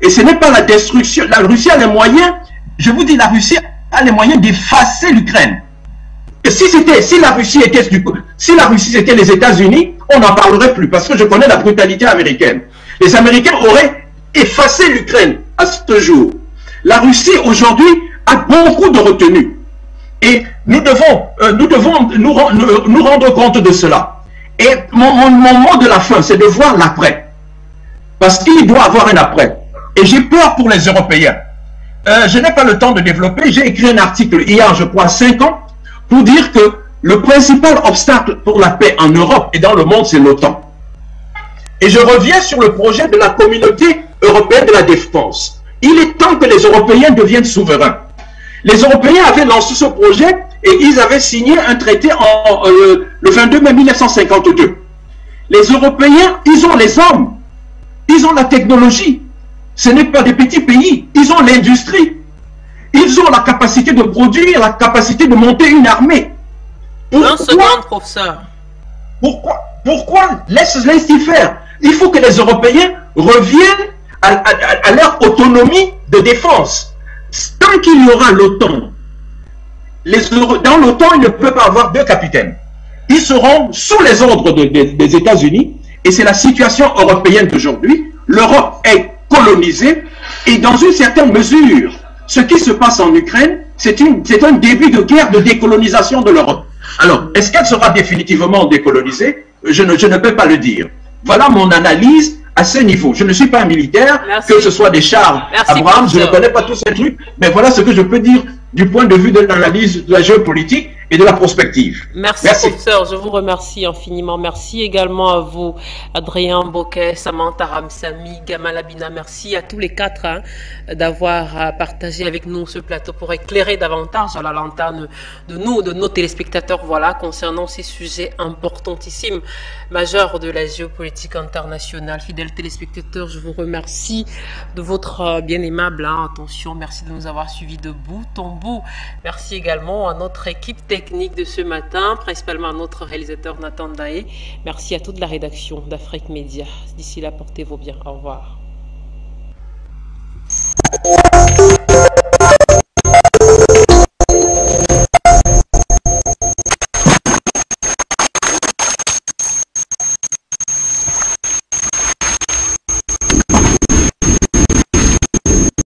Et ce n'est pas la destruction. La Russie a les moyens, je vous dis, la Russie a les moyens d'effacer l'Ukraine. Et si la Russie c'était les États-Unis, on n'en parlerait plus, parce que je connais la brutalité américaine. Les Américains auraient effacé l'Ukraine à ce jour, la Russie aujourd'hui a beaucoup de retenue. Et nous devons nous rendre compte de cela. Et mon mot de la fin, c'est de voir l'après. Parce qu'il doit y avoir un après. Et j'ai peur pour les Européens. Je n'ai pas le temps de développer. J'ai écrit un article il y a, je crois, 5 ans, pour dire que le principal obstacle pour la paix en Europe et dans le monde, c'est l'OTAN. Et je reviens sur le projet de la communauté européenne de la défense. Il est temps que les Européens deviennent souverains. Les Européens avaient lancé ce projet et ils avaient signé un traité le 22 mai 1952. Les Européens, ils ont les hommes, ils ont la technologie. Ce n'est pas des petits pays, ils ont l'industrie. Ils ont la capacité de produire, la capacité de monter une armée. Un second, professeur. Pourquoi laisse-les-y faire? Il faut que les Européens reviennent à leur autonomie de défense. Tant qu'il y aura l'OTAN, dans l'OTAN, il ne peut pas avoir 2 capitaines. Ils seront sous les ordres des États-Unis, et c'est la situation européenne d'aujourd'hui. L'Europe est colonisée, et dans une certaine mesure, ce qui se passe en Ukraine, c'est un début de guerre de décolonisation de l'Europe. Alors, est-ce qu'elle sera définitivement décolonisée? Je ne peux pas le dire. Voilà mon analyse à ce niveau. Je ne suis pas un militaire, que ce soit des chars Abraham, je ne connais pas tous ces trucs, mais voilà ce que je peux dire du point de vue de l'analyse de la géopolitique et de la prospective. Merci, professeur. Je vous remercie infiniment. Merci également à vous, Adrien Bocquet, Samantha Ramsamy, Gamal Abina. Merci à tous les 4 d'avoir partagé avec nous ce plateau pour éclairer davantage à la lanterne de nos téléspectateurs, voilà, concernant ces sujets importantissimes, majeurs de la géopolitique internationale. Fidèles téléspectateurs, je vous remercie de votre bien aimable attention. Merci de nous avoir suivis de bout en bout. Merci également à notre équipe technique de ce matin, principalement à notre réalisateur Nathan Daé. Merci à toute la rédaction d'Afrique Média. D'ici là, portez-vous bien. Au revoir.